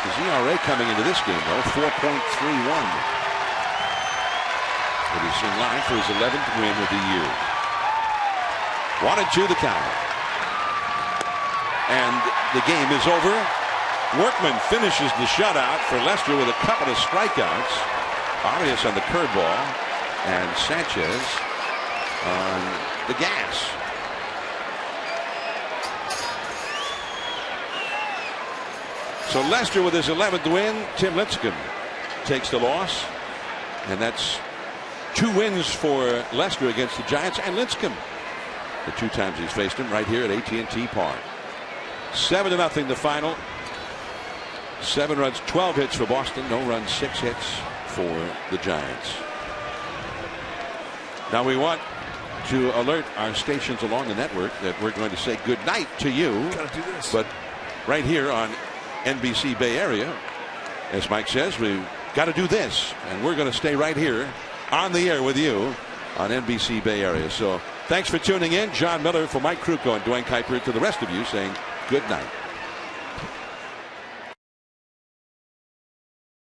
His ERA coming into this game, though, 4.31. But he's in line for his 11th win of the year. 1-2 the count. And the game is over. Workman finishes the shutout for Lester with a couple of strikeouts. Arias on the curveball, and Sanchez on the gas. So Lester with his 11th win. Tim Lincecum takes the loss, and that's 2 wins for Lester against the Giants, and Lincecum the 2 times he's faced him right here at AT&T Park. 7-0 the final. 7 runs, 12 hits for Boston. No runs, 6 hits for the Giants. Now we want to alert our stations along the network that we're going to say good night to you. Gotta do this. But right here on NBC Bay Area, as Mike says, we've got to do this. And we're going to stay right here on the air with you on NBC Bay Area. So thanks for tuning in. John Miller for Mike Krukow and Dwayne Kuiper, to the rest of you saying good night.